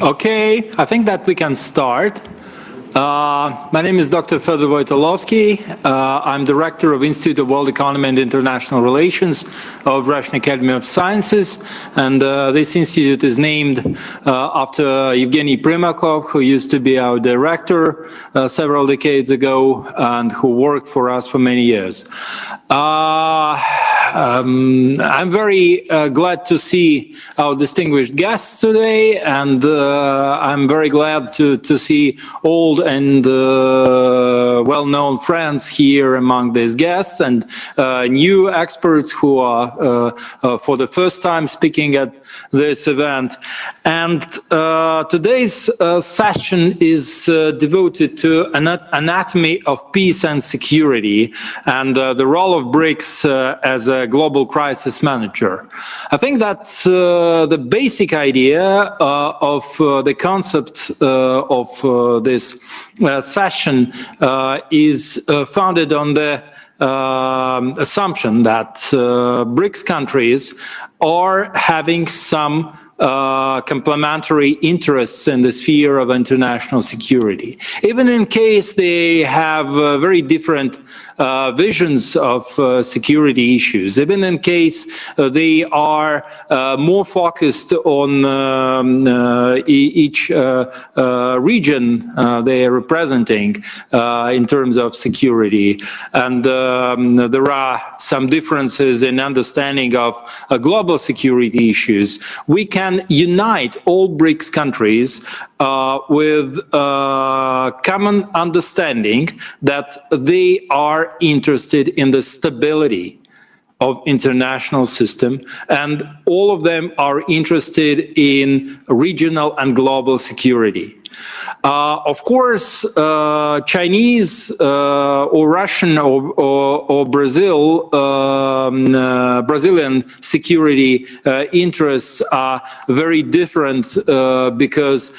Okay, I think that we can start. My name is Dr. Fedor Wojtolowski. I'm Director of Institute of World Economy and International Relations of Russian Academy of Sciences. And this institute is named after Evgeny Primakov, who used to be our director several decades ago and who worked for us for many years. I'm very glad to see our distinguished guests today, and I'm very glad to see old and well-known friends here among these guests and new experts who are for the first time speaking at this event. And today's session is devoted to anatomy of peace and security and the role of BRICS as a global crisis manager. I think that the basic idea of the concept of this session is founded on the assumption that BRICS countries are having some complementary interests in the sphere of international security, even in case they have very different visions of security issues, even in case they are more focused on each region they are representing in terms of security. And there are some differences in understanding of global security issues. We can unite all BRICS countries with common understanding that they are interested in the stability of international system, and all of them are interested in regional and global security. Of course, Chinese or Russian or Brazilian security interests are very different because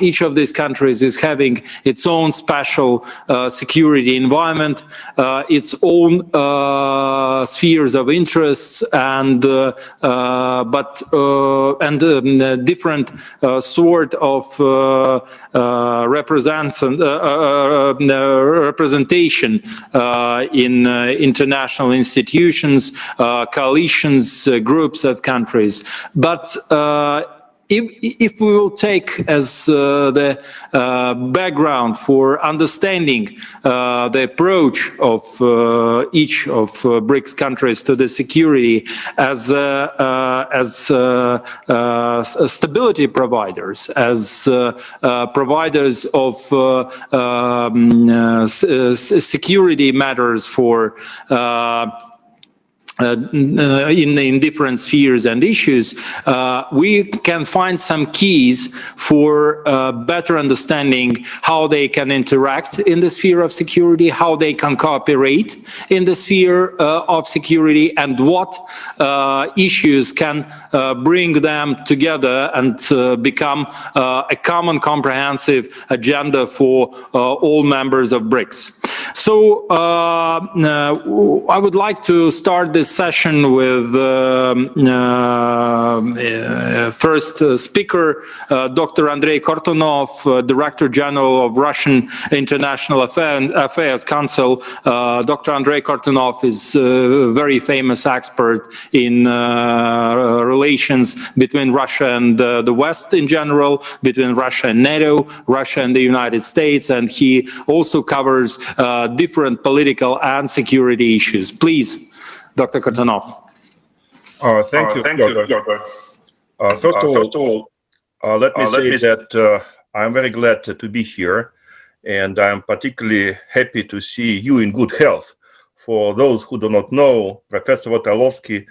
each of these countries is having its own special security environment, its own spheres of interests, and different sort of representation in international institutions, coalitions, groups of countries. But if we will take as the background for understanding the approach of each of BRICS countries to the security as stability providers, as providers of security matters for in different spheres and issues, we can find some keys for better understanding how they can interact in the sphere of security, how they can cooperate in the sphere of security, and what issues can bring them together and become a common comprehensive agenda for all members of BRICS. So I would like to start this session with first speaker, Dr. Andrei Kortunov, Director General of Russian International Affairs Council. Dr. Andrei Kortunov is a very famous expert in relations between Russia and the West in general, between Russia and NATO, Russia and the United States, and he also covers different political and security issues. Please, Dr. Kortunov. Thank you. First of all, let me say that I'm very glad to be here, and I'm particularly happy to see you in good health. For those who do not know, Professor Wojtolowski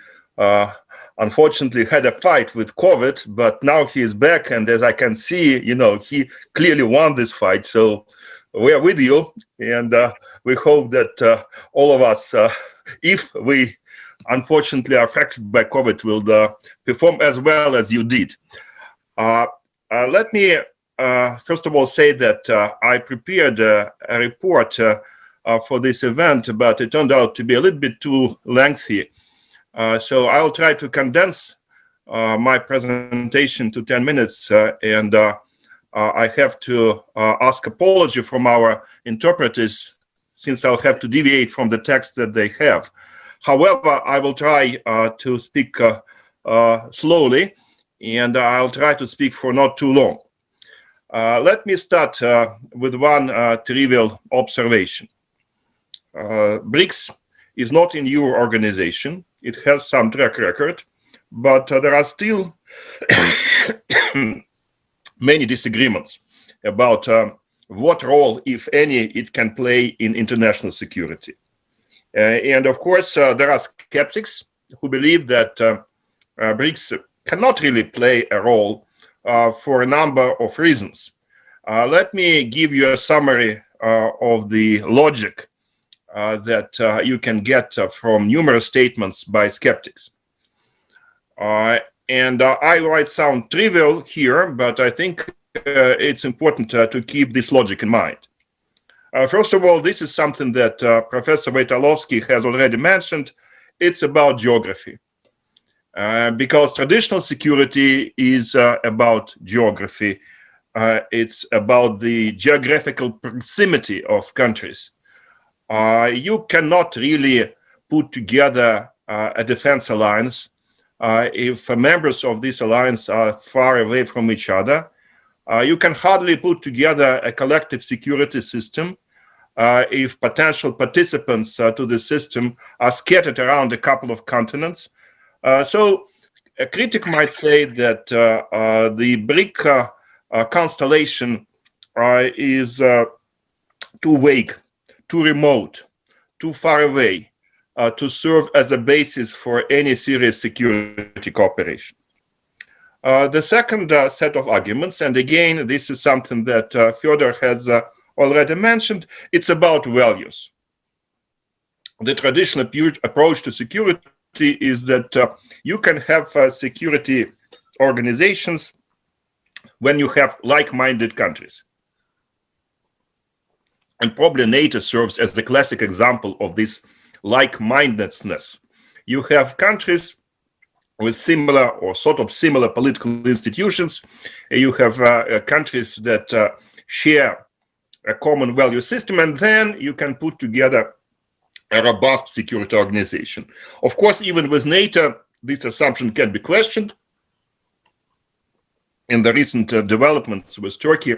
unfortunately had a fight with COVID, but now he is back, and as I can see, he clearly won this fight. So we are with you, and we hope that all of us, if we unfortunately are affected by COVID, will perform as well as you did. Let me first of all say that I prepared a report for this event, but it turned out to be a little bit too lengthy. So I'll try to condense my presentation to 10 minutes, and I have to ask apology from our interpreters, since I'll have to deviate from the text that they have. However, I will try to speak slowly, and I'll try to speak for not too long. Let me start with one trivial observation. BRICS is not a new organization. It has some track record, but there are still many disagreements about what role, if any, it can play in international security. And of course, there are skeptics who believe that BRICS cannot really play a role for a number of reasons. Let me give you a summary of the logic that you can get from numerous statements by skeptics. And I might sound trivial here, but I think it's important to keep this logic in mind. First of all, this is something that Professor Wojtalowski has already mentioned. It's about geography. Because traditional security is about geography. It's about the geographical proximity of countries. You cannot really put together a defense alliance if members of this alliance are far away from each other. You can hardly put together a collective security system if potential participants to the system are scattered around a couple of continents. So a critic might say that the BRIC constellation is too vague, too remote, too far away to serve as a basis for any serious security cooperation. The second set of arguments, and again, this is something that Fyodor has already mentioned, it's about values. The traditional approach to security is that you can have security organizations when you have like-minded countries. And probably NATO serves as the classic example of this like-mindedness. You have countries with similar or sort of similar political institutions. You have countries that share a common value system, and then you can put together a robust security organization. Of course, even with NATO, this assumption can be questioned. In the recent developments with Turkey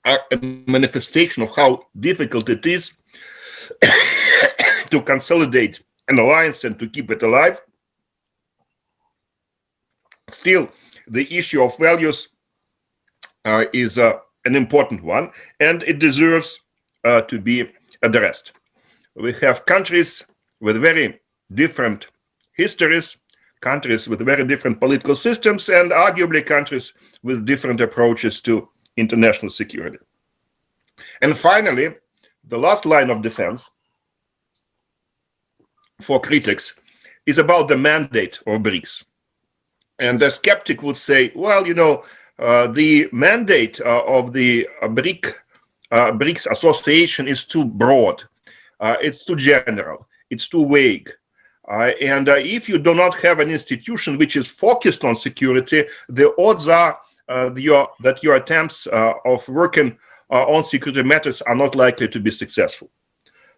are a manifestation of how difficult it is to consolidate an alliance and to keep it alive. Still, the issue of values is an important one, and it deserves to be addressed. We have countries with very different histories, countries with very different political systems, and arguably countries with different approaches to international security. And finally, the last line of defense for critics is about the mandate of BRICS. And the skeptic would say, well, you know, the mandate of the BRICS association is too broad. It's too general. It's too vague. And if you do not have an institution which is focused on security, the odds are that your attempts of working on security matters are not likely to be successful.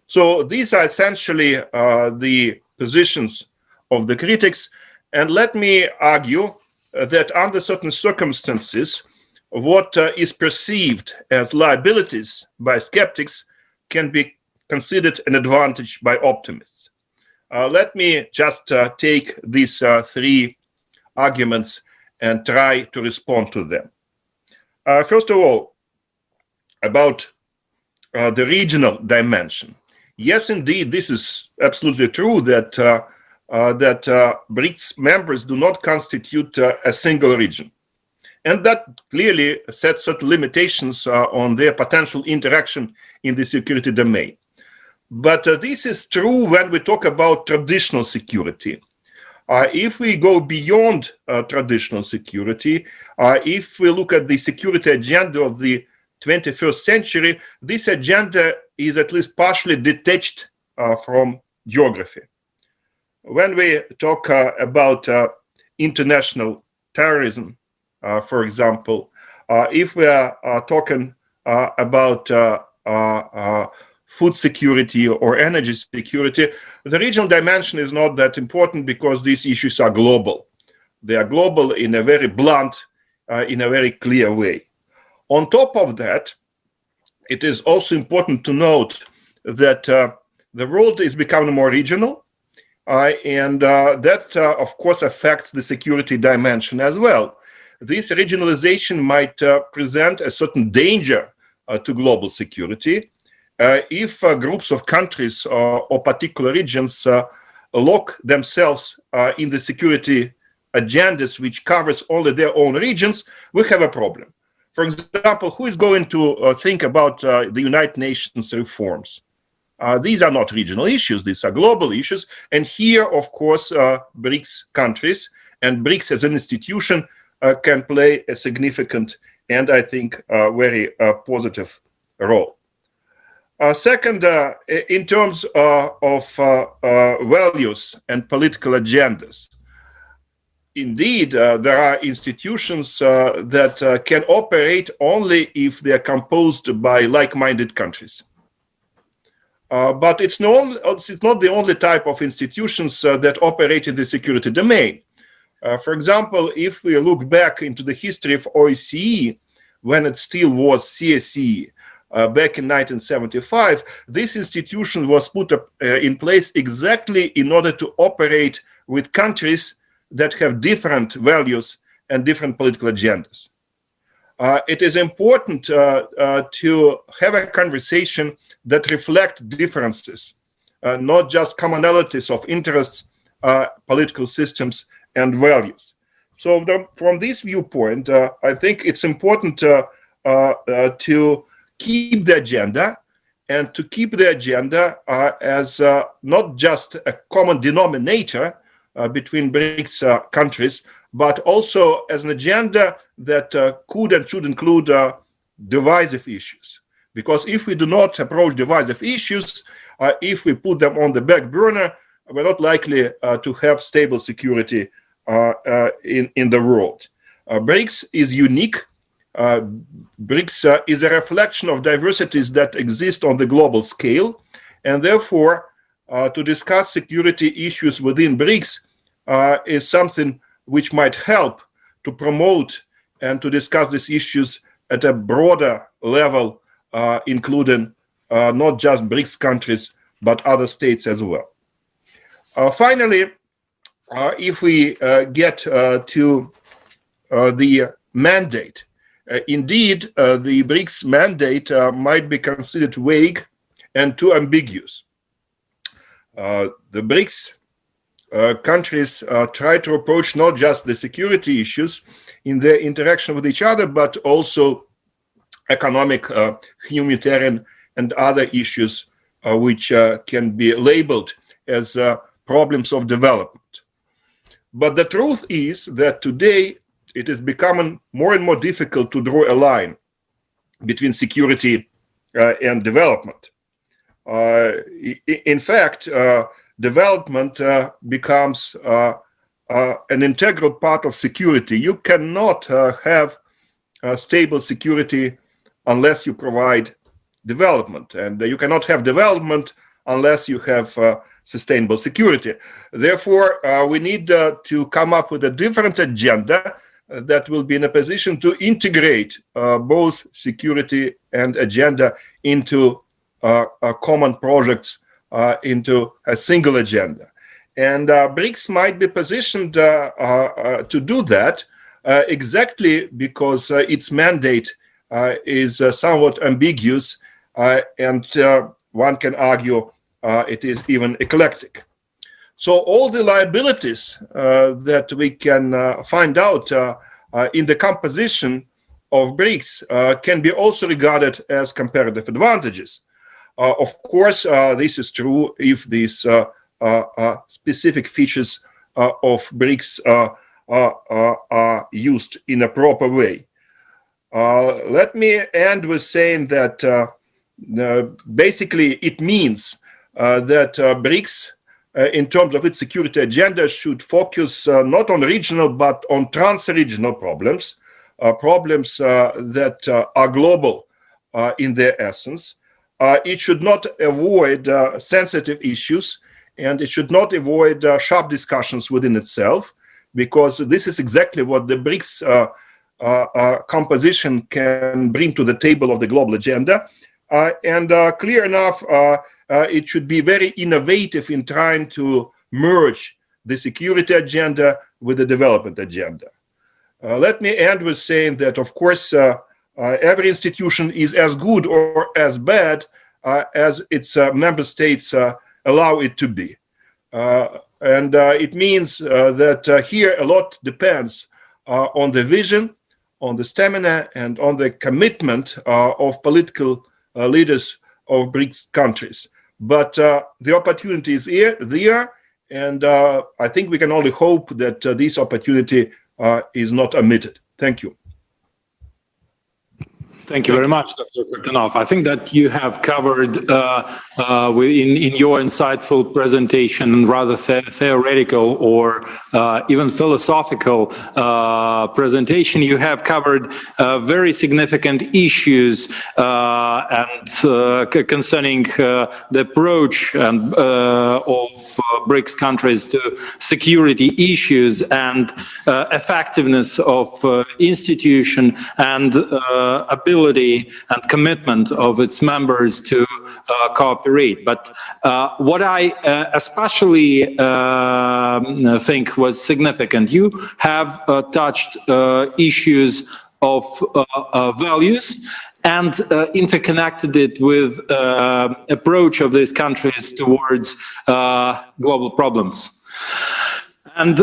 So these are essentially the positions of the critics. And let me argue that under certain circumstances, what is perceived as liabilities by skeptics can be considered an advantage by optimists. Let me just take these three arguments and try to respond to them. First of all, about the regional dimension. Yes, indeed, this is absolutely true that BRICS members do not constitute a single region. And that clearly sets certain limitations on their potential interaction in the security domain. But this is true when we talk about traditional security. If we go beyond traditional security, if we look at the security agenda of the 21st century, this agenda is at least partially detached from geography. When we talk about international terrorism, for example, if we are talking about food security or energy security, the regional dimension is not that important because these issues are global. They are global in a very blunt, in a very clear way. On top of that, it is also important to note that the world is becoming more regional, and that, of course, affects the security dimension as well. This regionalization might present a certain danger to global security if groups of countries or particular regions lock themselves in the security agendas which covers only their own regions. We have a problem. For example, who is going to think about the United Nations reforms? These are not regional issues, these are global issues. And here, of course, BRICS countries and BRICS as an institution can play a significant and, I think, very positive role. Second, in terms of values and political agendas, indeed, there are institutions that can operate only if they are composed by like-minded countries. But it's not the only type of institutions that operate in the security domain. For example, if we look back into the history of OSCE, when it still was CSE, back in 1975, this institution was put in place exactly in order to operate with countries that have different values and different political agendas. It is important to have a conversation that reflects differences, not just commonalities of interests, political systems, and values. So from this viewpoint, I think it's important to keep the agenda, and to keep the agenda as not just a common denominator between BRICS countries, but also as an agenda that could and should include divisive issues. Because if we do not approach divisive issues, if we put them on the back burner, we're not likely to have stable security in the world. BRICS is unique. BRICS is a reflection of diversities that exist on the global scale, and therefore to discuss security issues within BRICS is something which might help to promote and to discuss these issues at a broader level, including not just BRICS countries, but other states as well. Finally, if we get to the mandate, indeed, the BRICS mandate might be considered vague and too ambiguous. The BRICS countries try to approach not just the security issues in their interaction with each other, but also economic, humanitarian, and other issues which can be labeled as problems of development. But the truth is that today it is becoming more and more difficult to draw a line between security and development. In fact, development becomes an integral part of security. You cannot have stable security unless you provide development, and you cannot have development unless you have sustainable security. Therefore, we need to come up with a different agenda that will be in a position to integrate both security and agenda into common projects, into a single agenda. And BRICS might be positioned to do that exactly because its mandate is somewhat ambiguous, and one can argue it is even eclectic. So all the liabilities that we can find out in the composition of BRICS can be also regarded as comparative advantages. Of course, this is true if these specific features of BRICS are used in a proper way. Let me end with saying that basically it means that BRICS in terms of its security agenda, should focus not on regional but on trans-regional problems, problems that are global in their essence. It should not avoid sensitive issues, and it should not avoid sharp discussions within itself, because this is exactly what the BRICS composition can bring to the table of the global agenda. And clear enough, it should be very innovative in trying to merge the security agenda with the development agenda. Let me end with saying that, of course, every institution is as good or as bad as its member states allow it to be. And it means that here a lot depends on the vision, on the stamina, and on the commitment of political leaders of BRICS countries. But the opportunity is there, and I think we can only hope that this opportunity is not omitted. Thank you. Thank you very much, Dr. Kurtanov. I think that you have covered in your insightful presentation, rather theoretical or even philosophical presentation, you have covered very significant issues and concerning the approach of BRICS countries to security issues and effectiveness of institution and ability and commitment of its members to cooperate. But what I especially think was significant, you have touched issues of values and interconnected it with approach of these countries towards global problems. And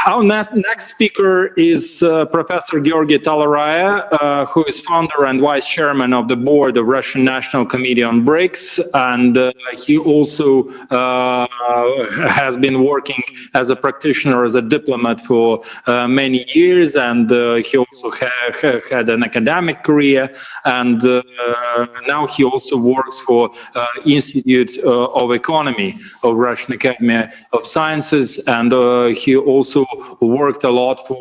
our next speaker is Professor Georgi Talaraya, who is founder and vice chairman of the board of Russian National Committee on BRICS, and he also has been working as a practitioner, as a diplomat for many years, and he also had an academic career, and now he also works for Institute of Economy of Russian Academy of Sciences, and he also worked a lot for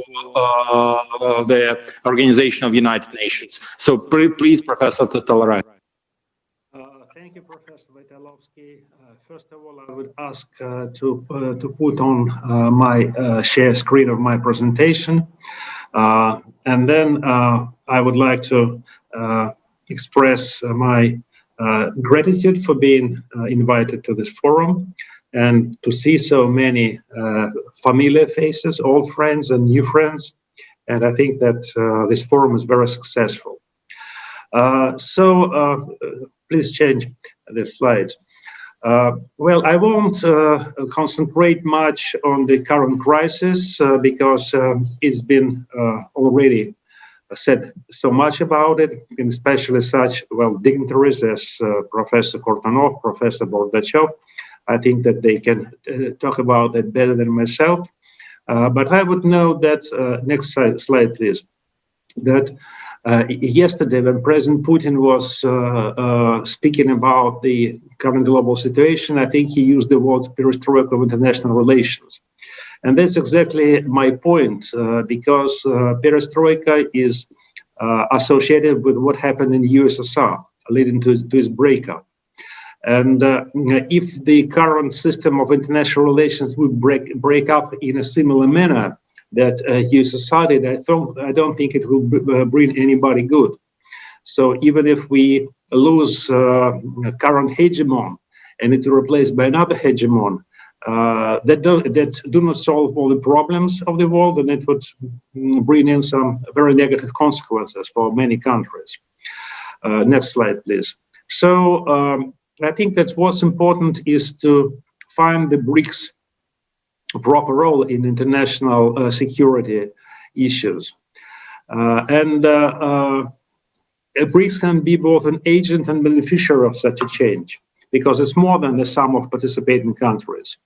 the Organization of United Nations. So please, Professor Talaraya. Thank you, Professor Vitalovsky. First of all, I would ask to put on my share screen of my presentation. And then I would like to express my gratitude for being invited to this forum, and to see so many familiar faces, old friends and new friends. And I think that this forum is very successful. Please change the slides. Well, I won't concentrate much on the current crisis because it's been already said so much about it, and especially such, well, dignitaries as Professor Kurtanov, Professor Bordachev. I think that they can talk about it better than myself. But I would note that, next slide, please, that yesterday when President Putin was speaking about the current global situation, I think he used the word perestroika of international relations. And that's exactly my point, because perestroika is associated with what happened in USSR, leading to its breakup. And if the current system of international relations would break up in a similar manner that USSR did, I don't think it will bring anybody good. So even if we lose current hegemon and it's replaced by another hegemon, that do not solve all the problems of the world, and it would bring in some very negative consequences for many countries. Next slide, please. So I think that what's important is to find the BRICS proper role in international security issues. BRICS can be both an agent and beneficiary of such a change, because it's more than the sum of participating countries.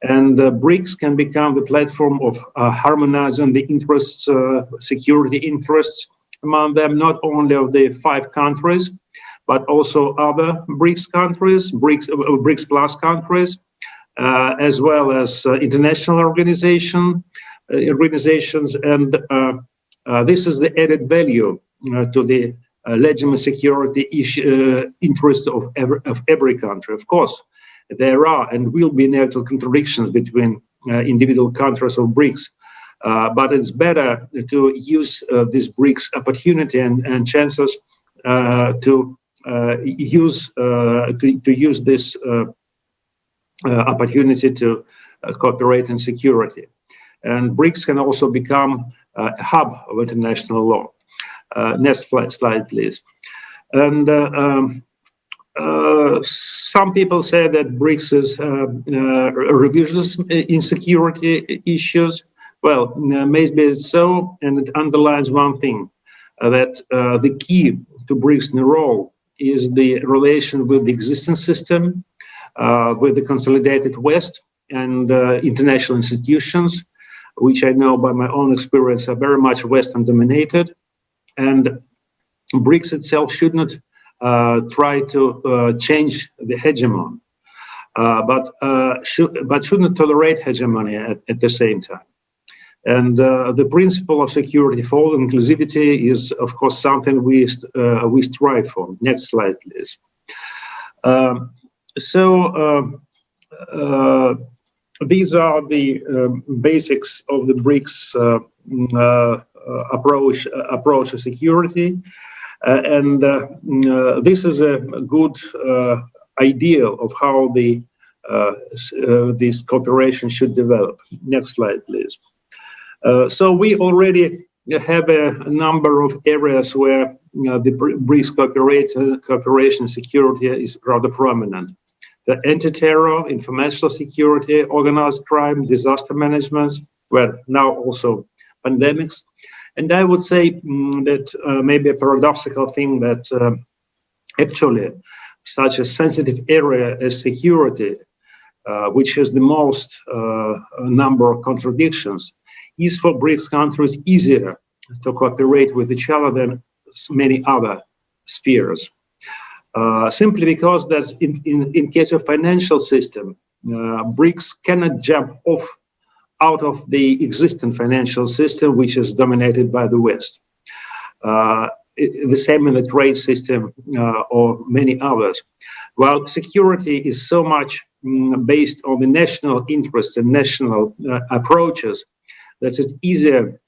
And BRICS can become the platform of harmonizing the interests, security interests among them, not only of the 5 countries, but also other BRICS countries, BRICS plus countries, as well as international organizations, and this is the added value to the legitimate security interest of every country. Of course, there are and will be natural contradictions between individual countries of BRICS, but it's better to use this BRICS opportunity and chances to use this opportunity to cooperate in security. And BRICS can also become a hub of international law. Next slide, please. And some people say that BRICS is revisionist in security issues. Well, maybe it's so, and it underlines one thing, that the key to BRICS' new role is the relation with the existing system, with the consolidated West and international institutions, which I know by my own experience are very much Western dominated. And BRICS itself should not try to change the hegemon, but should not tolerate hegemony at the same time. And the principle of security for all inclusivity is, of course, something we strive for. Next slide, please. These are the basics of the BRICS approach to security, and this is a good idea of how this cooperation should develop. Next slide, please. So we already have a number of areas where the BRICS cooperation security is rather prominent. The anti-terror, informational security, organized crime, disaster management, well, now also pandemics. And I would say that maybe a paradoxical thing that actually such a sensitive area as security, which has the most number of contradictions, is for BRICS countries easier to cooperate with each other than many other spheres. Simply because that's in case of financial system, BRICS cannot jump out of the existing financial system, which is dominated by the West. The same in the trade system or many others. While security is so much based on the national interests and national approaches, that it's easier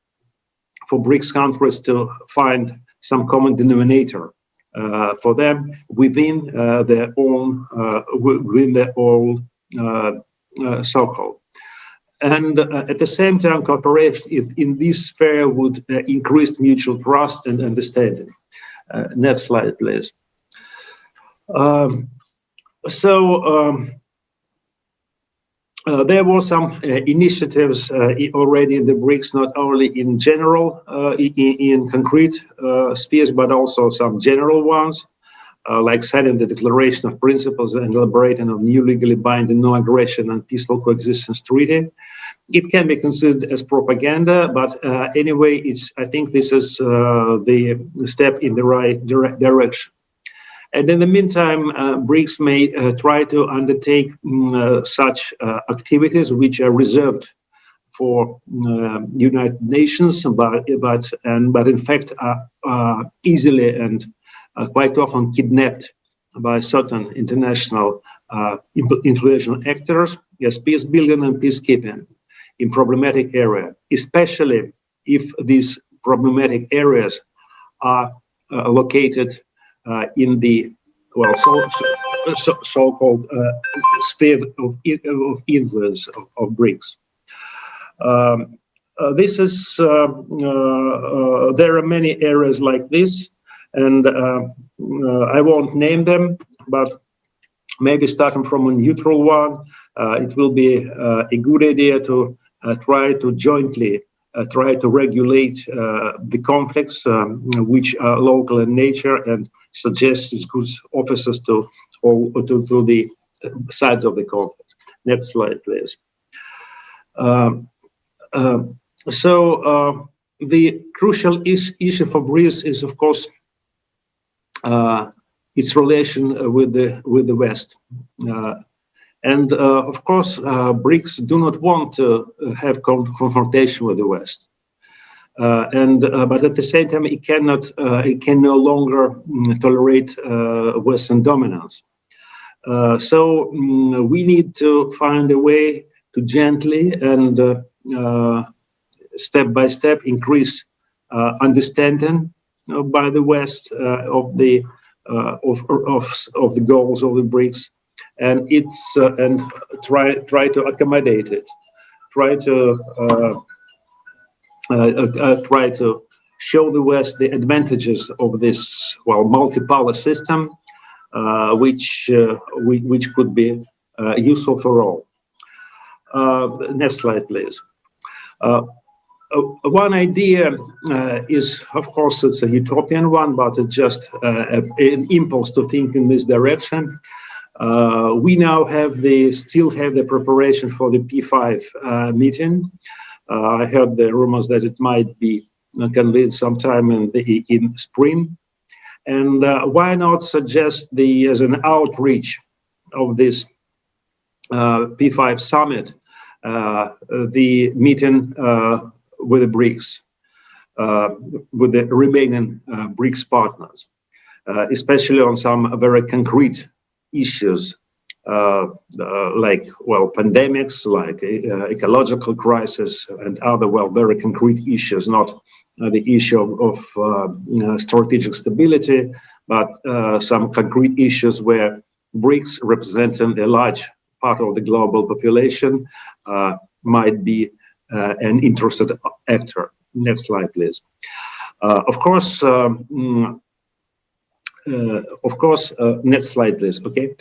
for BRICS countries to find some common denominator for them within their own circle. And at the same time, cooperation in this sphere would increase mutual trust and understanding. Next slide, please. There were some initiatives already in the BRICS, not only in general, in concrete spheres, but also some general ones, like signing the Declaration of Principles and elaborating on new legally binding no-aggression and peaceful coexistence treaty. It can be considered as propaganda, but anyway, I think this is the step in the right direction. And in the meantime, BRICS may try to undertake such activities which are reserved for United Nations, but in fact are easily and quite often kidnapped by certain international influential actors as peace building and peacekeeping in problematic area, especially if these problematic areas are located in the so-called sphere of influence of BRICS. This is there are many areas like this, and I won't name them, but maybe starting from a neutral one, it will be a good idea to try to jointly try to regulate the conflicts which are local in nature and suggest good officers to the sides of the conflict. Next slide, please. The crucial issue for BRICS is, of course, its relation with the West. And of course, BRICS do not want to have confrontation with the West. But at the same time, it can no longer tolerate Western dominance. So we need to find a way to gently and step by step increase understanding by the West of the goals of the BRICS, and and try to accommodate it, try to show the West the advantages of this multipolar system, which could be useful for all. Next slide, please. One idea is, of course, it's a utopian one, but it's just an impulse to think in this direction. We now still have the preparation for the P5 meeting. I heard the rumors that it might be convened sometime in spring. And why not suggest as an outreach of this P5 summit, the meeting with the BRICS, with the remaining BRICS partners, especially on some very concrete issues like pandemics, like ecological crisis, and other very concrete issues, not the issue of strategic stability, but some concrete issues where BRICS, representing a large part of the global population, might be an interested actor. Next slide, please. Of course, next slide, please. Okay.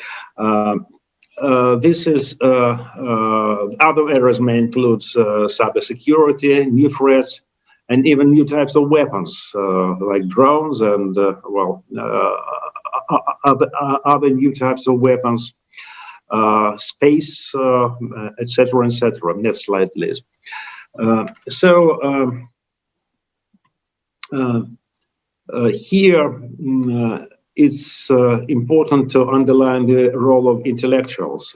This is other areas may include cybersecurity, new threats, and even new types of weapons like drones and other new types of weapons, space, etc., etc. Next slide, please. Here it's important to underline the role of intellectuals,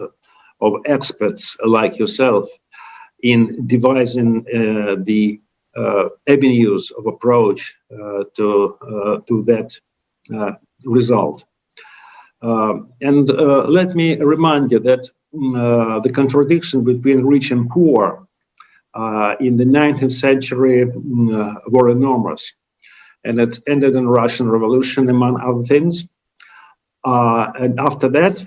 of experts like yourself, in devising the avenues of approach to that result. And let me remind you that the contradiction between rich and poor in the 19th century were enormous, and it ended in Russian Revolution, among other things. And after that,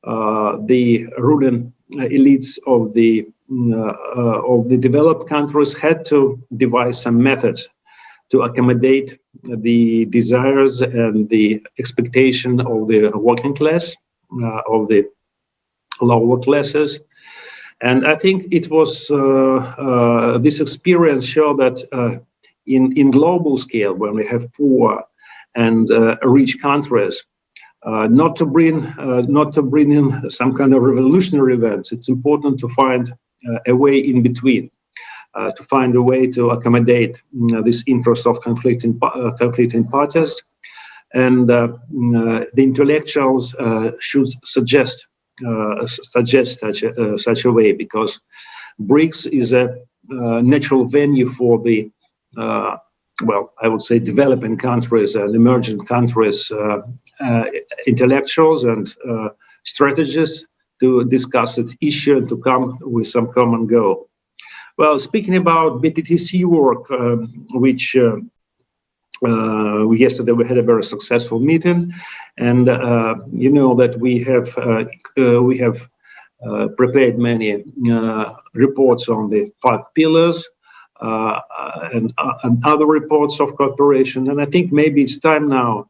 the ruling elites of the developed countries had to devise some methods to accommodate the desires and the expectation of the working class, of the lower classes. And I think it was this experience showed that in global scale, when we have poor and rich countries, not to bring in some kind of revolutionary events, it's important to find a way in between, to find a way to accommodate this interest of conflicting parties, and the intellectuals should suggest such a way, because BRICS is a natural venue for the I would say developing countries and emerging countries, intellectuals and strategists, to discuss its issue and to come with some common goal. Well, speaking about BTTC work, which yesterday we had a very successful meeting, and you know that we have prepared many reports on the 5 pillars and other reports of cooperation, and I think maybe it's time now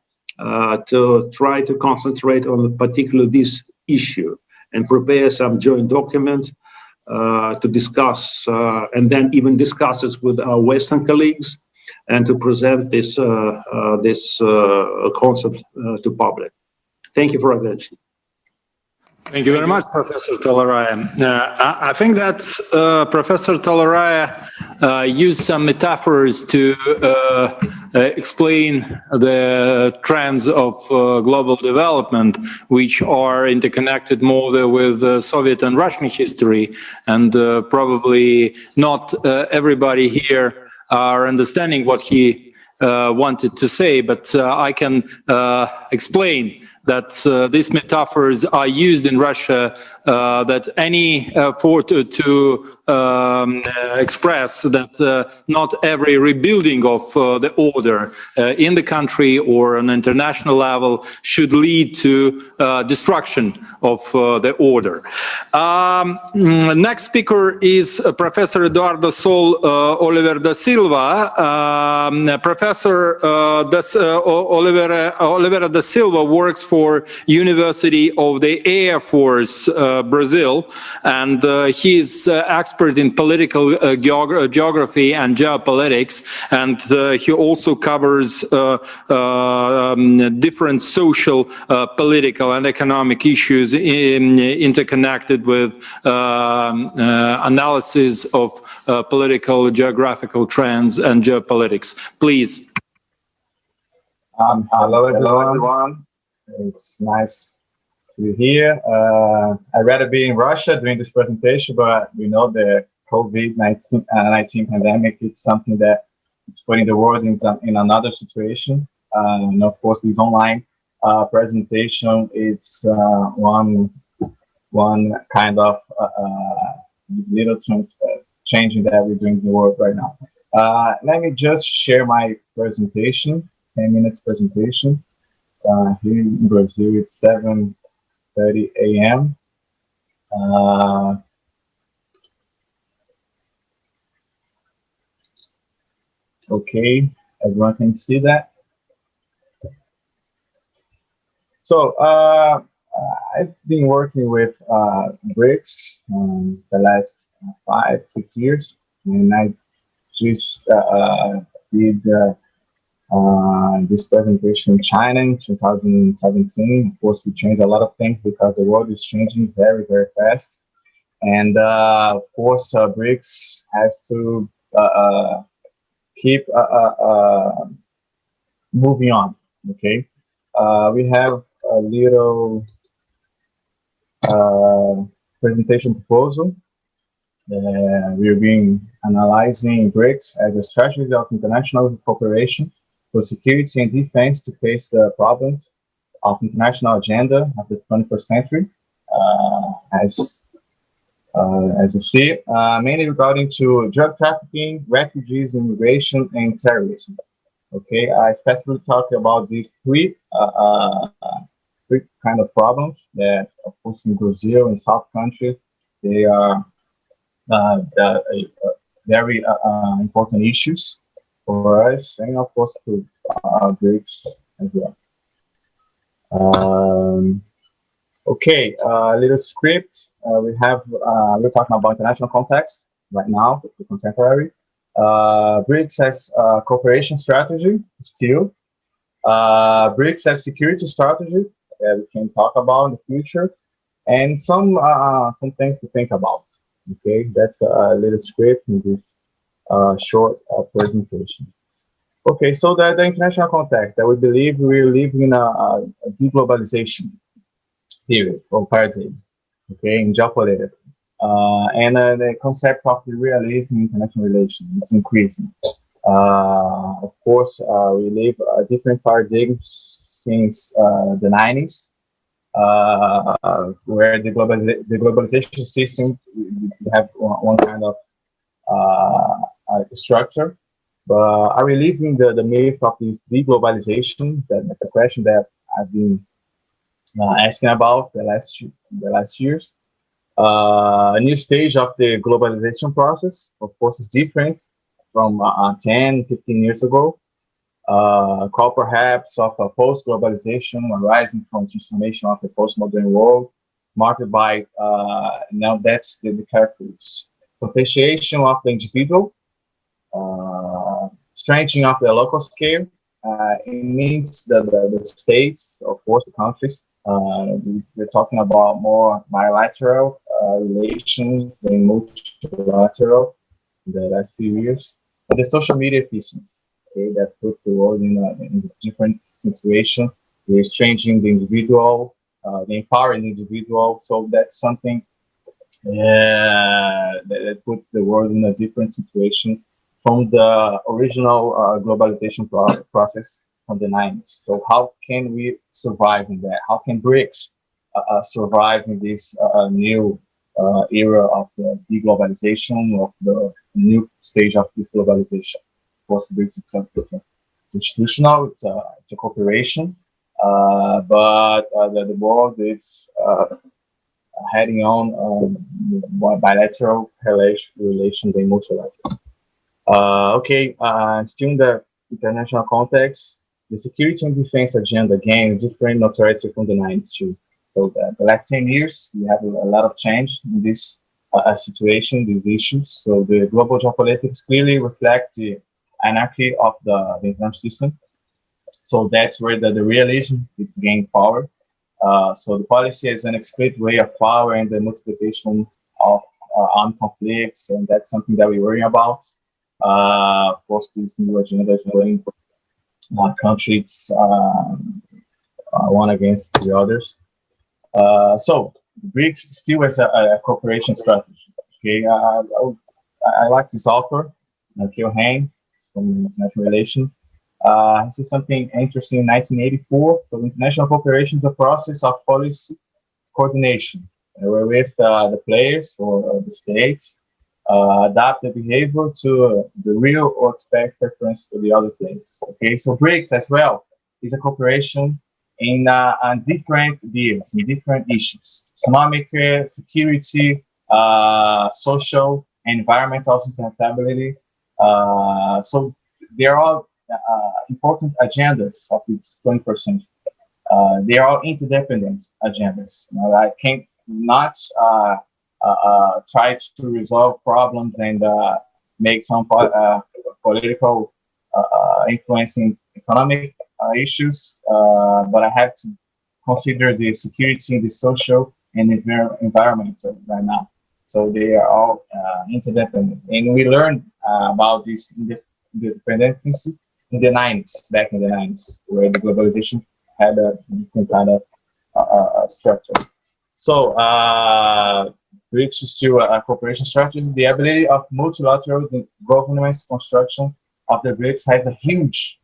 to try to concentrate on particularly this issue and prepare some joint document to discuss and then even discuss it with our Western colleagues, and to present this concept to public. Thank you for attention. Thank you very much, Professor Talaraya. I think that Professor Talaraya used some metaphors to explain the trends of global development, which are interconnected more with Soviet and Russian history, and probably not everybody here are understanding what he wanted to say, but I can explain that these metaphors are used in Russia, that any express that not every rebuilding of the order in the country or on an international level should lead to destruction of the order. Next speaker is Professor Eduardo Sol Oliver da Silva. Professor Oliveira da Silva works for University of the Air Force, Brazil, and he is expert in political geography and geopolitics, and he also covers different social, political, and economic issues interconnected with analysis of political, geographical trends and geopolitics. Please. Hello, everyone. It's nice to be here. I'd rather be in Russia doing this presentation, but we know the COVID-19 pandemic, it's something that it's putting the world in another situation. And of course, this online presentation, it's one kind of little changing that we're doing in the world right now. Let me just share my presentation, 10 minutes presentation. Here in Brazil, it's 7:30 a.m. Okay, everyone can see that. So I've been working with BRICS the last 5-6 years, and I just did this presentation in China in 2017. Of course, we changed a lot of things because the world is changing very, very fast. And of course, BRICS has to keep moving on, okay? We have a little presentation proposal. We've been analyzing BRICS as a strategy of international cooperation for security and defense to face the problems of international agenda of the 21st century, as you see, mainly regarding to drug trafficking, refugees, immigration, and terrorism. Okay, I specifically talk about these three kind of problems that, of course, in Brazil and South countries, they are very important issues for us, and of course to BRICS as well. Okay, little script. We're talking about international context right now, the contemporary. BRICS has cooperation strategy still. BRICS has security strategy that we can talk about in the future, and some things to think about. Okay, that's a little script in this short presentation. Okay, so the international context that we believe we live in a deglobalization period or paradigm, okay, in geopolitics. And the concept of the realism in international relations is increasing. Of course, we live a different paradigm since the 90s, where the globalization system, we have one kind of structure. But are we living the myth of this deglobalization? That's a question that I've been asking about the last years. A new stage of the globalization process, of course, is different from 10, 15 years ago. Call perhaps of a post-globalization arising from transformation of the postmodern world, marked by, now that's the characteristics. Potentiation of the individual, strengthening of the local scale. It means that the states, of course, the countries, We're talking about more bilateral relations than multilateral in the last few years. But the social media efficiency, okay, that puts the world in a different situation. We're changing the individual, the empowering individual. So that's something that puts the world in a different situation from the original globalization process from the 90s. So how can we survive in that? How can BRICS survive in this new era of the deglobalization, of the new stage of this globalization? Of course, BRICS it's institutional, it's a cooperation, but the world is heading on bilateral relations and multilateral. Still in the international context, the security and defense agenda gained different notoriety from the 90s too. So the last 10 years, we have a lot of change in this situation, these issues. So the global geopolitics clearly reflect the anarchy of the international system. So that's where the realism is gaining power. So the policy is an explicit way of power and the multiplication of armed conflicts, and that's something that we worry about. Of course, this new agenda is going countries one against the others. So BRICS still as a cooperation strategy. Okay, I like this author, Kiel Hain, from International Relations. This is something interesting in 1984. So international cooperation is a process of policy coordination with the players or the states adapt the behavior to the real or expect preference to the other players. Okay, so BRICS as well is a cooperation in different fields, in different issues: economic, security, social, and environmental sustainability. So they're all important agendas of this 21st century. They are all interdependent agendas. I can't not try to resolve problems and make some political influencing economic issues, but I have to consider the security, the social, and environmental right now. So they are all interdependent, and we learned about this interdependency in the 90s, back in the 90s, where the globalization had a different kind of structure. So BRICS is still a cooperation strategy. The ability of multilateral governance construction of the BRICS has a huge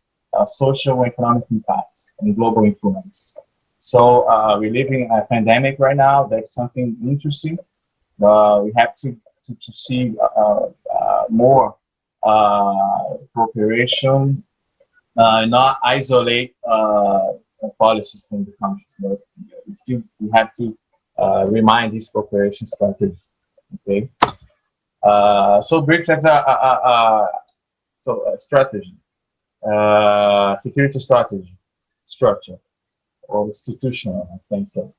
social and economic impact and global influence. So we're living a pandemic right now. That's something interesting. We have to see more cooperation, not isolate policies from the country, but we have to remind this cooperation strategy. Okay, so BRICS has a strategy, security strategy, structure, or institutional, I think so.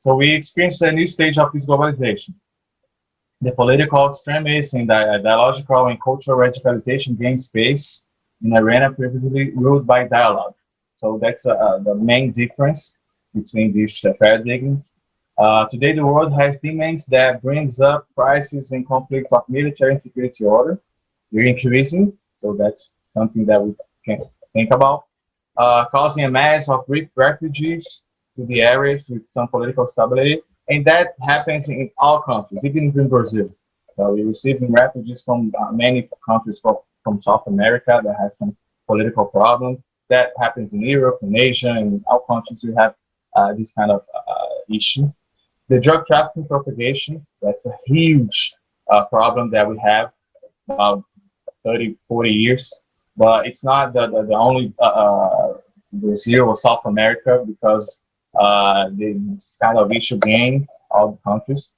So we experienced a new stage of this globalization. The political extremism and ideological and cultural radicalization gain space in an arena previously ruled by dialogue. So that's the main difference between these paradigms. Today, the world has demands that brings up crises and conflicts of military and security order. They're increasing, so that's something that we can think about. Causing a mass of refugees to the areas with some political stability. And that happens in all countries, even in Brazil. We're receiving refugees from many countries from South America that has some political problems. That happens in Europe, in Asia, and in all countries we have this kind of issue. The drug trafficking propagation, that's a huge problem that we have about 30, 40 years. But it's not the only Brazil or South America, because this kind of issue gained all the countries.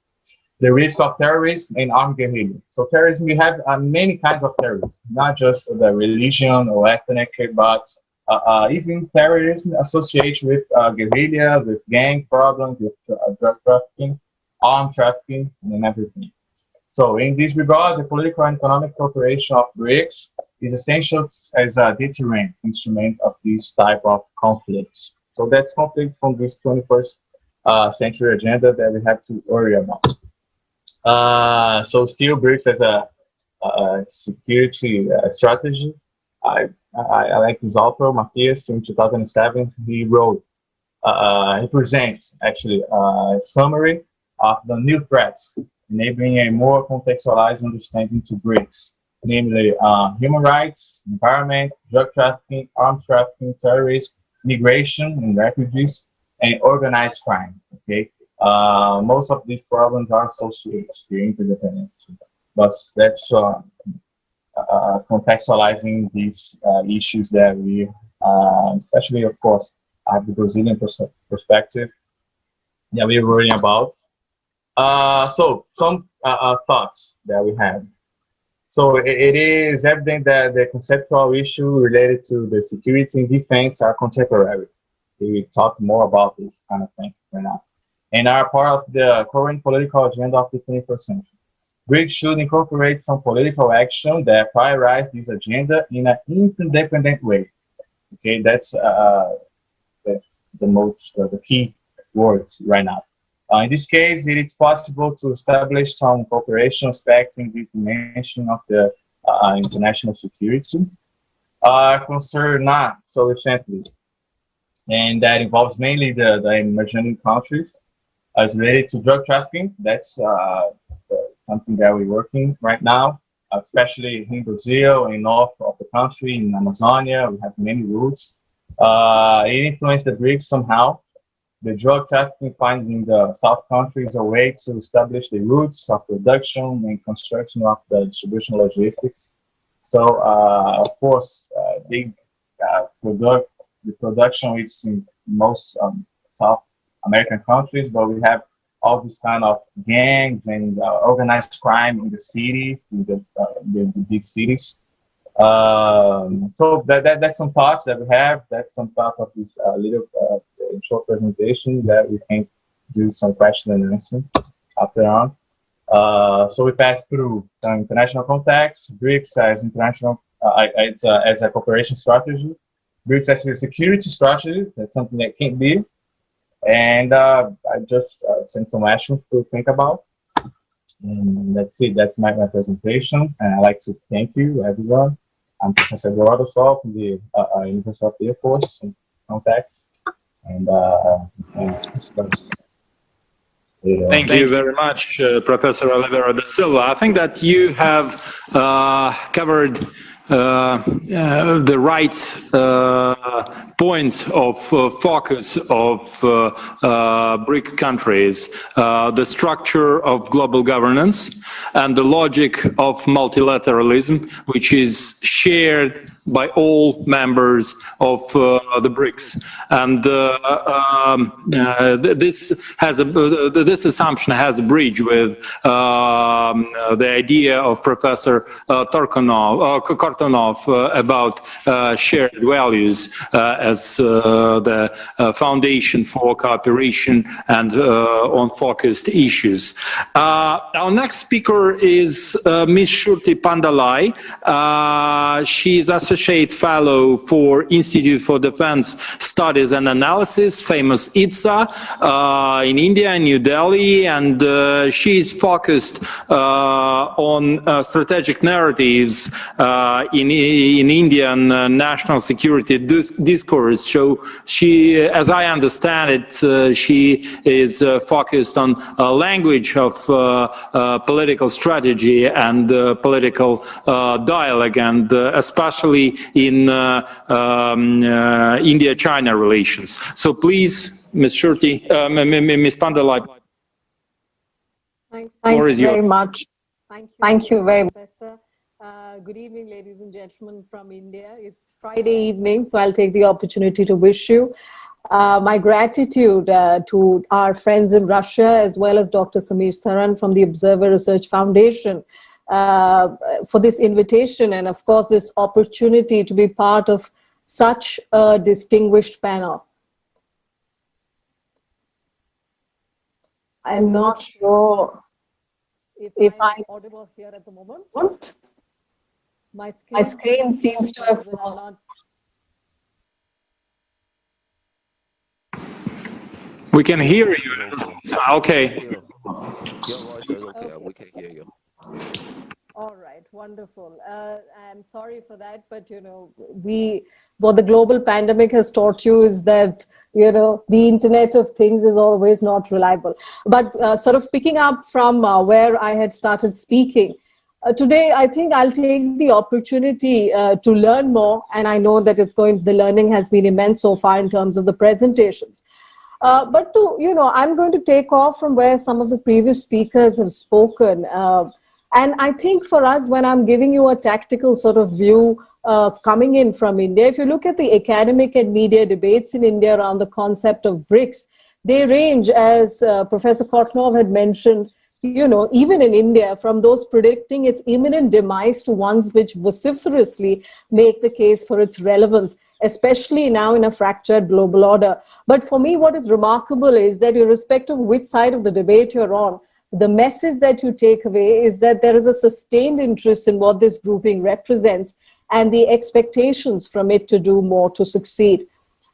The risk of terrorism and armed guerrilla. So terrorism, we have many kinds of terrorism, not just the religion or ethnic, but even terrorism associated with guerrilla, with gang problems, with drug trafficking, armed trafficking, and everything. So in this regard, the political and economic cooperation of BRICS is essential as a deterrent instrument of this type of conflicts. So that's conflict from this 21st century agenda that we have to worry about. So still BRICS as a security strategy. I like this author, Matthias, in 2007, he wrote, he presents actually a summary of the new threats, enabling a more contextualized understanding to BRICS, namely human rights, environment, drug trafficking, arms trafficking, terrorism, migration and refugees, and organized crime. Okay, most of these problems are associated with interdependence, but that's contextualizing these issues that we, especially of course, have the Brazilian perspective that we're worrying about. So some thoughts that we have. So it is evident that the conceptual issue related to the security and defense are contemporary. We talk more about these kind of things right now, and are part of the current political agenda of the 21st century. BRICS should incorporate some political action that prioritize this agenda in an interdependent way. Okay, that's the key words right now. In this case, it is possible to establish some cooperation aspects in this dimension of the international security concerned not so recently, and that involves mainly the emerging countries as related to drug trafficking. That's something that we're working right now, especially in Brazil, in north of the country, in Amazonia. We have many routes. It influenced the BRICS somehow. The drug trafficking finds in the South country is a way to establish the routes of production and construction of the distribution logistics. So, of course, the production is in most South American countries, but we have all these kind of gangs and organized crime in the cities, in the big cities. So that's some thoughts that we have. That's some thought of this little short presentation that we can do some question and answer after on. So we pass through some international context. BRICS as international, as a cooperation strategy. BRICS as a security strategy. That's something that can't be. And I just sent some actions to think about. And that's it. That's my presentation. And I'd like to thank you, everyone. I'm Professor Georgi from the University of the Air Force in context. And Thank you very much, Professor Oliveira da Silva. I think that you have covered the right points of focus of BRIC countries, the structure of global governance and the logic of multilateralism, which is shared by all members of the BRICS. And this assumption has a bridge with the idea of Professor Kortunov about shared values as the foundation for cooperation and on focused issues. Our next speaker is Ms. Shruti Pandalai. She is Associate Fellow for Institute for Defense Studies and Analysis, famous ITSA, in India, in New Delhi, and she is focused on strategic narratives in Indian national security discourse. So she, as I understand it, she is focused on language of political strategy and political dialogue, and especially in India-China relations. So please, Ms. Shruti, Ms. Pandalai. Thanks very much. Thank you very much, Professor. Good evening, ladies and gentlemen from India. It's Friday evening, so I'll take the opportunity to wish you my gratitude to our friends in Russia, as well as Dr. Samir Saran from the Observer Research Foundation for this invitation, and of course this opportunity to be part of such a distinguished panel. I'm not sure if I'm audible here at the moment. My screen seems to have frozen. We can hear you. Okay. Your voice is okay. We can hear you. All right, wonderful. I'm sorry for that, but what the global pandemic has taught you is that the Internet of Things is always not reliable. But sort of picking up from where I had started speaking, today I think I'll take the opportunity to learn more, and I know that the learning has been immense so far in terms of the presentations. But I'm going to take off from where some of the previous speakers have spoken. And I think for us, when I'm giving you a tactical sort of view coming in from India, if you look at the academic and media debates in India around the concept of BRICS, they range, as Professor Kotnov had mentioned, even in India, from those predicting its imminent demise to ones which vociferously make the case for its relevance, especially now in a fractured global order. But for me, what is remarkable is that irrespective of which side of the debate you're on, the message that you take away is that there is a sustained interest in what this grouping represents and the expectations from it to do more to succeed.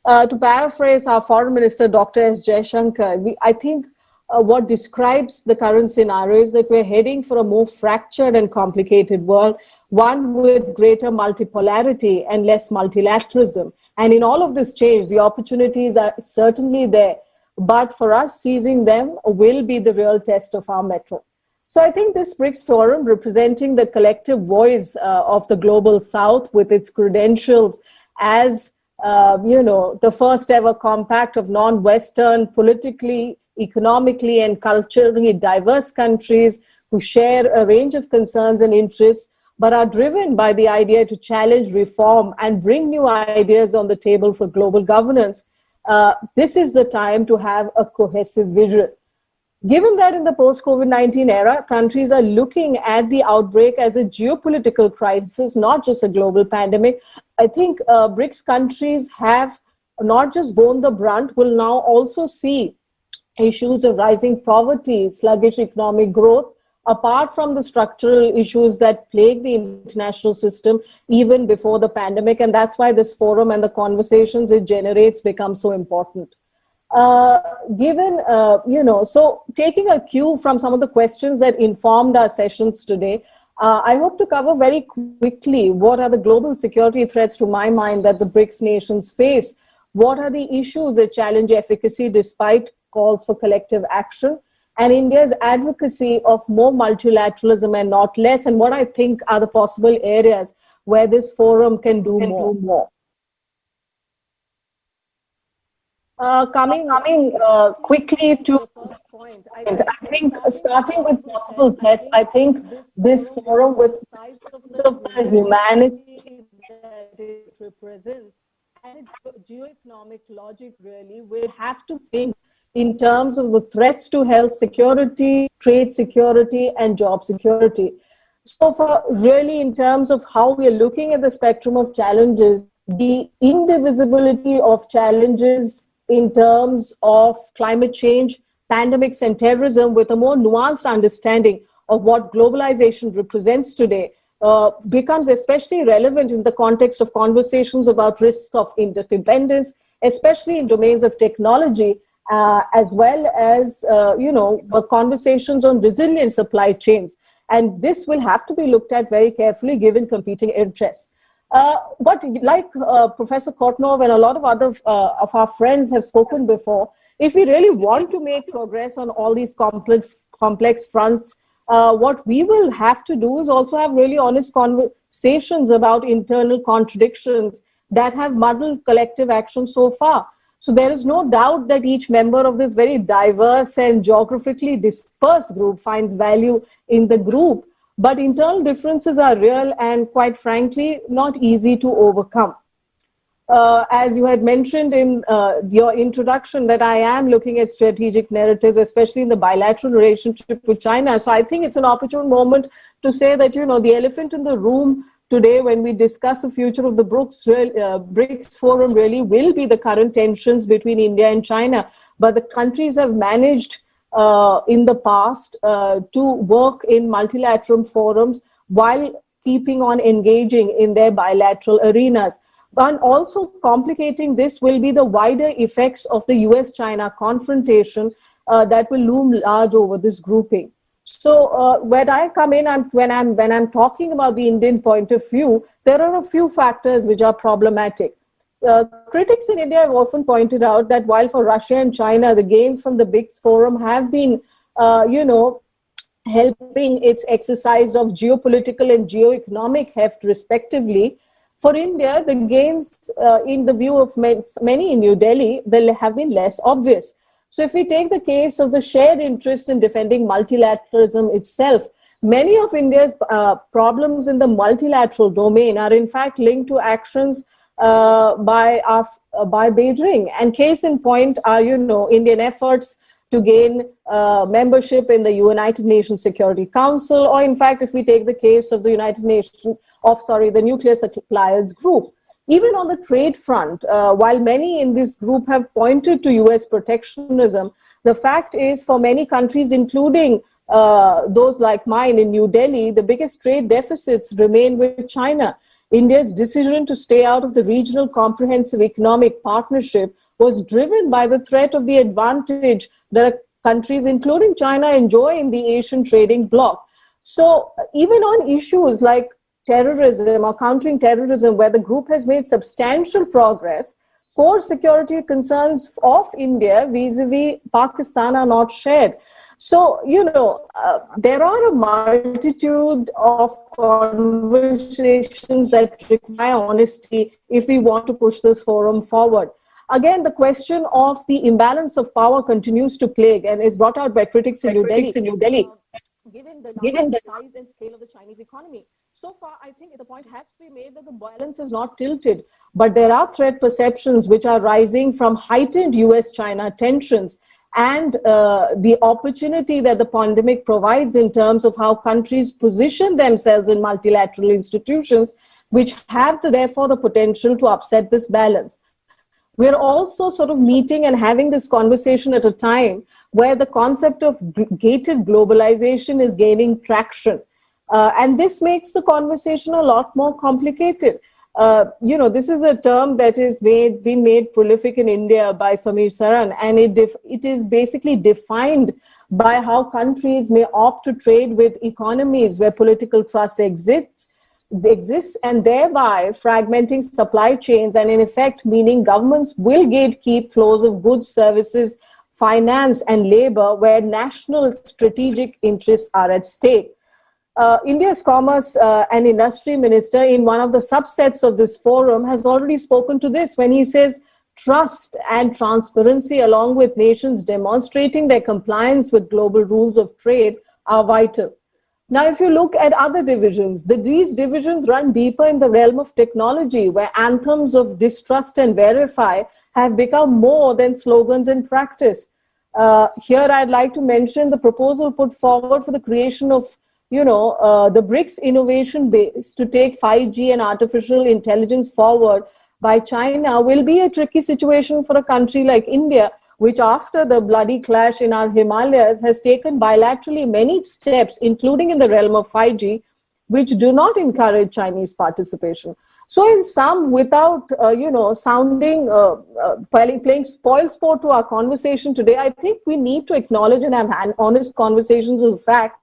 To paraphrase our Foreign Minister, Dr. S. Jaishankar, I think what describes the current scenario is that we're heading for a more fractured and complicated world, one with greater multipolarity and less multilateralism. And in all of this change, the opportunities are certainly there. But for us, seizing them will be the real test of our mettle. So I think this BRICS forum, representing the collective voice of the global South with its credentials as, the first ever compact of non-Western, politically, economically, and culturally diverse countries who share a range of concerns and interests, but are driven by the idea to challenge reform and bring new ideas on the table for global governance. This is the time to have a cohesive vision. Given that in the post-COVID-19 era, countries are looking at the outbreak as a geopolitical crisis, not just a global pandemic, I think BRICS countries have not just borne the brunt, will now also see issues of rising poverty, sluggish economic growth, apart from the structural issues that plague the international system even before the pandemic. And that's why this forum and the conversations it generates become so important. So taking a cue from some of the questions that informed our sessions today, I hope to cover very quickly what are the global security threats to my mind that the BRICS nations face, what are the issues that challenge efficacy despite calls for collective action, and India's advocacy of more multilateralism and not less, and what I think are the possible areas where this forum can do more. Coming quickly to the first point, I think starting with possible threats, I think this forum, with the size of the humanity that it represents and its geoeconomic logic, really will have to think in terms of the threats to health security, trade security, and job security. So for really in terms of how we are looking at the spectrum of challenges, the indivisibility of challenges in terms of climate change, pandemics, and terrorism with a more nuanced understanding of what globalization represents today becomes especially relevant in the context of conversations about risks of interdependence, especially in domains of technology, as well as, conversations on resilient supply chains. And this will have to be looked at very carefully given competing interests. But like Professor Kotnov and a lot of other of our friends have spoken before, if we really want to make progress on all these complex fronts, what we will have to do is also have really honest conversations about internal contradictions that have muddled collective action so far. So there is no doubt that each member of this very diverse and geographically dispersed group finds value in the group, but internal differences are real and, quite frankly, not easy to overcome. As you had mentioned in your introduction, that I am looking at strategic narratives, especially in the bilateral relationship with China. So I think it's an opportune moment to say that, the elephant in the room today, when we discuss the future of the BRICS forum, really will be the current tensions between India and China. But the countries have managed in the past to work in multilateral forums while keeping on engaging in their bilateral arenas. And also complicating this will be the wider effects of the US-China confrontation that will loom large over this grouping. So when I come in and when I'm talking about the Indian point of view, there are a few factors which are problematic. Critics in India have often pointed out that while for Russia and China, the gains from the BRICS forum have been, helping its exercise of geopolitical and geoeconomic heft respectively, for India, the gains in the view of many in New Delhi, they have been less obvious. So if we take the case of the shared interest in defending multilateralism itself, many of India's problems in the multilateral domain are in fact linked to actions by Beijing. And case in point are, Indian efforts to gain membership in the United Nations Security Council, or in fact, if we take the case of the the Nuclear Suppliers Group. Even on the trade front, while many in this group have pointed to US protectionism, the fact is for many countries, including those like mine in New Delhi, the biggest trade deficits remain with China. India's decision to stay out of the regional comprehensive economic partnership was driven by the threat of the advantage that countries, including China, enjoy in the Asian trading bloc. So even on issues like terrorism or countering terrorism, where the group has made substantial progress, core security concerns of India vis-a-vis Pakistan are not shared. So, there are a multitude of conversations that require honesty if we want to push this forum forward. Again, the question of the imbalance of power continues to plague and is brought out by critics in New Delhi. Given the size and scale of the Chinese economy. So far, I think the point has to be made that the balance is not tilted, but there are threat perceptions which are rising from heightened US-China tensions and the opportunity that the pandemic provides in terms of how countries position themselves in multilateral institutions, which have therefore the potential to upset this balance. We're also sort of meeting and having this conversation at a time where the concept of gated globalization is gaining traction. And this makes the conversation a lot more complicated. This is a term that is been made prolific in India by Samir Saran, and it is basically defined by how countries may opt to trade with economies where political trust exists, and thereby fragmenting supply chains, and in effect meaning governments will gatekeep flows of goods, services, finance and labor where national strategic interests are at stake. India's Commerce and Industry Minister, in one of the subsets of this forum, has already spoken to this when he says trust and transparency along with nations demonstrating their compliance with global rules of trade are vital. Now, if you look at other divisions, these divisions run deeper in the realm of technology, where anthems of distrust and verify have become more than slogans in practice. Here, I'd like to mention the proposal put forward for the creation of, the BRICS innovation base to take 5G and artificial intelligence forward by China will be a tricky situation for a country like India, which after the bloody clash in our Himalayas has taken bilaterally many steps, including in the realm of 5G, which do not encourage Chinese participation. So in sum, without, playing spoil sport to our conversation today, I think we need to acknowledge and have honest conversations with the fact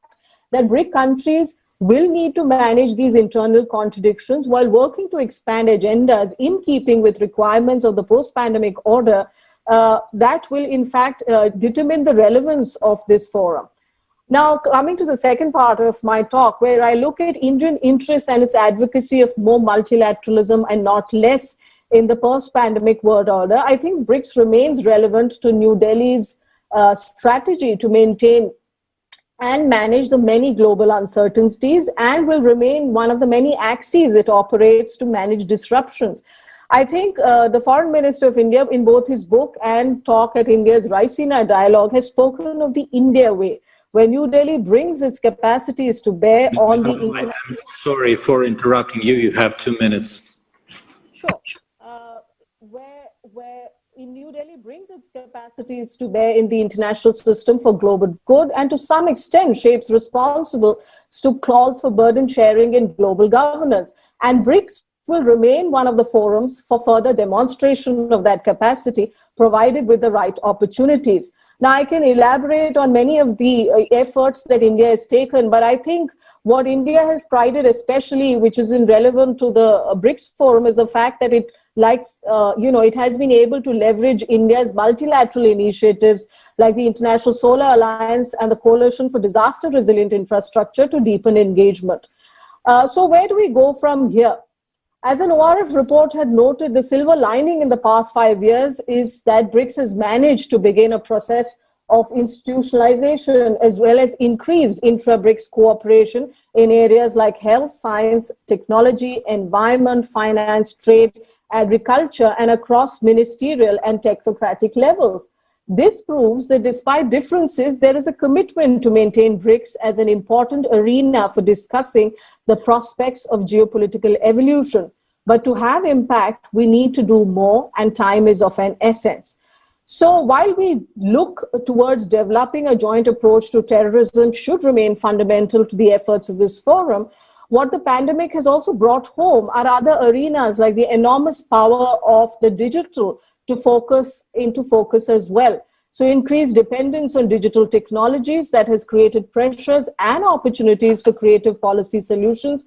that BRIC countries will need to manage these internal contradictions while working to expand agendas in keeping with requirements of the post-pandemic order that will in fact determine the relevance of this forum. Now, coming to the second part of my talk, where I look at Indian interests and its advocacy of more multilateralism and not less in the post-pandemic world order, I think BRICS remains relevant to New Delhi's strategy to maintain and manage the many global uncertainties, and will remain one of the many axes it operates to manage disruptions. I think the Foreign Minister of India, in both his book and talk at India's Raisina Dialogue, has spoken of the India way, where New Delhi brings its capacities to bear on the... I'm sorry for interrupting you. You have 2 minutes. Sure. Where in New Delhi brings its capacities to bear in the international system for global good, and to some extent shapes responsible to calls for burden sharing in global governance. And BRICS will remain one of the forums for further demonstration of that capacity, provided with the right opportunities. Now, I can elaborate on many of the efforts that India has taken, but I think what India has prided especially, which is relevant to the BRICS forum, is the fact that it it has been able to leverage India's multilateral initiatives like the International Solar Alliance and the Coalition for Disaster Resilient Infrastructure to deepen engagement. So where do we go from here? As an ORF report had noted, the silver lining in the past 5 years is that BRICS has managed to begin a process of institutionalization as well as increased intra-BRICS cooperation in areas like health, science, technology, environment, finance, trade, agriculture, and across ministerial and technocratic levels. This proves that despite differences, there is a commitment to maintain BRICS as an important arena for discussing the prospects of geopolitical evolution. But to have impact, we need to do more, and time is of an essence. So while we look towards developing a joint approach to terrorism should remain fundamental to the efforts of this forum, what the pandemic has also brought home are other arenas like the enormous power of the digital to focus as well. So increased dependence on digital technologies that has created pressures and opportunities for creative policy solutions,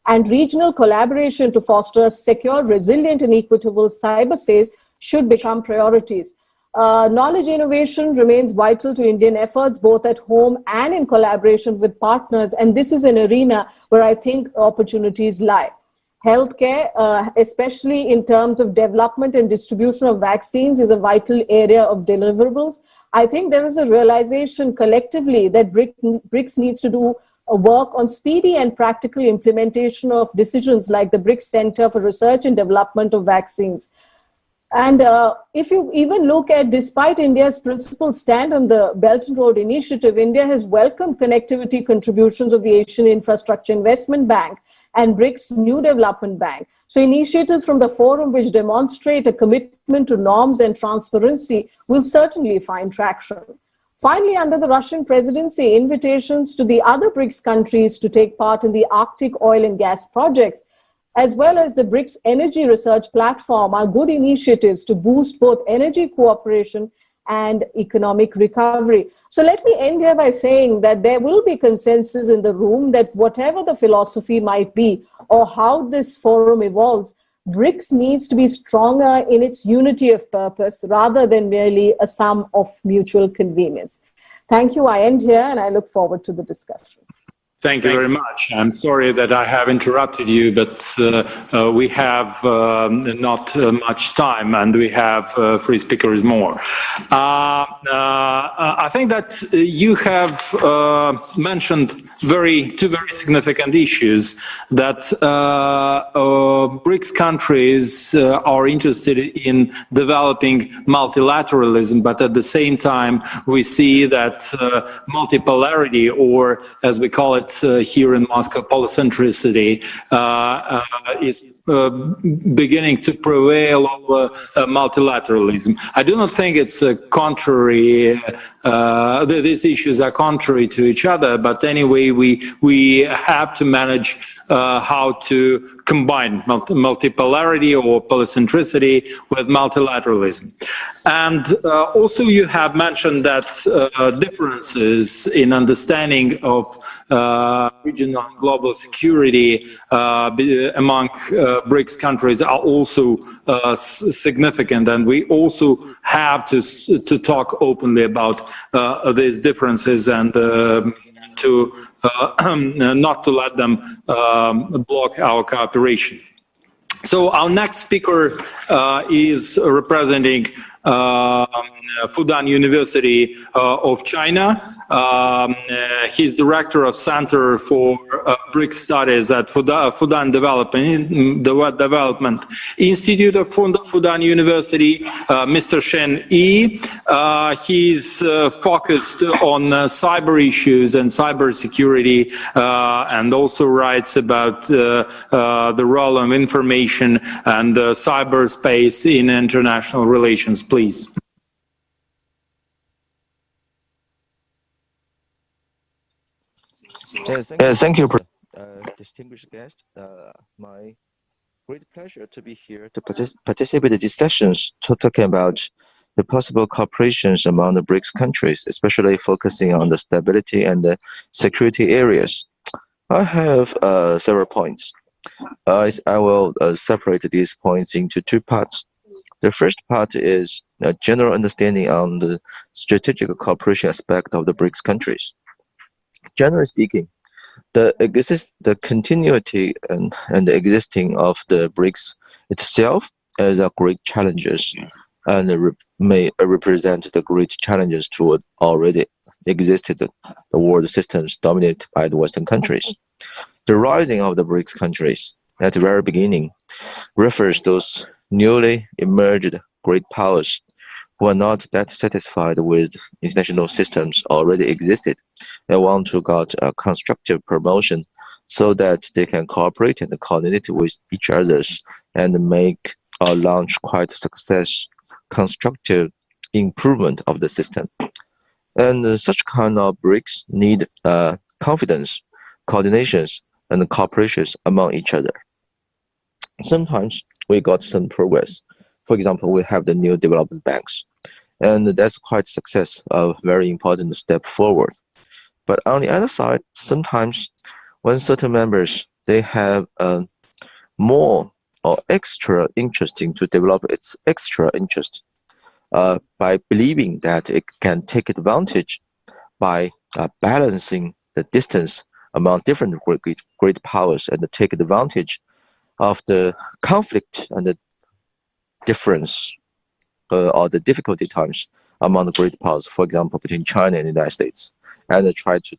and regional collaboration to foster a secure, resilient, and equitable cyberspace should become priorities. Knowledge innovation remains vital to Indian efforts, both at home and in collaboration with partners. And this is an arena where I think opportunities lie. Healthcare, especially in terms of development and distribution of vaccines, is a vital area of deliverables. I think there is a realization collectively that BRICS needs to do work on speedy and practical implementation of decisions like the BRICS Center for Research and Development of Vaccines. And if you even look at, despite India's principal stand on the Belt and Road Initiative, India has welcomed connectivity contributions of the Asian Infrastructure Investment Bank and BRICS New Development Bank. So initiatives from the forum which demonstrate a commitment to norms and transparency will certainly find traction. Finally, under the Russian presidency, invitations to the other BRICS countries to take part in the Arctic oil and gas projects, as well as the BRICS Energy Research Platform, are good initiatives to boost both energy cooperation and economic recovery. So let me end here by saying that there will be consensus in the room that whatever the philosophy might be or how this forum evolves, BRICS needs to be stronger in its unity of purpose rather than merely a sum of mutual convenience. Thank you. I end here and I look forward to the discussion. Thank you very much. I'm sorry that I have interrupted you, but we have not much time and we have three speakers more. I think that you have mentioned two very significant issues that BRICS countries are interested in developing multilateralism, but at the same time we see that multipolarity, or as we call it here in Moscow, polycentricity, is beginning to prevail over multilateralism. I do not think it's contrary, these issues are contrary to each other, but anyway, we have to manage how to combine multipolarity or polycentricity with multilateralism. And also you have mentioned that differences in understanding of regional and global security among BRICS countries are also significant, and we also have to talk openly about these differences and to not to let them block our cooperation. So our next speaker is representing Fudan University of China. He's director of Center for BRICS Studies at Fudan Development Institute of Fudan University, Mr. Shen Yi. He's focused on cyber issues and cyber security, and also writes about the role of information and cyberspace in international relations. Please. Thank you, distinguished guest. My Great pleasure to be here to participate in these sessions talking about the possible cooperations among the BRICS countries, especially focusing on the stability and the security areas. I have several points. I will separate these points into two parts. The first part is a general understanding on the strategic cooperation aspect of the BRICS countries. Generally speaking, the continuity and the existing of the BRICS itself is a great challenges and may represent the great challenges to already existed the world systems dominated by the Western countries. The rising of the BRICS countries at the very beginning refers those newly emerged great powers who are not that satisfied with international systems already existed and want to get a constructive promotion so that they can cooperate and coordinate with each other and make or launch quite success constructive improvement of the system. And such kind of BRICS need confidence, coordinations, and cooperations among each other. Sometimes we got some progress. For example, we have the new development banks, and that's quite success, a very important step forward. But on the other side, sometimes when certain members, they have more or extra interesting to develop its extra interest by believing that it can take advantage by balancing the distance among different great powers and take advantage of the conflict and the difference or the difficulty times among the great powers, for example, between China and the United States, and try to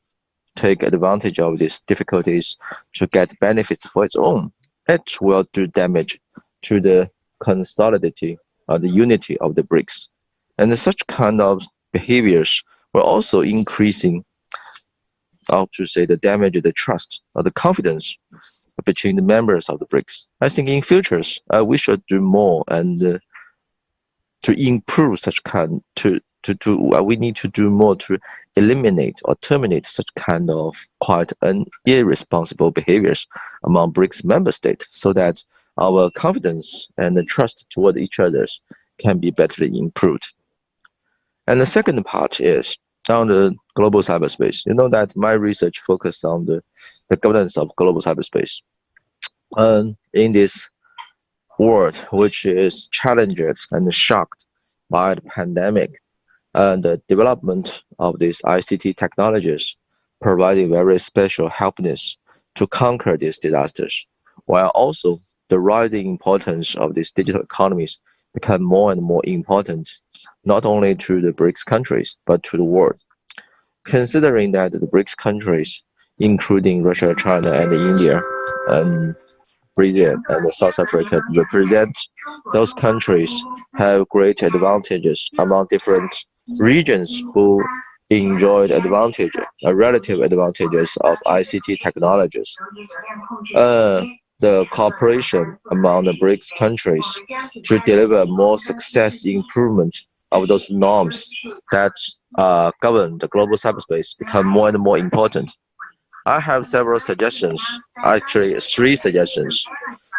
take advantage of these difficulties to get benefits for its own. It will do damage to the consolidating or the unity of the BRICS. And such kind of behaviors will also increasing, how to say, the damage of the trust or the confidence between the members of the BRICS. I think in futures, we should do more and to improve such kind we need to do more to eliminate or terminate such kind of quite irresponsible behaviors among BRICS member states so that our confidence and the trust toward each other can be better improved. And the second part is on the global cyberspace. You know that my research focused on the governance of global cyberspace. In this world, which is challenged and shocked by the pandemic, and the development of these ICT technologies providing very special helpness to conquer these disasters, while also the rising importance of these digital economies become more and more important, not only to the BRICS countries, but to the world. Considering that the BRICS countries, including Russia, China, and India, and Brazil and South Africa represent those countries have great advantages among different regions who enjoyed relative advantages of ICT technologies. The cooperation among the BRICS countries to deliver more success improvement of those norms that govern the global cyberspace become more and more important. I have several suggestions, actually 3 suggestions.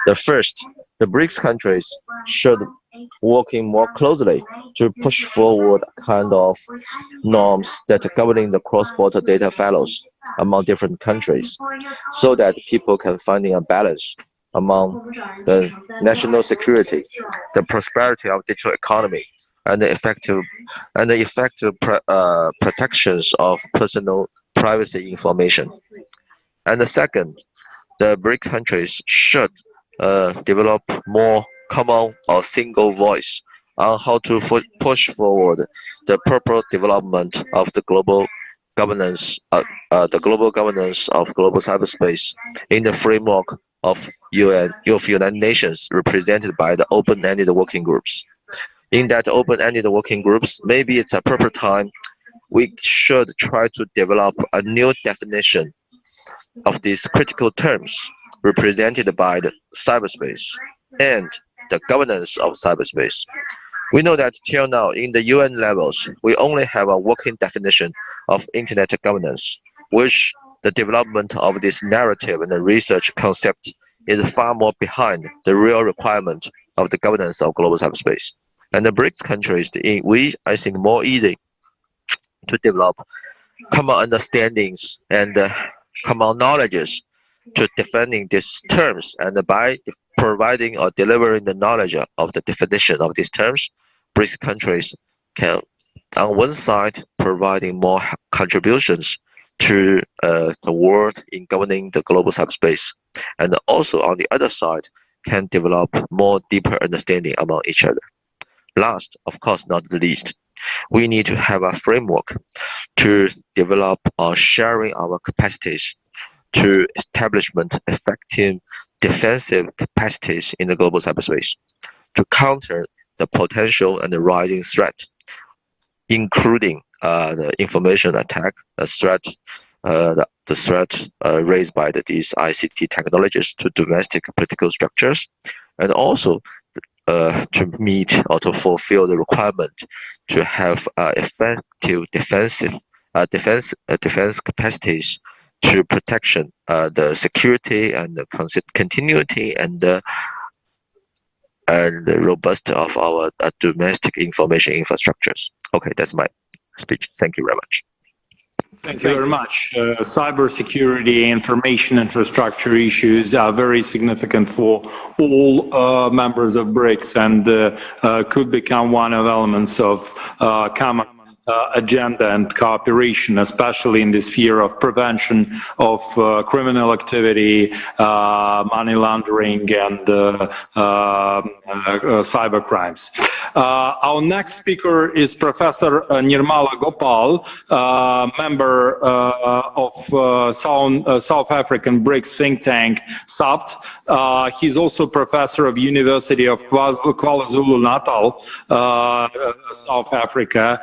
The first, the BRICS countries should working more closely to push forward kind of norms that are governing the cross-border data flows among different countries so that people can find a balance among the national security, the prosperity of digital economy, and the effective protections of personal privacy information. And the second, the BRICS countries should develop more common or single voice on how to push forward the proper development of the global governance, of global cyberspace in the framework of United Nations, represented by the open-ended working groups. In that open-ended working groups, maybe it's a proper time we should try to develop a new definition of these critical terms represented by the cyberspace and the governance of cyberspace. We know that till now, in the UN levels, we only have a working definition of internet governance, which the development of this narrative and the research concept is far more behind the real requirement of the governance of global cyberspace. And the BRICS countries, I think, more easy to develop common understandings and common knowledges to defining these terms, and by providing or delivering the knowledge of the definition of these terms, BRICS countries can, on one side, providing more contributions to the world in governing the global cyberspace, and also on the other side, can develop more deeper understanding among each other. Last, of course, not the least, we need to have a framework to develop or sharing our capacities to establishment effective defensive capacities in the global cyberspace to counter the potential and the rising threat, including the information attack, the threat raised by these ICT technologies to domestic political structures, and also to meet or to fulfill the requirement to have effective defense capacities to protection the security and the continuity and the robust of our domestic information infrastructures. Okay, that's my speech. Thank you very much. Thank you very much. Cybersecurity, information infrastructure issues are very significant for all members of BRICS, and could become one of elements of common agenda and cooperation, especially in the sphere of prevention of criminal activity, money laundering, and cyber crimes. Our next speaker is Professor Nirmala Gopal, member of South African BRICS think tank, SAPT. He's also professor of University of KwaZulu-Natal, South Africa.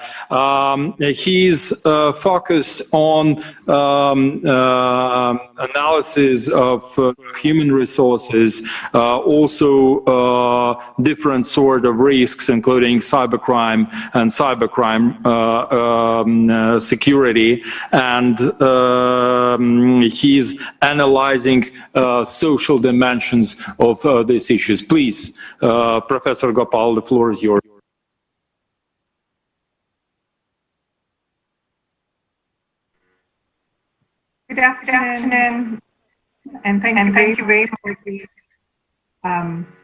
He's focused on analysis of human resources, also different sort of risks, including cybercrime and cybercrime security, and he's analyzing social dimensions of these issues. Please, Professor Gopal, the floor is yours. Good afternoon, and thank you very much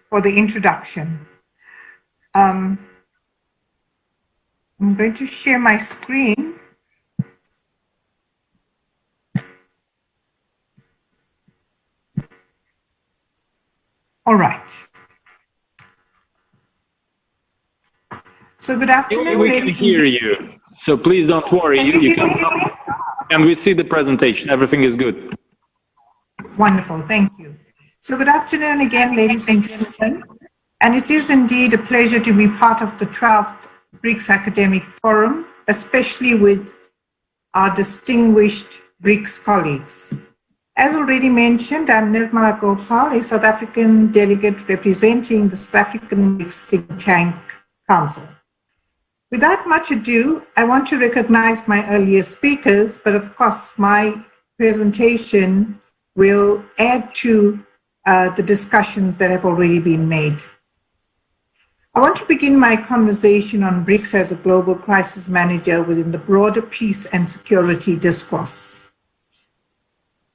for the introduction. I'm going to share my screen. All right. So good afternoon, we can hear you, so please don't worry. You can come. And we see the presentation. Everything is good. Wonderful. Thank you. So good afternoon again, ladies and gentlemen. And it is indeed a pleasure to be part of the 12th BRICS Academic Forum, especially with our distinguished BRICS colleagues. As already mentioned, I'm Nirmala Gopal, a South African delegate representing the South African BRICS Think Tank Council. Without much ado, I want to recognize my earlier speakers, but of course my presentation will add to the discussions that have already been made. I want to begin my conversation on BRICS as a global crisis manager within the broader peace and security discourse.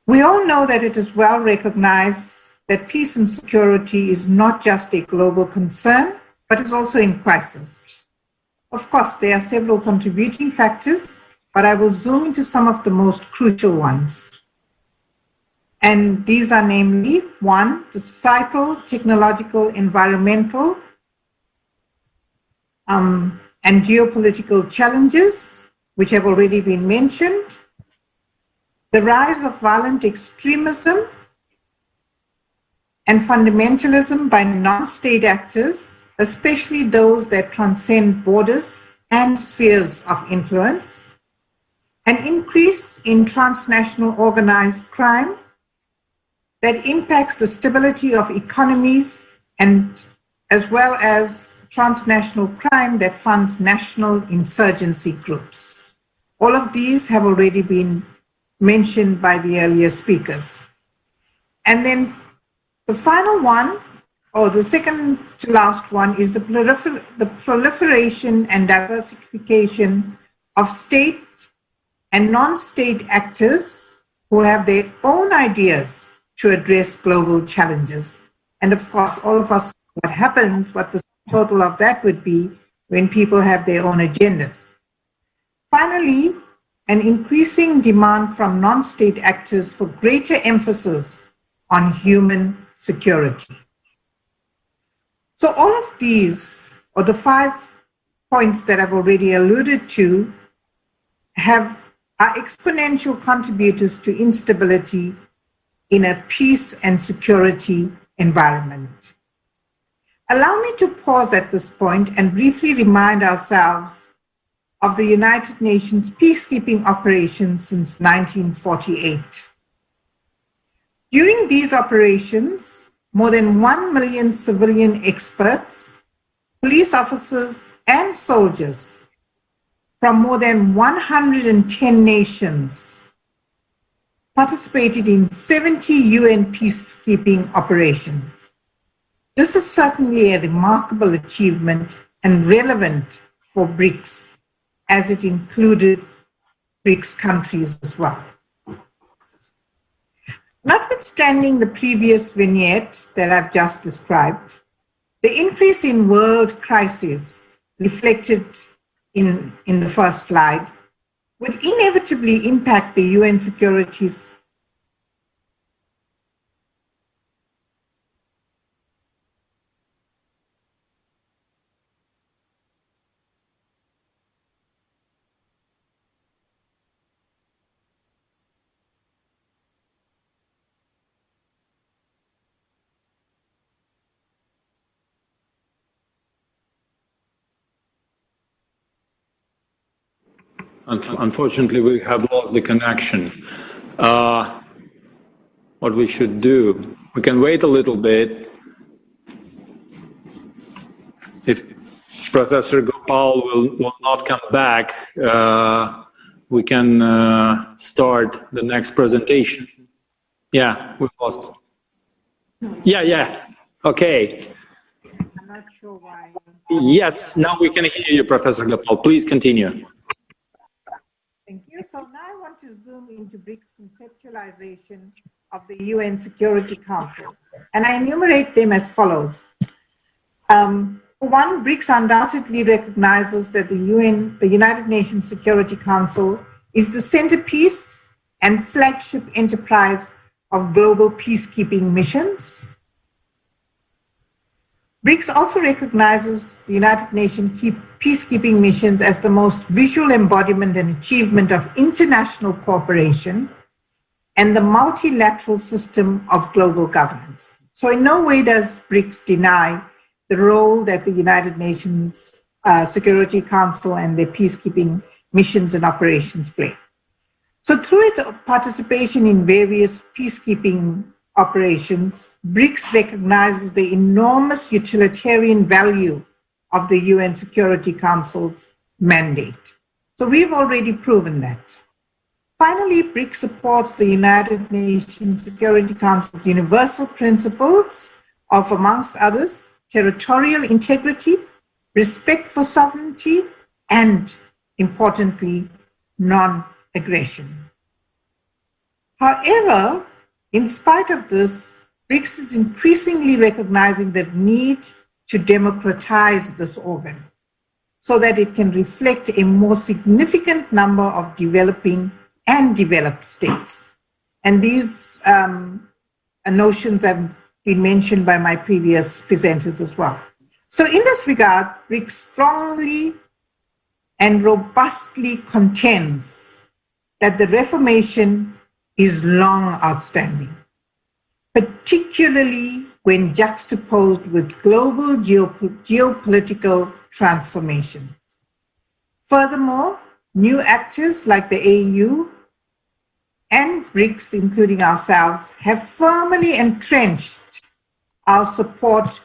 We all know that it is well recognized that peace and security is not just a global concern, but is also in crisis. Of course, there are several contributing factors, but I will zoom into some of the most crucial ones. And these are namely, one, the societal, technological, environmental, and geopolitical challenges, which have already been mentioned, the rise of violent extremism and fundamentalism by non-state actors, especially those that transcend borders and spheres of influence, an increase in transnational organized crime that impacts the stability of economies, and as well as transnational crime that funds national insurgency groups. All of these have already been mentioned by the earlier speakers. And then The final one, or the second to last one, is the proliferation and diversification of state and non-state actors who have their own ideas to address global challenges. And of course, all of us know what happens, what the total of that would be when people have their own agendas. Finally, an increasing demand from non-state actors for greater emphasis on human security. So all of these, or the 5 points that I've already alluded to, are exponential contributors to instability in a peace and security environment. Allow me to pause at this point and briefly remind ourselves of the United Nations peacekeeping operations since 1948. During these operations, more than 1 million civilian experts, police officers, and soldiers from more than 110 nations participated in 70 UN peacekeeping operations. This is certainly a remarkable achievement and relevant for BRICS, as it included BRICS countries as well. Notwithstanding the previous vignette that I've just described, the increase in world crises reflected in the first slide would inevitably impact the UN security's Unfortunately, we have lost the connection. What we should do, we can wait a little bit. If Professor Gopal will not come back, we can start the next presentation. Yeah, we lost. Yeah. Okay. I'm not sure why. Yes, now we can hear you, Professor Gopal. Please continue. Thank you. So now I want to zoom into BRICS conceptualization of the UN Security Council, and I enumerate them as follows. One, BRICS undoubtedly recognizes that the United Nations Security Council, is the centerpiece and flagship enterprise of global peacekeeping missions. BRICS also recognizes the United Nations peacekeeping missions as the most visual embodiment and achievement of international cooperation and the multilateral system of global governance. So in no way does BRICS deny the role that the United Nations Security Council and their peacekeeping missions and operations play. So through its participation in various peacekeeping operations, BRICS recognizes the enormous utilitarian value of the UN Security Council's mandate. So we've already proven that. Finally, BRICS supports the United Nations Security Council's universal principles of, amongst others, territorial integrity, respect for sovereignty, and, importantly, non-aggression. However, in spite of this, BRICS is increasingly recognizing the need to democratize this organ so that it can reflect a more significant number of developing and developed states. And these notions have been mentioned by my previous presenters as well. So in this regard, BRICS strongly and robustly contends that the reformation is long outstanding, particularly when juxtaposed with global geopolitical transformations. Furthermore, new actors like the AU and BRICS, including ourselves, have firmly entrenched our support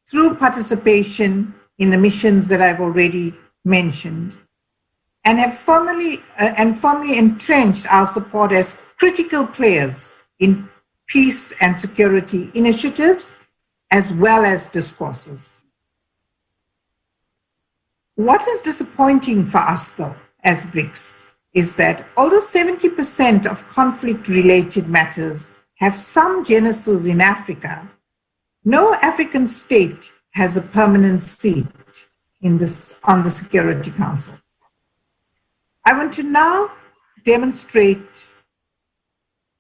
through participation in the missions that I've already mentioned, and have firmly entrenched our support as critical players in peace and security initiatives, as well as discourses. What is disappointing for us, though, as BRICS, is that although 70% of conflict-related matters have some genesis in Africa, no African state has a permanent seat on the Security Council. I want to now demonstrate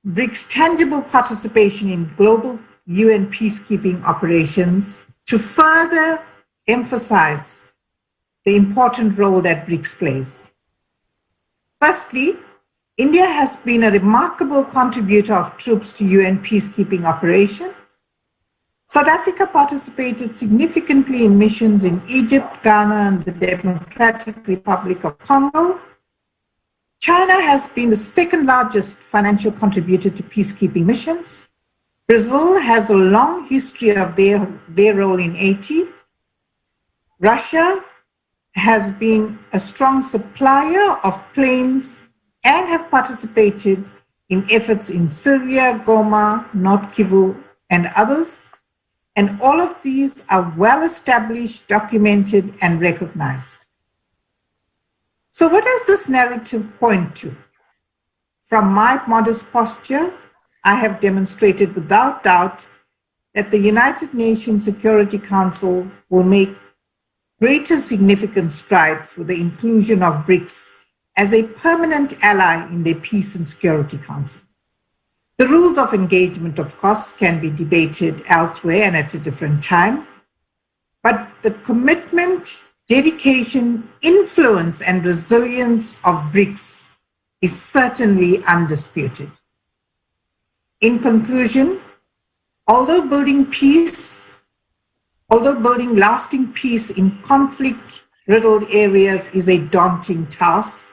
BRICS' tangible participation in global UN peacekeeping operations to further emphasize the important role that BRICS plays. Firstly, India has been a remarkable contributor of troops to UN peacekeeping operations. South Africa participated significantly in missions in Egypt, Ghana, and the Democratic Republic of Congo. China has been the second largest financial contributor to peacekeeping missions. Brazil has a long history of their role in Haiti. Russia has been a strong supplier of planes and have participated in efforts in Syria, Goma, North Kivu, and others. And all of these are well established, documented, and recognized. So what does this narrative point to? From my modest posture, I have demonstrated without doubt that the United Nations Security Council will make greater significant strides with the inclusion of BRICS as a permanent ally in their Peace and Security Council. The rules of engagement, of course, can be debated elsewhere and at a different time, but the commitment, dedication, influence, and resilience of BRICS is certainly undisputed. In conclusion, although building lasting peace in conflict-riddled areas is a daunting task,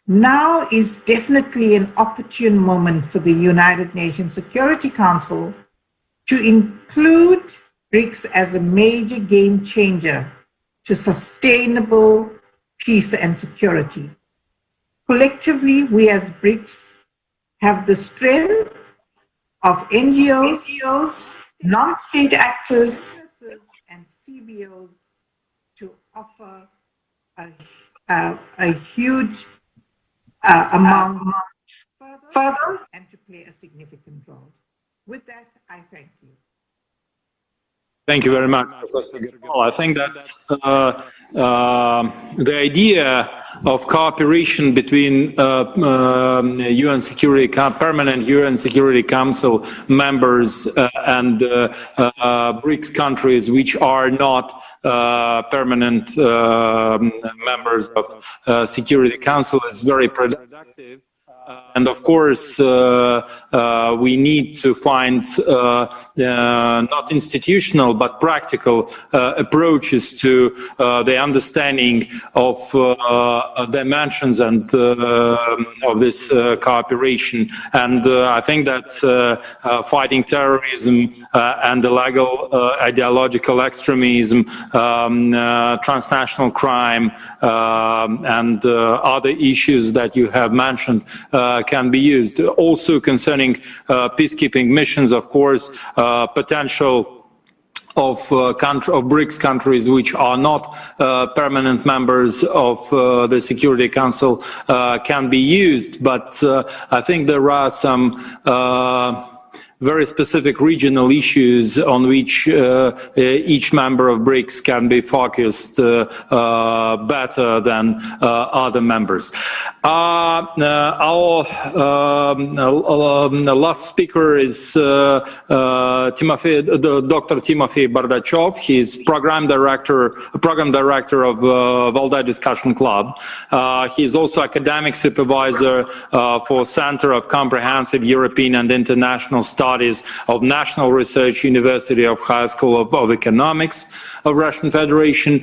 now is definitely an opportune moment for the United Nations Security Council to include BRICS as a major game changer to sustainable peace and security. Collectively, we as BRICS have the strength of NGOs, non-state actors, and CBOs to offer a huge amount further and to play a significant role. With that, I thank you. Thank you very much, Professor Gergely. I think that the idea of cooperation between permanent UN Security Council members and BRICS countries, which are not permanent members of Security Council, is very productive. And of course, we need to find not institutional but practical approaches to the understanding of dimensions and of this cooperation. And I think that fighting terrorism and illegal ideological extremism, transnational crime, and other issues that you have mentioned can be used. Also concerning peacekeeping missions, of course, potential of BRICS countries which are not permanent members of the Security Council can be used, but I think there are some very specific regional issues on which each member of BRICS can be focused better than other members. Our last speaker is Dr. Timofey Bardachov. He's program director of Valdai Discussion Club. He's also academic supervisor for Center of Comprehensive European and International Studies of National Research University of High School of Economics of Russian Federation.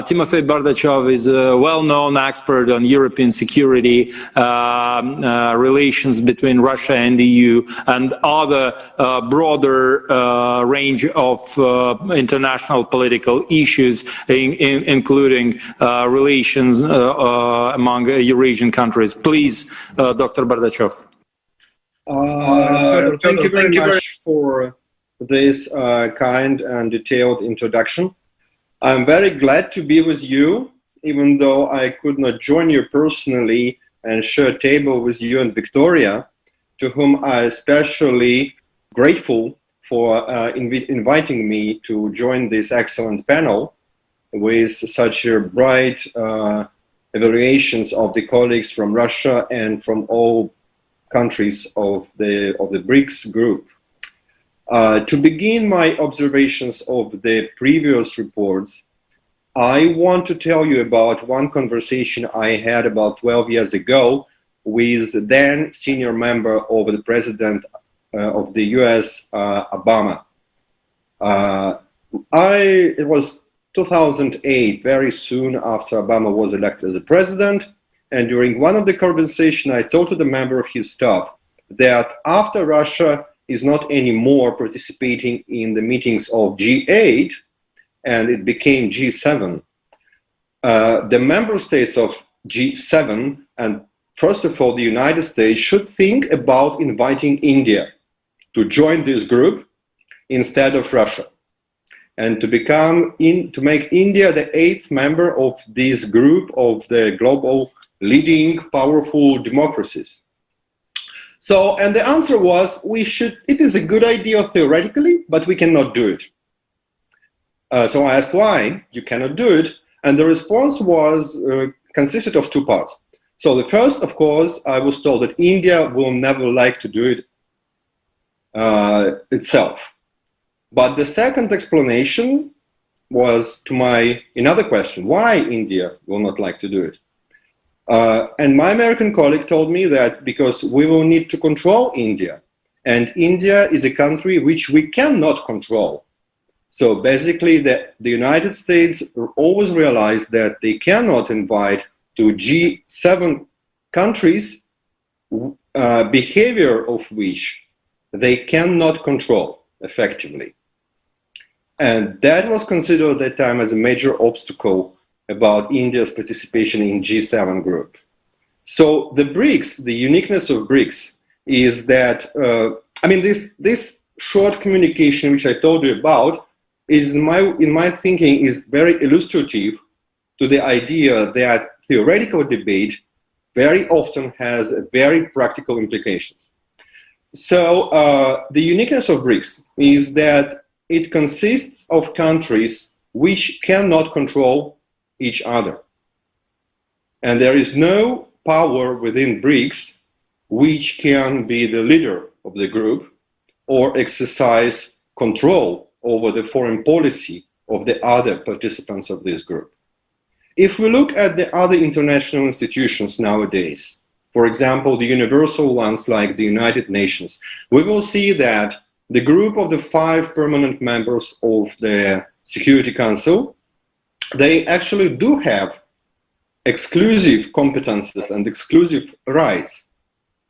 Timofey Bardachov is a well-known expert on European security, relations between Russia and the EU, and other broader range of international political issues, including relations among Eurasian countries. Please, Dr. Bardachov. Fedor, thank you very much for this kind and detailed introduction. I'm very glad to be with you, even though I could not join you personally and share a table with you and Victoria, to whom I especially grateful for inviting me to join this excellent panel with such bright evaluations of the colleagues from Russia and from all countries of the BRICS group. To begin my observations of the previous reports, I want to tell you about one conversation I had about 12 years ago with the then senior member of the President of the US, Obama. It was 2008, very soon after Obama was elected as the president, and during one of the conversations, I told to the member of his staff that after Russia is not anymore participating in the meetings of G8, and it became G7, the member states of G7, and first of all, the United States, should think about inviting India to join this group instead of Russia, and to make India the 8th member of this group of the global leading powerful democracies. So, and the answer was, it is a good idea theoretically, but we cannot do it. So I asked why you cannot do it, and the response was consisted of two parts. So the first, of course, I was told that India will never like to do it itself. But the second explanation was to another question, why India will not like to do it. And my American colleague told me that because we will need to control India, and India is a country which we cannot control. So basically the United States always realized that they cannot invite to G7 countries behavior of which they cannot control effectively. And that was considered at that time as a major obstacle about India's participation in G7 group. So the BRICS, the uniqueness of BRICS is that, this short communication which I told you about is in my thinking is very illustrative to the idea that theoretical debate very often has very practical implications. So the uniqueness of BRICS is that it consists of countries which cannot control each other. And there is no power within BRICS which can be the leader of the group or exercise control over the foreign policy of the other participants of this group. If we look at the other international institutions nowadays, for example, the universal ones like the United Nations, we will see that the group of the 5 permanent members of the Security Council, they actually do have exclusive competences and exclusive rights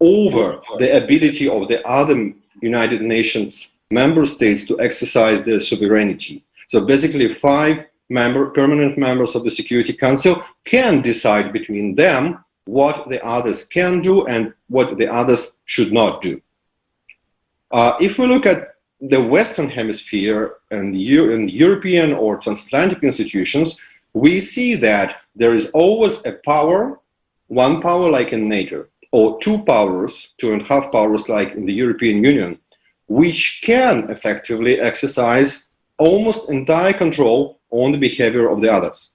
over the ability of the other United Nations member states to exercise their sovereignty. So basically 5 permanent members of the Security Council can decide between them what the others can do and what the others should not do. If we look at the Western Hemisphere and European or transatlantic institutions, we see that there is always a power, one power like in NATO, or 2 powers, 2.5 powers like in the European Union, which can effectively exercise almost entire control on the behavior of the others.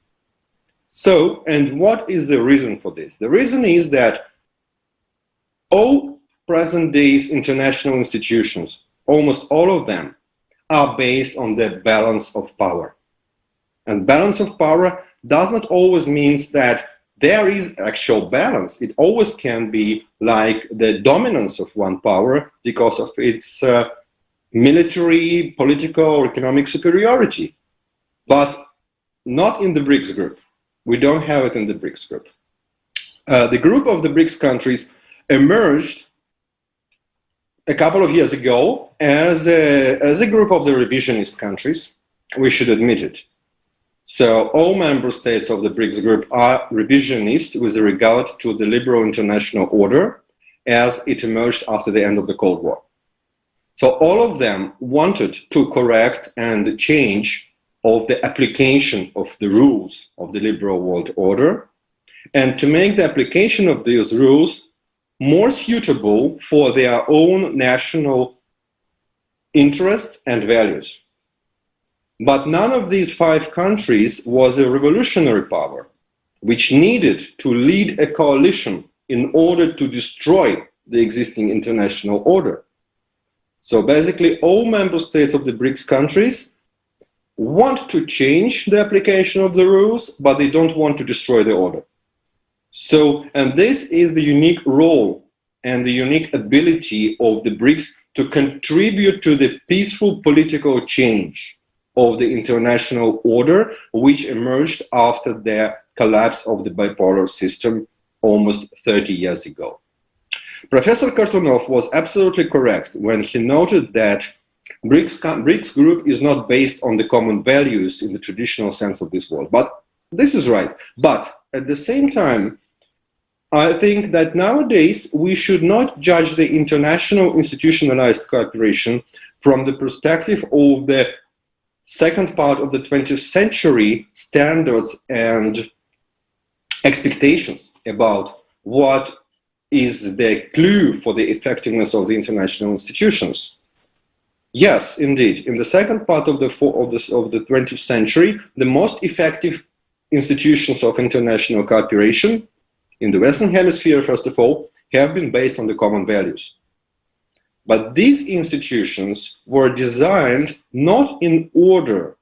So, and what is the reason for this? The reason is that all present days international institutions, almost all of them, are based on the balance of power. And balance of power does not always mean that there is actual balance. It always can be like the dominance of one power because of its military, political, or economic superiority, but not in the BRICS group. We don't have it in the BRICS group. The group of the BRICS countries emerged a couple of years ago as a group of the revisionist countries. We should admit it. So all member states of the BRICS group are revisionist with regard to the liberal international order, as it emerged after the end of the Cold War. So all of them wanted to correct and change of the application of the rules of the liberal world order, and to make the application of these rules more suitable for their own national interests and values. But none of these 5 countries was a revolutionary power, which needed to lead a coalition in order to destroy the existing international order. So basically, all member states of the BRICS countries want to change the application of the rules, but they don't want to destroy the order. So, and this is the unique role and the unique ability of the BRICS to contribute to the peaceful political change of the international order, which emerged after the collapse of the bipolar system almost 30 years ago. Professor Kartunov was absolutely correct when he noted that BRICS group is not based on the common values in the traditional sense of this word. But this is right. But at the same time, I think that nowadays we should not judge the international institutionalized cooperation from the perspective of the second part of the 20th century standards and expectations about what is the clue for the effectiveness of the international institutions. Yes, indeed. In the second part of the 20th century, the most effective institutions of international cooperation in the Western Hemisphere, first of all, have been based on the common values. But these institutions were designed not in order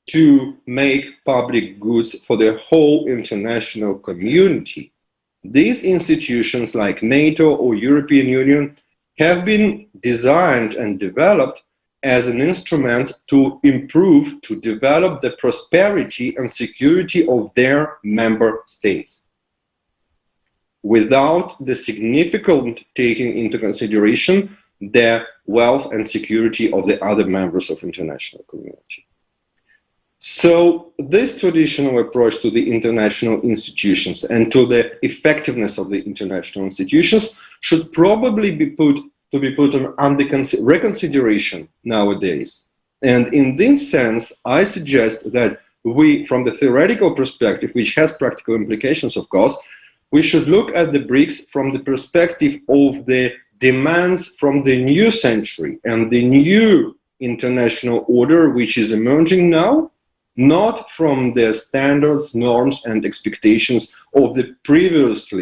to make public goods for the whole international community. These institutions, like NATO or European Union, have been designed and developed as an instrument to improve, to develop the prosperity and security of their member states, without the significant taking into consideration the wealth and security of the other members of international community. So this traditional approach to the international institutions and to the effectiveness of the international institutions should probably be put under reconsideration nowadays. And in this sense, I suggest that we, from the theoretical perspective, which has practical implications, of course, we should look at the BRICS from the perspective of the demands from the new century and the new international order which is emerging now, not from the standards, norms, and expectations of the previous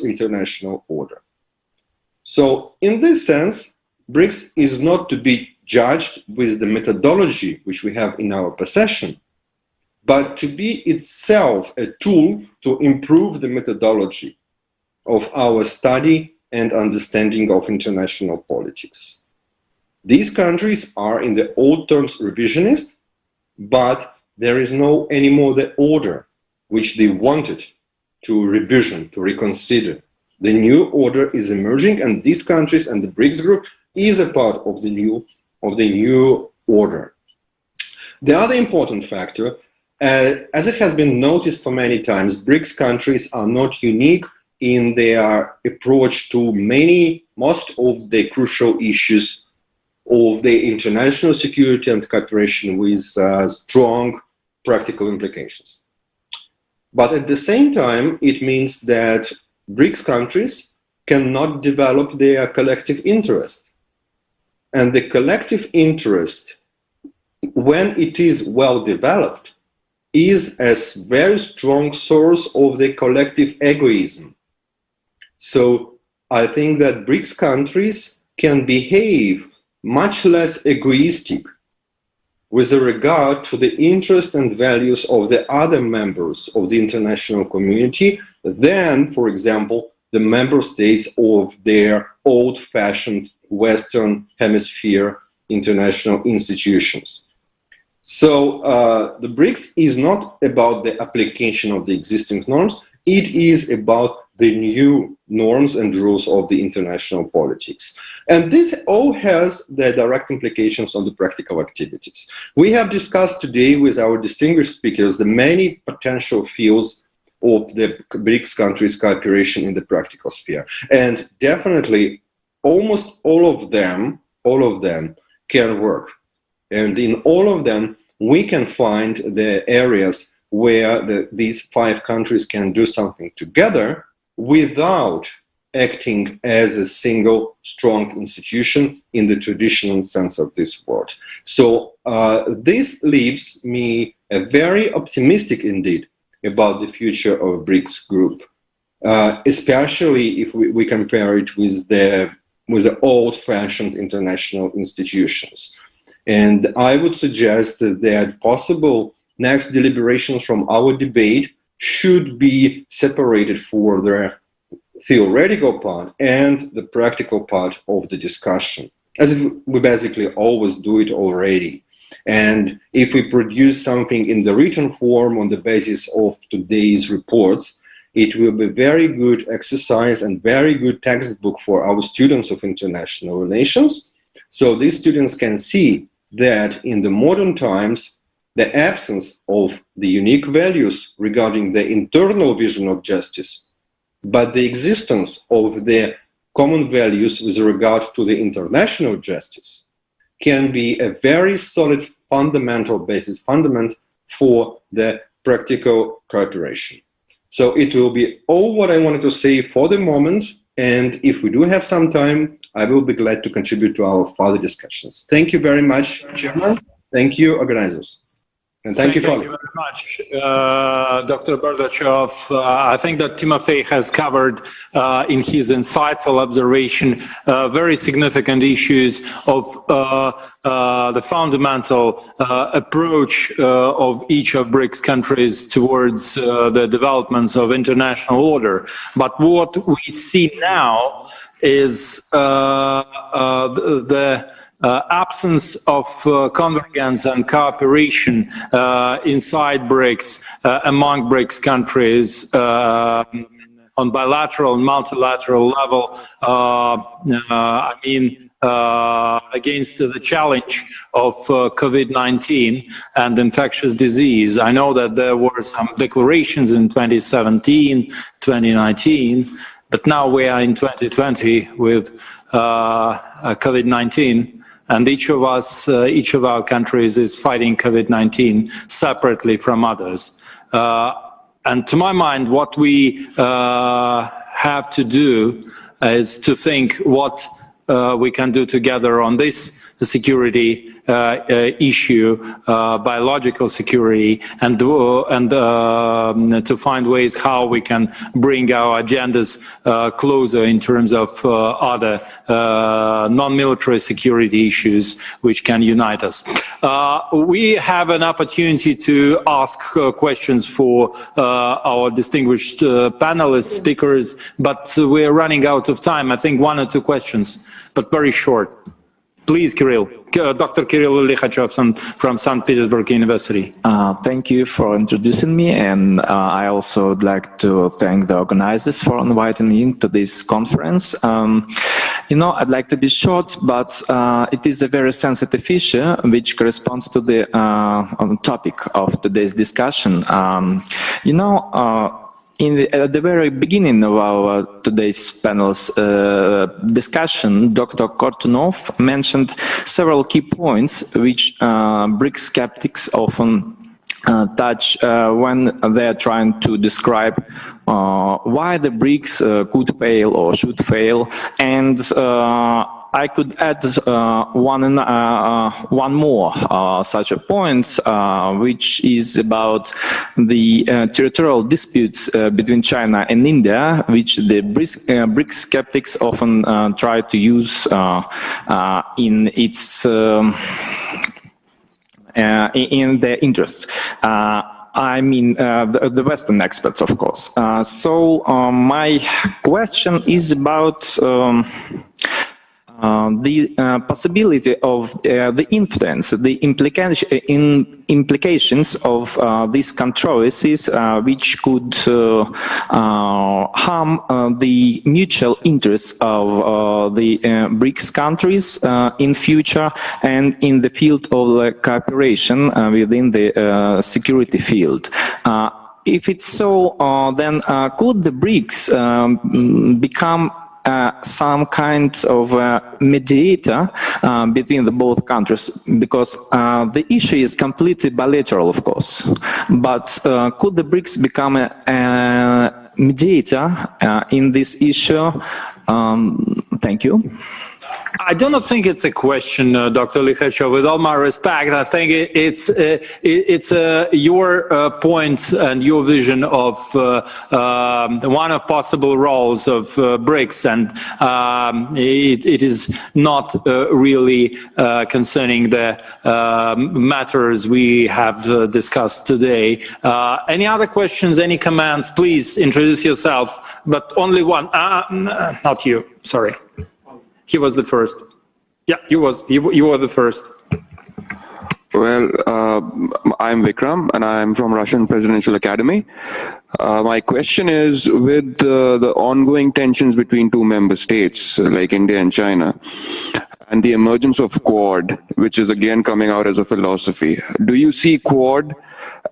international order. So in this sense, BRICS is not to be judged with the methodology which we have in our possession, but to be itself a tool to improve the methodology of our study and understanding of international politics. These countries are in the old terms revisionist, but there is no anymore the order which they wanted to revision, to reconsider. The new order is emerging, and these countries and the BRICS group is a part of the new order. The other important factor, as it has been noticed for many times, BRICS countries are not unique in their approach to most of the crucial issues of the international security and cooperation with strong practical implications. But at the same time, it means that BRICS countries cannot develop their collective interest. And the collective interest, when it is well developed, is a very strong source of the collective egoism. So I think that BRICS countries can behave much less egoistic with regard to the interests and values of the other members of the international community than, for example, the member states of their old-fashioned Western Hemisphere international institutions. So the BRICS is not about the application of the existing norms, it is about the new norms and rules of the international politics. And this all has the direct implications on the practical activities. We have discussed today with our distinguished speakers the many potential fields of the BRICS countries' cooperation in the practical sphere. And definitely, almost all of them can work. And in all of them, we can find the areas where these 5 countries can do something together without acting as a single strong institution in the traditional sense of this word. So this leaves me very optimistic indeed about the future of BRICS group, especially if we compare it with the old-fashioned international institutions. And I would suggest that possible next deliberations from our debate should be separated for the theoretical part and the practical part of the discussion, as we basically always do it already. And if we produce something in the written form on the basis of today's reports, it will be very good exercise and very good textbook for our students of international relations. So these students can see that in the modern times, the absence of the unique values regarding the internal vision of justice, but the existence of the common values with regard to the international justice can be a very solid fundamental basis, fundament for the practical cooperation. So it will be all what I wanted to say for the moment. And if we do have some time, I will be glad to contribute to our further discussions. Thank you very much, Chairman. Thank you, organizers. And thank you very much, Dr. Bardachov. I think that Timofey has covered in his insightful observation very significant issues of the fundamental approach of each of BRICS countries towards the developments of international order. But what we see now is the absence of convergence and cooperation inside BRICS, among BRICS countries, on bilateral and multilateral level, against the challenge of COVID-19 and infectious disease. I know that there were some declarations in 2017, 2019, but now we are in 2020 with COVID-19. And each of us, each of our countries is fighting COVID-19 separately from others. And to my mind, what we have to do is to think what we can do together on this security issue, biological security, and to find ways how we can bring our agendas closer in terms of other non-military security issues which can unite us. We have an opportunity to ask questions for our distinguished panelists, speakers, but we're running out of time. I think 1 or 2 questions, but very short. Please, Kirill. Dr. Kirill Likhachev from St. Petersburg University. Thank you for introducing me, and I also would like to thank the organizers for inviting me to this conference. I'd like to be short, but it is a very sensitive issue which corresponds to the topic of today's discussion. At the very beginning of our today's panel's discussion, Dr. Kortunov mentioned several key points which BRICS skeptics often touch when they're trying to describe why the BRICS could fail or should fail. And I could add one more such a point, which is about the territorial disputes between China and India, which the BRICS skeptics often try to use in its in their interests. I mean, the Western experts, of course. So my question is about the possibility of the influence, the implications of these controversies which could harm the mutual interests of the BRICS countries in future and in the field of cooperation within the security field. if it's so, then could the BRICS become some kind of mediator between the both countries, because the issue is completely bilateral, of course. But could the BRICS become a mediator in this issue? Thank you. I do not think it's a question, Dr. Likhachov. With all my respect, I think it's your point and your vision of one of possible roles of BRICS, and it is not really concerning the matters we have discussed today. Any other questions? Any comments? Please introduce yourself, but only one. Not you. Sorry. He was the first. Yeah, you were the first. Well, I'm Vikram, and I'm from Russian Presidential Academy. My question is, with the ongoing tensions between two member states, like India and China, and the emergence of Quad, which is again coming out as a philosophy, do you see Quad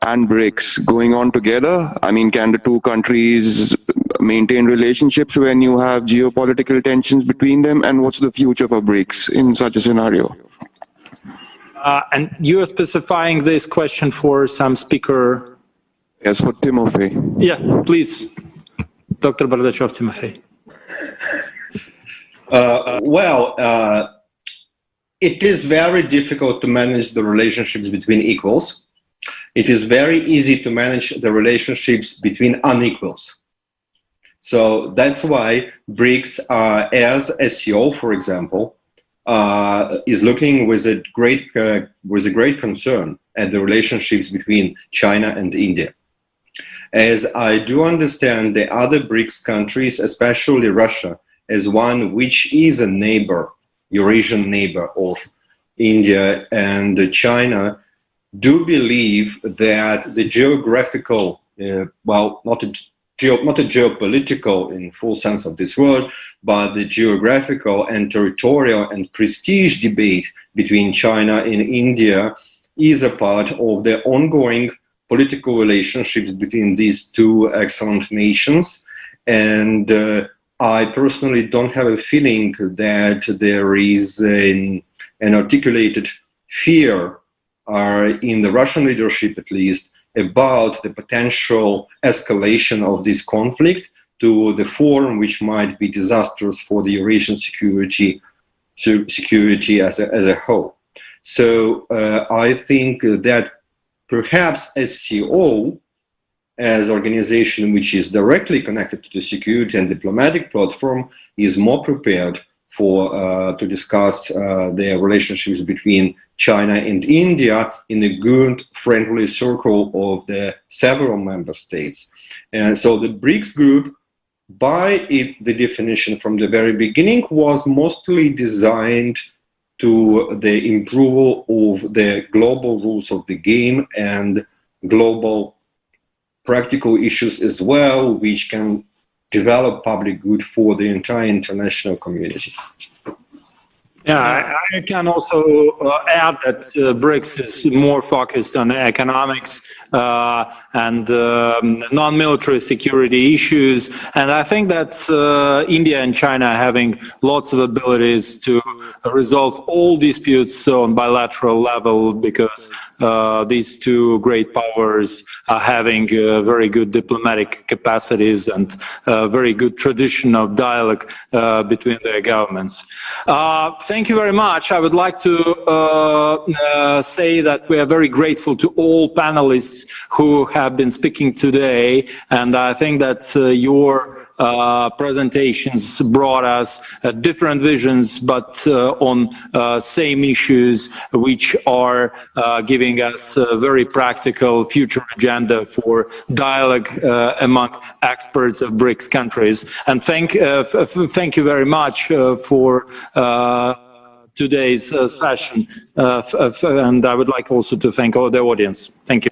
and BRICS going on together? I mean, can the two countries maintain relationships when you have geopolitical tensions between them? And what's the future for BRICS in such a scenario? And you are specifying this question for some speaker? Yes, for Timofey. Yeah, please, Dr. Bardachov Timofey. It is very difficult to manage the relationships between equals. It is very easy to manage the relationships between unequals. So that's why BRICS, as SCO, for example, is looking with a great concern at the relationships between China and India. As I do understand, the other BRICS countries, especially Russia, as one which is a neighbor, Eurasian neighbor of India and China, do believe that the geographical, not a geopolitical in full sense of this word, but the geographical and territorial and prestige debate between China and India is a part of the ongoing political relationships between these two excellent nations. And I personally don't have a feeling that there is an articulated fear in the Russian leadership, at least, about the potential escalation of this conflict to the form which might be disastrous for the Eurasian security as a whole. So I think that perhaps SCO, as an organization which is directly connected to the security and diplomatic platform, is more prepared to discuss the relationships between China and India in a good, friendly circle of the several member states. And so the BRICS group, by the definition from the very beginning, was mostly designed to the improval of the global rules of the game and global practical issues as well, which can develop public good for the entire international community. Yeah, I can also add that BRICS is more focused on economics and non-military security issues. And I think that India and China are having lots of abilities to resolve all disputes on bilateral level, because these two great powers are having very good diplomatic capacities and very good tradition of dialogue between their governments. Thank you very much. I would like to say that we are very grateful to all panelists who have been speaking today, and I think that your presentations brought us different visions, but on same issues, which are giving us a very practical future agenda for dialogue among experts of BRICS countries. And thank you very much for today's session, and I would like also to thank all the audience. Thank you.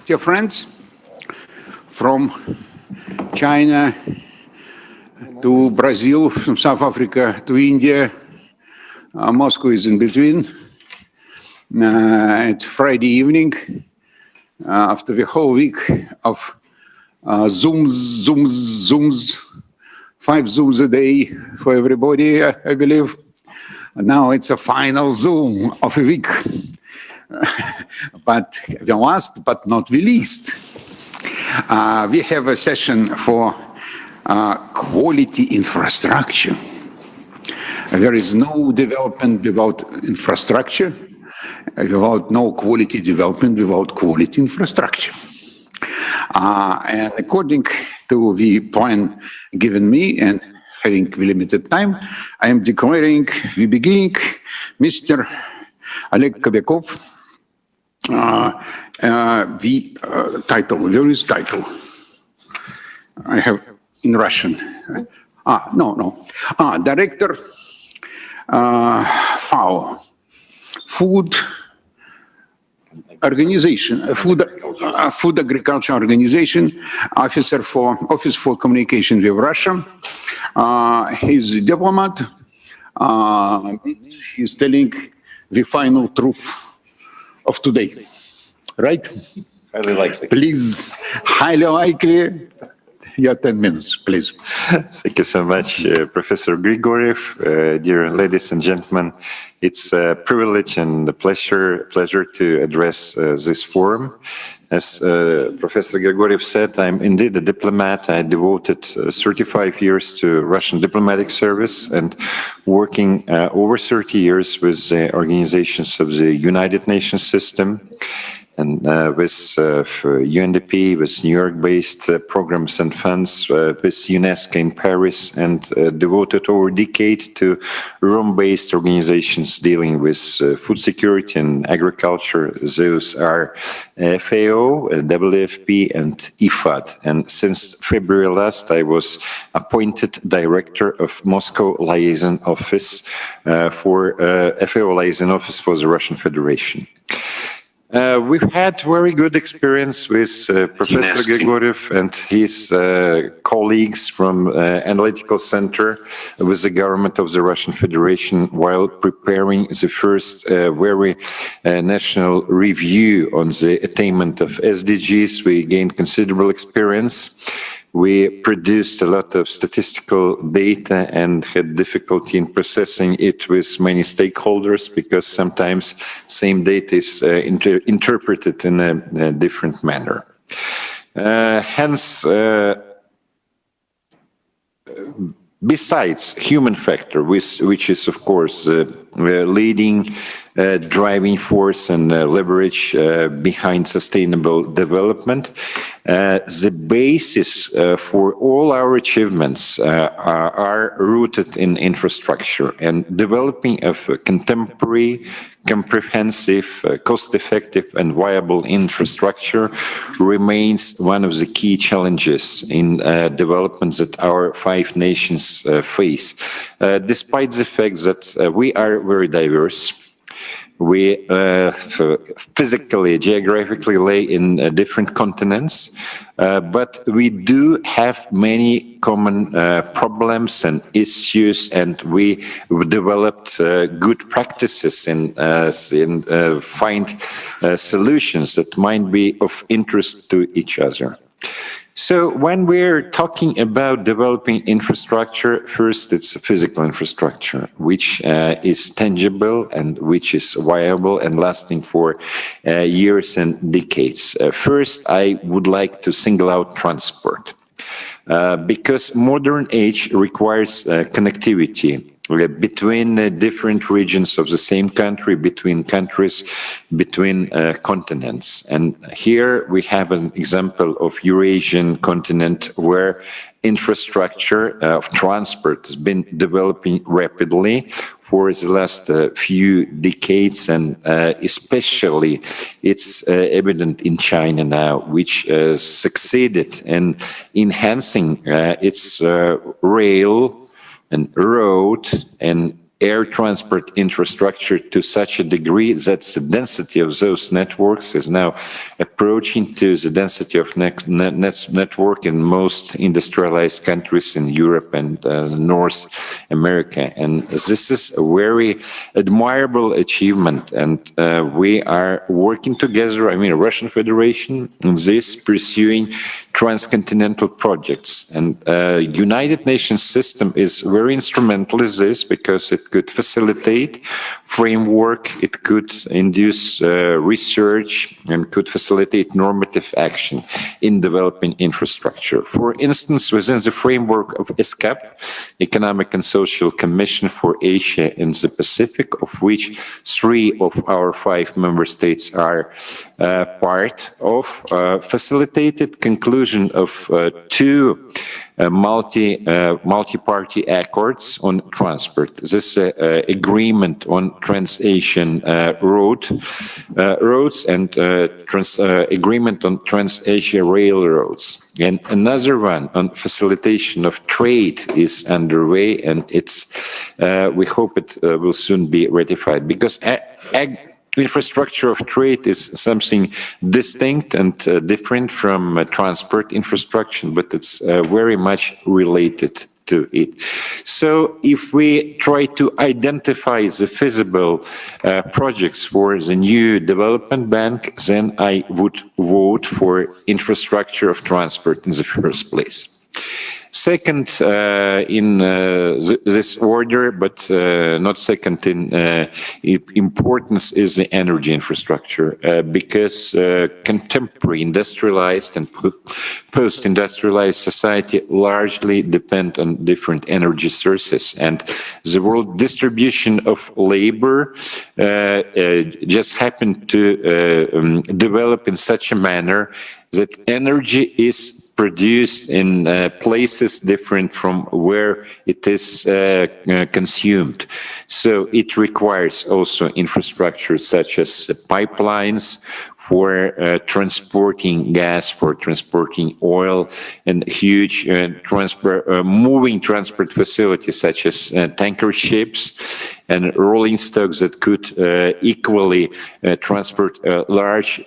Dear friends, from China to Brazil, from South Africa to India, Moscow is in between. It's Friday evening, after the whole week of Zooms, 5 Zooms a day for everybody, I believe. And now it's a final Zoom of a week. But the last but not the least, we have a session for quality infrastructure. There is no development without infrastructure, without no quality development without quality infrastructure. And according to the plan given me and having limited time, I am declaring the beginning, Mr. Oleg Kobякov, the title, there is title. I have in Russian. Director FAO, Food Organization, Food Agriculture Organization, Office for Communication with Russia. He's a diplomat. He's telling the final truth of today, right? Highly likely. Please, highly likely. Your 10 minutes, please. Thank you so much, Professor Grigoriev. Dear ladies and gentlemen, it's a privilege and a pleasure to address this forum. As Professor Grigoriev said, I'm indeed a diplomat. I devoted 35 years to Russian diplomatic service and working over 30 years with the organizations of the United Nations system and with UNDP, with New York-based programs and funds, with UNESCO in Paris, and devoted over a decade to Rome-based organizations dealing with food security and agriculture. Those are FAO, WFP, and IFAD. And since February last, I was appointed director of Moscow Liaison Office for FAO Liaison Office for the Russian Federation. We've had very good experience with Professor Grigoriev and his colleagues from Analytical Center with the government of the Russian Federation while preparing the first very national review on the attainment of SDGs. We gained considerable experience. We produced a lot of statistical data and had difficulty in processing it with many stakeholders because sometimes same data is interpreted in a different manner. Hence, besides human factor, which is of course the leading driving force and leverage behind sustainable development, the basis for all our achievements are rooted in infrastructure, and developing of a contemporary, comprehensive, cost-effective and viable infrastructure remains one of the key challenges in developments that our 5 nations face. Despite the fact that we are very diverse, we physically, geographically lay in different continents, but we do have many common problems and issues, and we developed good practices in find solutions that might be of interest to each other. So when we're talking about developing infrastructure, first it's physical infrastructure, which is tangible and which is viable and lasting for years and decades. First, I would like to single out transport, because modern age requires connectivity between different regions of the same country, between countries, between continents. And here we have an example of Eurasian continent where infrastructure of transport has been developing rapidly for the last few decades, and especially it's evident in China now, which succeeded in enhancing its rail and road and air transport infrastructure to such a degree that the density of those networks is now approaching to the density of network in most industrialized countries in Europe and North America. And this is a very admirable achievement. And we are working together, I mean, Russian Federation, in this, pursuing transcontinental projects. And United Nations system is very instrumental in this because it could facilitate framework, it could induce research, and could facilitate normative action in developing infrastructure. For instance, within the framework of ESCAP, Economic and Social Commission for Asia and the Pacific, of which 3 of our 5 member states are part of, facilitated conclusion of 2 multi-party accords on transport. This agreement on Trans-Asian roads and agreement on Trans-Asia railroads. And another one on facilitation of trade is underway, and it's we hope it will soon be ratified, because infrastructure of trade is something distinct and different from transport infrastructure, but it's very much related to it. So if we try to identify the feasible projects for the new development bank, then I would vote for infrastructure of transport in the first place. Second in this order, but not second in importance, is the energy infrastructure, because contemporary industrialized and post-industrialized society largely depend on different energy sources, and the world distribution of labor just happened to develop in such a manner that energy is produced in places different from where it is consumed. So it requires also infrastructure such as pipelines for transporting gas, for transporting oil, and huge moving transport facilities such as tanker ships and rolling stocks that could equally transport large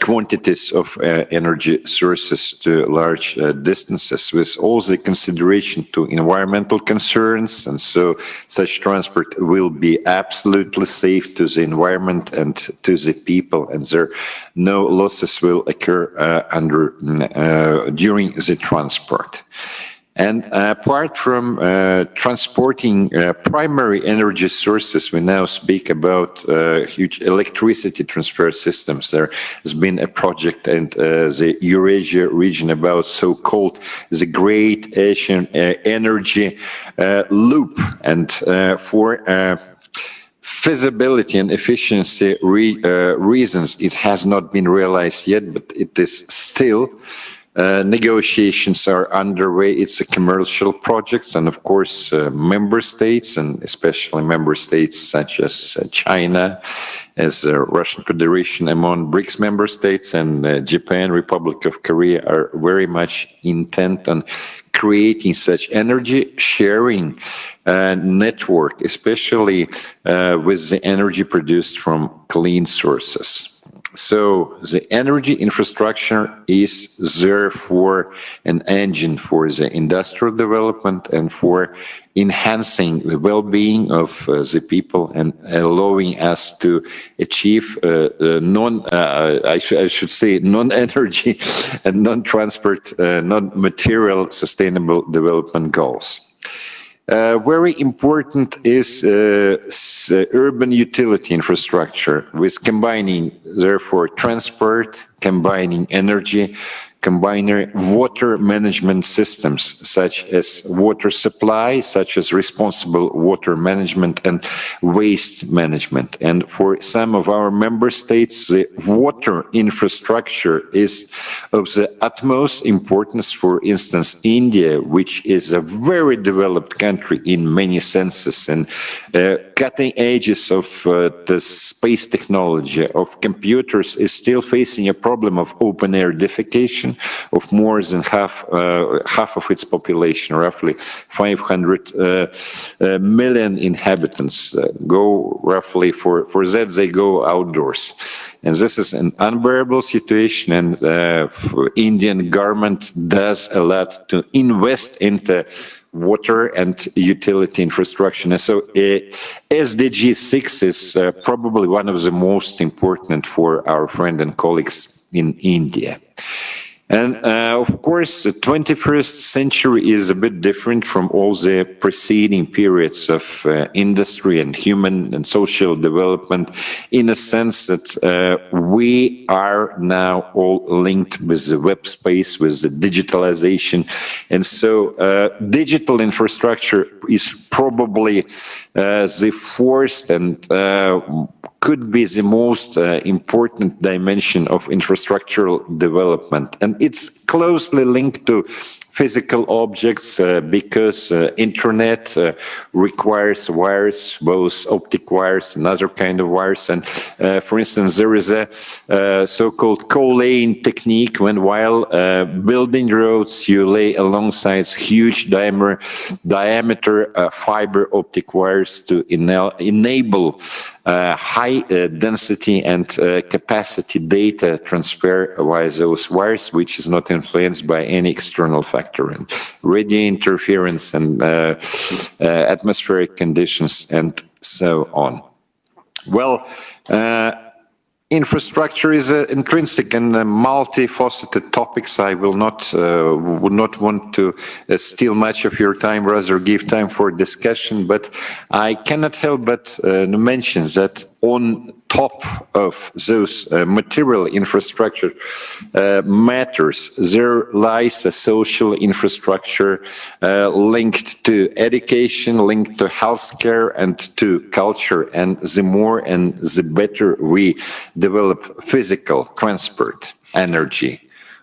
quantities of energy sources to large distances, with all the consideration to environmental concerns, and so such transport will be absolutely safe to the environment and to the people, and there no losses will occur during the transport. And apart from transporting primary energy sources, we now speak about huge electricity transfer systems. There has been a project in the Eurasia region about so-called the Great Asian Energy Loop. And for feasibility and efficiency reasons, it has not been realized yet, but it is still negotiations are underway. It's a commercial project, and of course member states, and especially member states such as China, as Russian Federation among BRICS member states, and Japan, Republic of Korea, are very much intent on creating such energy sharing network, especially with the energy produced from clean sources. So the energy infrastructure is therefore an engine for the industrial development and for enhancing the well-being of the people and allowing us to achieve non-energy and non-transport, non-material sustainable development goals. Very important is urban utility infrastructure, with combining, therefore, transport, combining energy, combining water management systems, such as water supply, such as responsible water management and waste management. And for some of our member states, the water infrastructure is of the utmost importance. For instance, India, which is a very developed country in many senses, and cutting edges of the space technology, of computers, is still facing a problem of open air defecation. nation of more than half of its population, roughly 500 million inhabitants. Go roughly for that they go outdoors, and this is an unbearable situation. And Indian government does a lot to invest into water and utility infrastructure. And so SDG 6 is probably one of the most important for our friend and colleagues in India. And of course, the 21st century is a bit different from all the preceding periods of industry and human and social development, in a sense that we are now all linked with the web space, with the digitalization. And so digital infrastructure is probably the first and could be the most important dimension of infrastructural development. And it's closely linked to physical objects because internet requires wires, both optic wires and other kind of wires. And for instance, there is a so-called co-laying technique when while building roads, you lay alongside huge diameter fiber optic wires to enable high density and capacity data transfer via those wires, which is not influenced by any external factor, and radio interference and atmospheric conditions and so on. Well, infrastructure is an intrinsic and multifaceted topic, so I will not would not want to steal much of your time, rather give time for discussion. But I cannot help but to mention that on top of those material infrastructure matters, there lies a social infrastructure linked to education, linked to healthcare, and to culture. And the more and the better we develop physical transport, energy,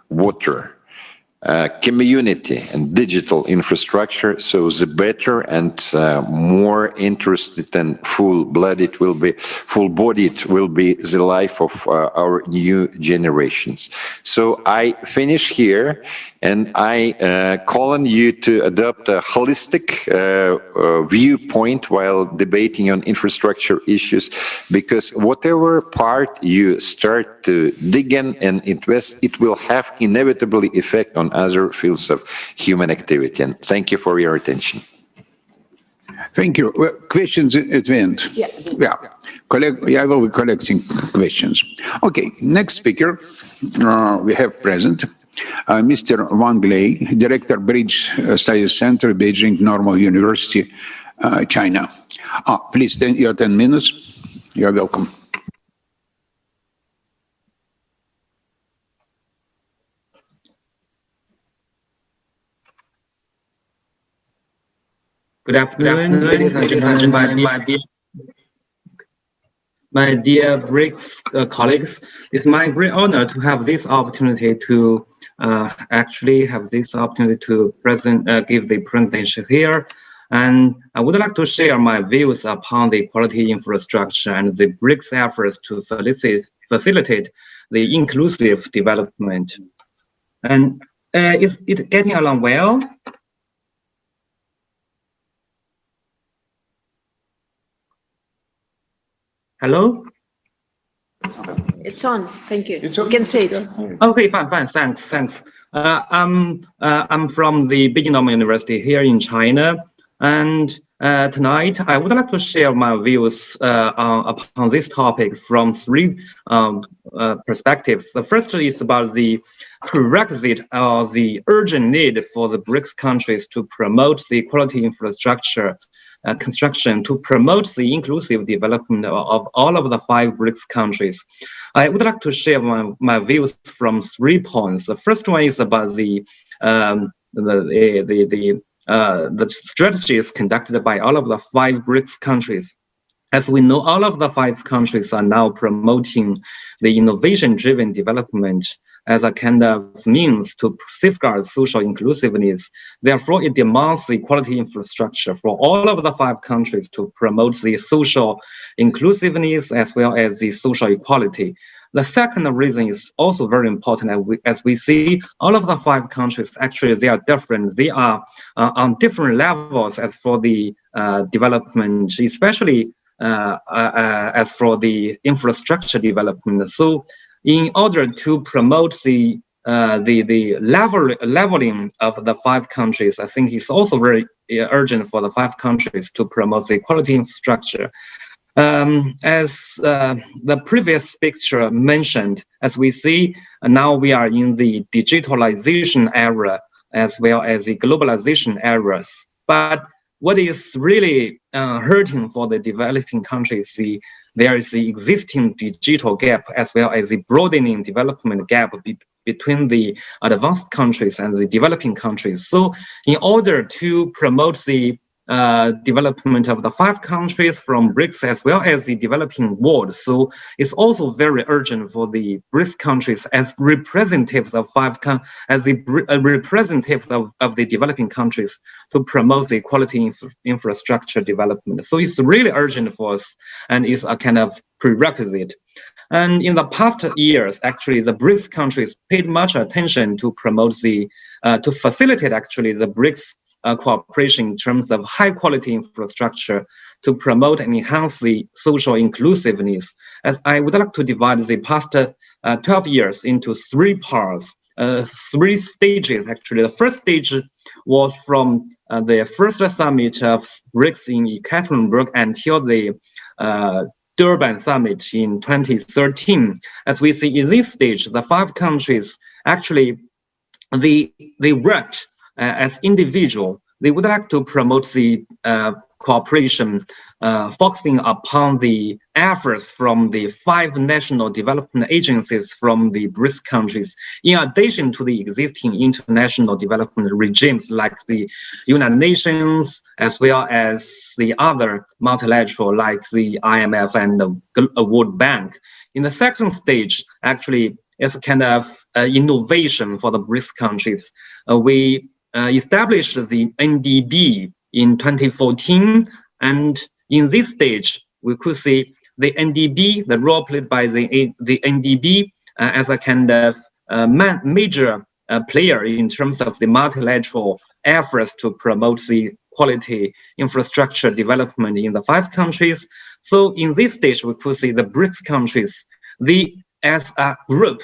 water, community and digital infrastructure, so the better and more interested and full-bodied will be the life of our new generations. So I finish here, and I call on you to adopt a holistic viewpoint while debating on infrastructure issues, because whatever part you start to dig in and invest, it will have inevitably effect on other fields of human activity. And thank you for your attention. Thank you. Well, questions at the end? Yeah. I will be collecting questions. Okay, next speaker we have present. Mr. Wang Lei, Director, Bridge Studies Center, Beijing Normal University, China. Please, your 10 minutes. You're welcome. Good afternoon, ladies and gentlemen, my dear BRICS colleagues. It's my great honor to have this opportunity to give the presentation here. And I would like to share my views upon the quality infrastructure and the BRICS efforts to facilitate the inclusive development. And is it getting along well? Hello? It's on. Thank you. You can say it. Okay, fine. Thanks. I'm from the Beijing Normal University here in China, and tonight I would like to share my views upon this topic from three perspectives. The first is about the prerequisite or the urgent need for the BRICS countries to promote the quality infrastructure construction to promote the inclusive development of all of the 5 BRICS countries. I would like to share my views from 3 points. The first one is about the strategies conducted by all of the 5 BRICS countries. As we know, all of the 5 countries are now promoting the innovation-driven development as a kind of means to safeguard social inclusiveness. Therefore, it demands the quality infrastructure for all of the 5 countries to promote the social inclusiveness as well as the social equality. The second reason is also very important. As we see, all of the 5 countries, actually, they are different. They are on different levels as for the development, especially as for the infrastructure development. So in order to promote the leveling of the 5 countries, I think it's also very urgent for the 5 countries to promote the quality infrastructure. As the previous speaker mentioned, as we see, now we are in the digitalization era as well as the globalization eras. But what is really hurting for the developing countries, there is the existing digital gap as well as the broadening development gap between the advanced countries and the developing countries. So in order to promote the development of the 5 countries from BRICS as well as the developing world, so it's also very urgent for the BRICS countries as representatives of representatives of the developing countries to promote the quality infrastructure development. So it's really urgent for us, and it's a kind of prerequisite. And in the past years, actually, the BRICS countries paid much attention to promote to facilitate actually the BRICS cooperation in terms of high quality infrastructure to promote and enhance the social inclusiveness. As I would like to divide the past 12 years into 3 parts, 3 stages actually. The first stage was from the first summit of BRICS in Ekaterinburg until the Durban summit in 2013. As we see in this stage, the 5 countries actually they worked as individual. They would like to promote the cooperation, focusing upon the efforts from the 5 national development agencies from the BRICS countries, in addition to the existing international development regimes like the United Nations, as well as the other multilateral like the IMF and the World Bank. In the second stage, actually, it's a kind of innovation for the BRICS countries. We established the NDB in 2014, and in this stage, we could see the NDB, the role played by the NDB as a kind of major player in terms of the multilateral efforts to promote the quality infrastructure development in the 5 countries. So in this stage, we could see the BRICS countries, as a group,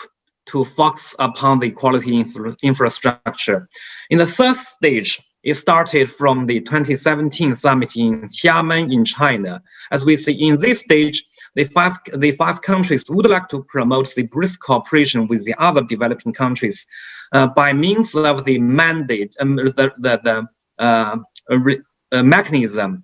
to focus upon the quality infrastructure. In the third stage, it started from the 2017 summit in Xiamen in China. As we see in this stage, the five countries would like to promote the BRICS cooperation with the other developing countries by means of the mandate, mechanism,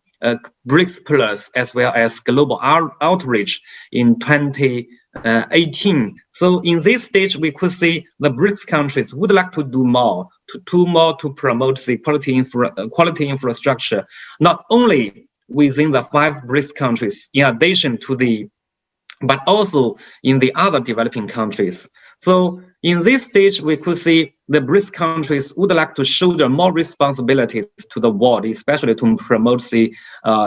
BRICS Plus, as well as global outreach in 2018. So in this stage, we could see the BRICS countries would like to do more, to promote the quality infrastructure, not only within the 5 BRICS countries, in addition to but also in the other developing countries. So in this stage, we could see the BRICS countries would like to shoulder more responsibilities to the world, especially to promote the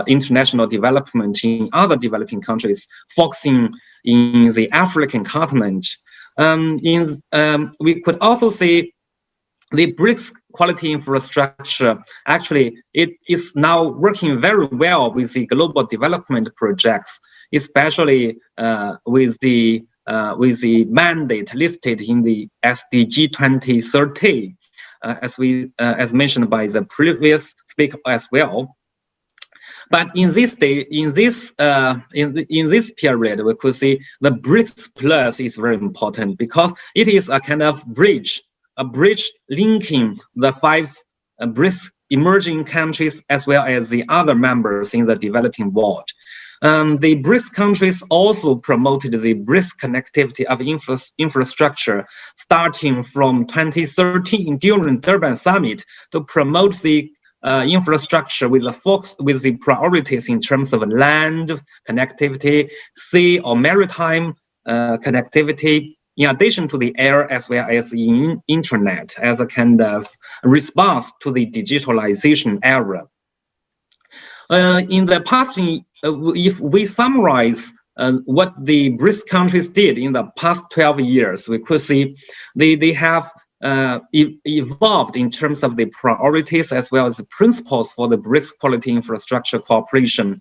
international development in other developing countries, focusing in the African continent. We could also see the BRICS quality infrastructure, actually, it is now working very well with the global development projects, especially with the mandate listed in the SDG 2030, as mentioned by the previous speaker as well. But in this period, we could see the BRICS Plus is very important because it is a kind of bridge linking the 5 BRICS emerging countries as well as the other members in the developing world. The BRICS countries also promoted the BRICS connectivity of infrastructure starting from 2013 during Durban Summit to promote the infrastructure with the priorities in terms of land connectivity, sea or maritime connectivity, in addition to the air as well as the internet, as a kind of response to the digitalization era. In the past, if we summarize what the BRICS countries did in the past 12 years, we could see they have evolved in terms of the priorities as well as the principles for the BRICS quality infrastructure cooperation.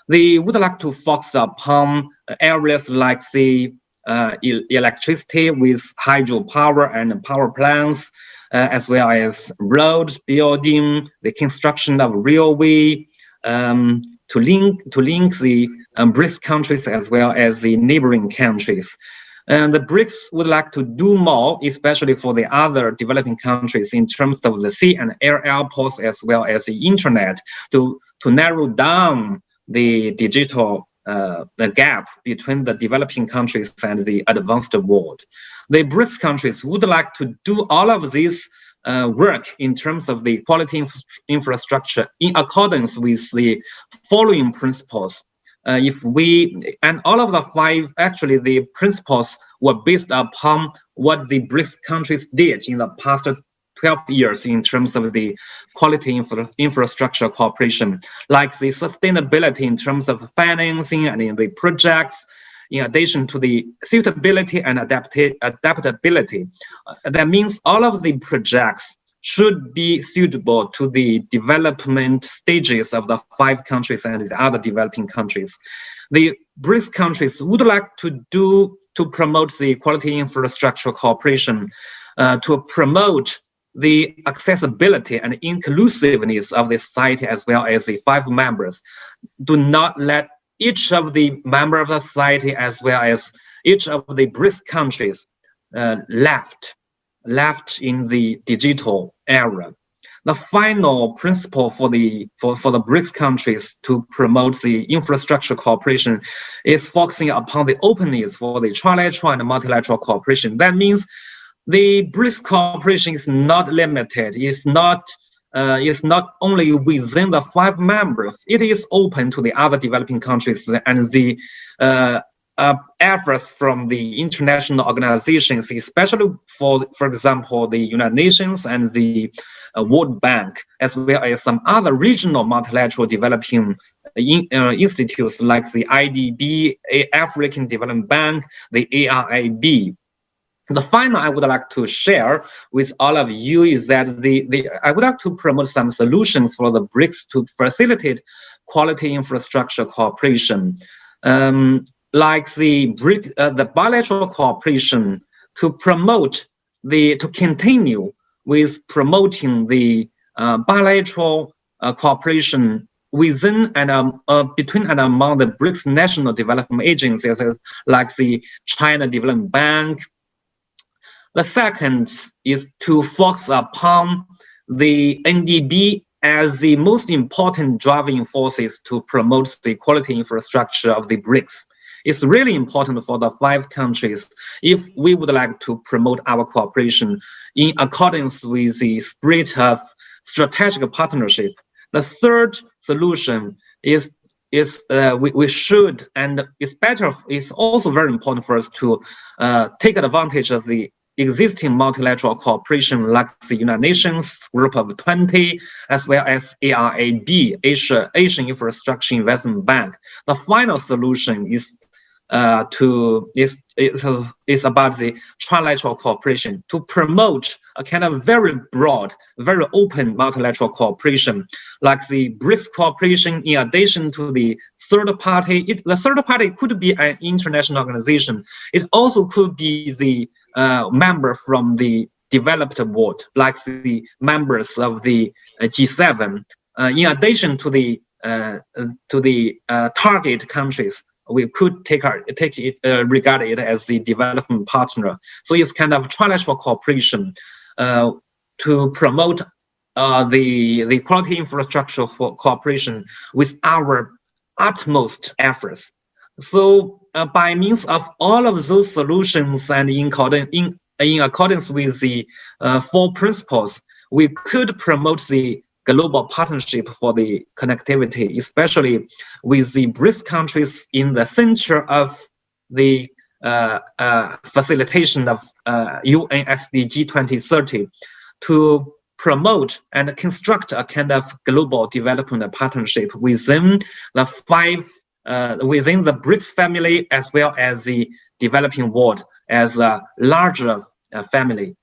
They would like to focus upon areas like the electricity with hydropower and power plants, as well as road building, the construction of railway, to link the BRICS countries as well as the neighboring countries. And the BRICS would like to do more, especially for the other developing countries in terms of the sea and air airports as well as the internet, to narrow down the digital the gap between the developing countries and the advanced world. The BRICS countries would like to do all of this work in terms of the quality infrastructure in accordance with the following principles. And all of the five, actually the principles were based upon what the BRICS countries did in the past 12 years in terms of the quality infrastructure cooperation, like the sustainability in terms of financing and in the projects, in addition to the suitability and adaptability. That means all of the projects should be suitable to the development stages of the five countries and the other developing countries. The BRICS countries would like to promote the quality infrastructure cooperation, to promote the accessibility and inclusiveness of the society as well as the five members. Do not let each of the member of the society as well as each of the BRICS countries left in the digital era. The final principle for the BRICS countries to promote the infrastructure cooperation is focusing upon the openness for the trilateral and multilateral cooperation. That means the BRICS cooperation is not limited. It's not only within the five members. It is open to the other developing countries and the efforts from the international organizations, especially for example, the United Nations and the World Bank, as well as some other regional multilateral developing institutes like the IDB, African Development Bank, the ARIB. The final I would like to share with all of you is that I would like to promote some solutions for the BRICS to facilitate quality infrastructure cooperation, like the bilateral cooperation to continue with promoting the bilateral cooperation within and between and among the BRICS national development agencies, like the China Development Bank. The second is to focus upon the NDB as the most important driving forces to promote the quality infrastructure of the BRICS. It's really important for the five countries if we would like to promote our cooperation in accordance with the spirit of strategic partnership. The third solution is we should, and it's also very important for us to take advantage of the existing multilateral cooperation like the United Nations Group of 20, as well as ARIB, Asian Infrastructure Investment Bank. The final solution is about the trilateral cooperation to promote a kind of very broad, very open multilateral cooperation, like the BRICS cooperation. In addition to the third party, the third party could be an international organization. It also could be the member from the developed world, like the members of the G7. In addition to the target countries, we could regard it as the development partner. So it's kind of trilateral cooperation to promote the quality infrastructure for cooperation with our utmost efforts. So by means of all of those solutions and in accordance with the four principles, we could promote the global partnership for the connectivity, especially with the BRICS countries in the center of the facilitation of UN SDG 2030 to promote and construct a kind of global development partnership within the five within the BRICS family as well as the developing world as a larger family.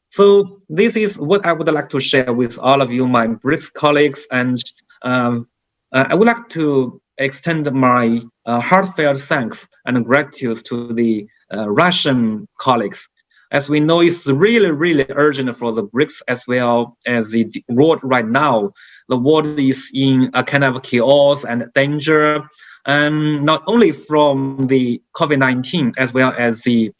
So this is what I would like to share with all of you, my BRICS colleagues, and I would like to extend my heartfelt thanks and gratitude to the Russian colleagues. As we know, it's really, really urgent for the BRICS as well as the world right now. The world is in a kind of chaos and danger, and not only from the COVID-19 as well as the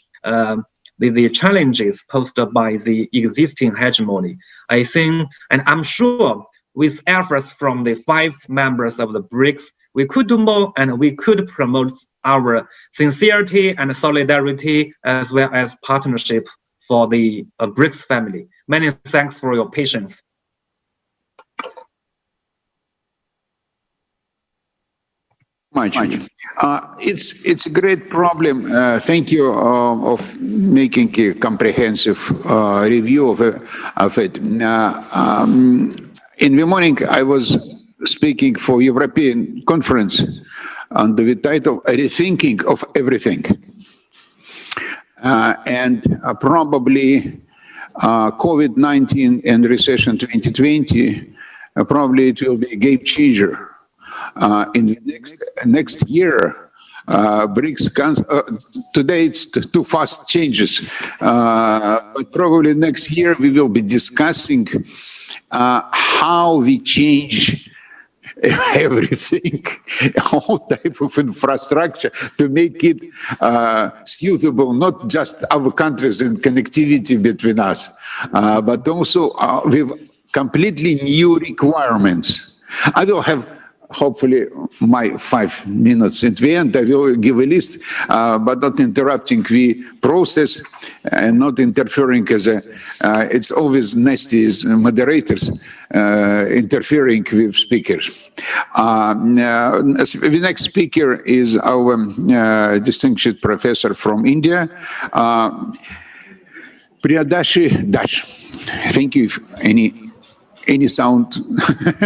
challenges posed by the existing hegemony. I think, and I'm sure, with efforts from the 5 members of the BRICS, we could do more and we could promote our sincerity and solidarity as well as partnership for the BRICS family. Many thanks for your patience. It's a great problem. Thank you of making a comprehensive review of it. In the morning, I was speaking for European conference under the title "Rethinking of Everything," and probably COVID-19 and recession 2020. Probably it will be a game changer. In the next year, BRICS today it's too fast changes, but probably next year we will be discussing how we change everything, all type of infrastructure to make it suitable, not just our countries and connectivity between us, but also with completely new requirements. I will have hopefully my 5 minutes at the end. I will give a list, but not interrupting the process and not interfering as it's always nasty as moderators interfering with speakers. The next speaker is our distinguished professor from India, Priyadashi Dash. Thank you. If any sound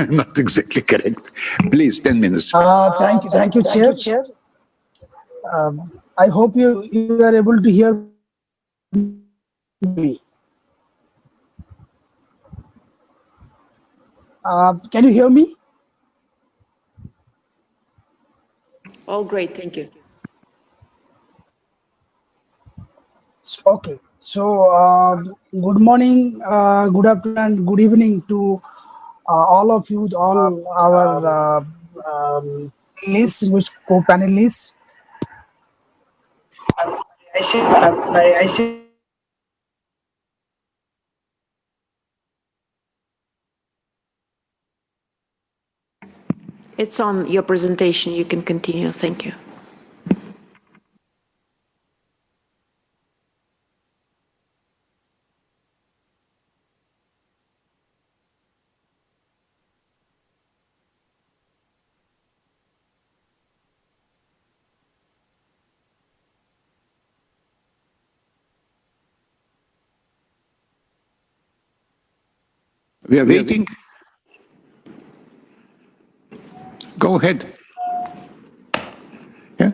not exactly correct, please, 10 minutes. Thank you, Chair. I hope you are able to hear me. Can you hear me? All great, thank you. Okay. So, good morning, good afternoon, good evening to all of you, all our co-panelists. I see. It's on your presentation. You can continue. Thank you. We are waiting. Go ahead. Yeah.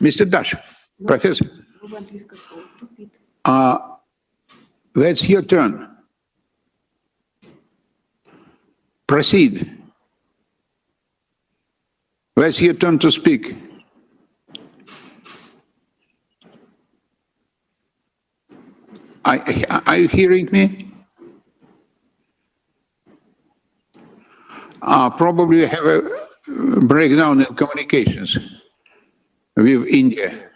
Mr. Dash, Professor, that's your turn. Proceed. That's your turn to speak. Are you hearing me? Probably you have a breakdown in communications with India.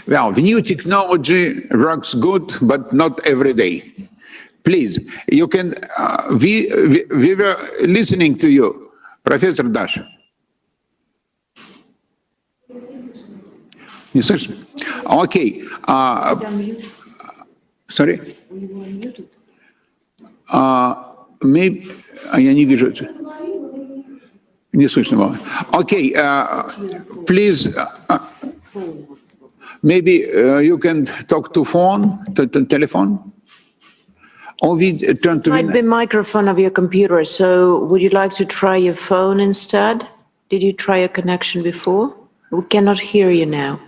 Well, the new technology works good, but not every day. Please, you can, we were listening to you, Professor Dash. Yes, okay. Sorry? Maybe, я не вижу. Не слышно было. Okay, please, Maybe you can talk to telephone. Or we turn to might be microphone of your computer, so would you like to try your phone instead? Did you try a connection before? We cannot hear you now.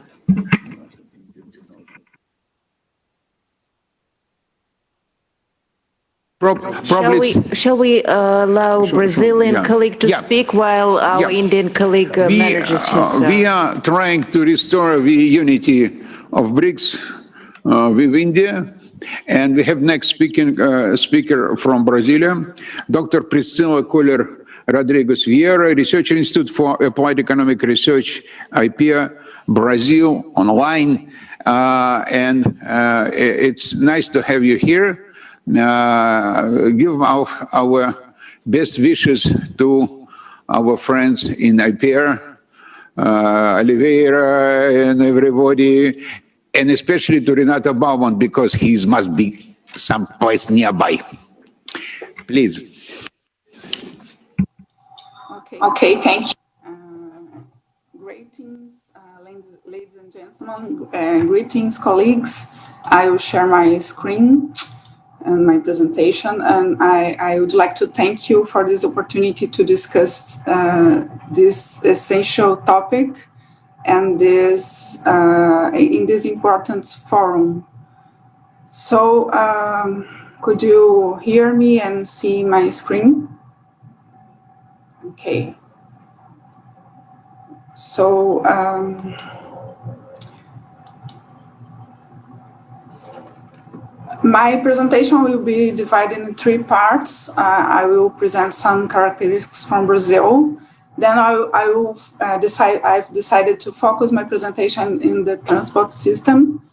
Shall we allow Brazilian colleague to speak while our Indian colleague manages his... We are trying to restore the unity of BRICS with India. And we have next speaker from Brazil, Dr. Priscilla Kohler Rodriguez Vieira, Research Institute for Applied Economic Research, IPEA, Brazil, online. And it's nice to have you here. Give our best wishes to our friends in IPEA, Oliveira and everybody, and especially to Renata Baumann, because he must be someplace nearby. Please. Okay, thank you. Greetings, ladies and gentlemen. Greetings, colleagues. I will share my screen and my presentation, and I would like to thank you for this opportunity to discuss this essential topic and this in this important forum. So, could you hear me and see my screen? Okay. So, my presentation will be divided in 3 parts. I will present some characteristics from Brazil. Then I've decided to focus my presentation in the transport system.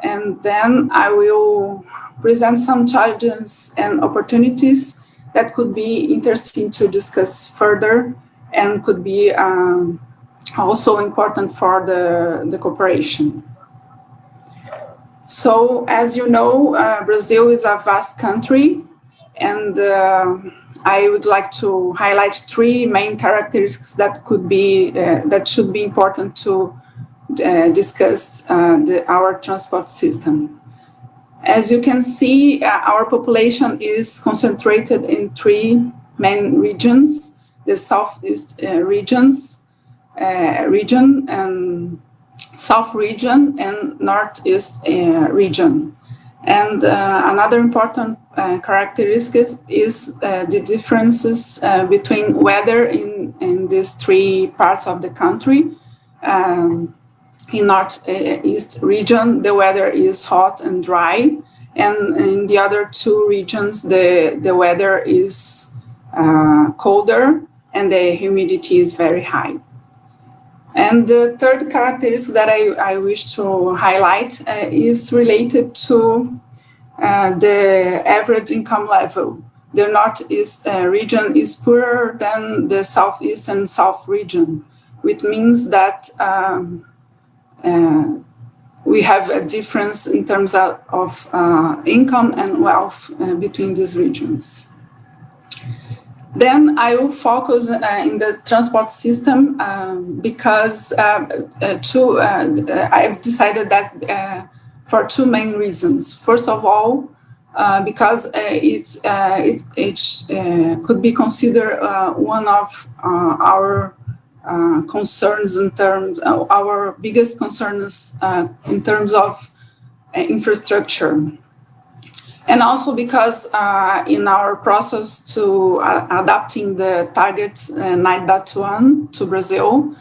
And then I will present some challenges and opportunities that could be interesting to discuss further and could be also important for the cooperation. So, as you know, Brazil is a vast country, and I would like to highlight 3 main characteristics that could be that should be important to discuss our transport system. As you can see, our population is concentrated in 3 main regions: the Southeast region, and South region, and Northeast region. And another important characteristic is the differences between weather in these 3 parts of the country. In Northeast region, the weather is hot and dry, and in the other 2 regions, the weather is colder and the humidity is very high. And the third characteristic that I wish to highlight is related to the average income level. The Northeast region is poorer than the Southeast and South region, which means that we have a difference in terms of income and wealth between these regions. Then I will focus in the transport system because I've decided that for 2 main reasons. First of all, because it could be considered one of our concerns in terms of our biggest concerns in terms of infrastructure. And also because in our process to adapting the target 9.1 to Brazil,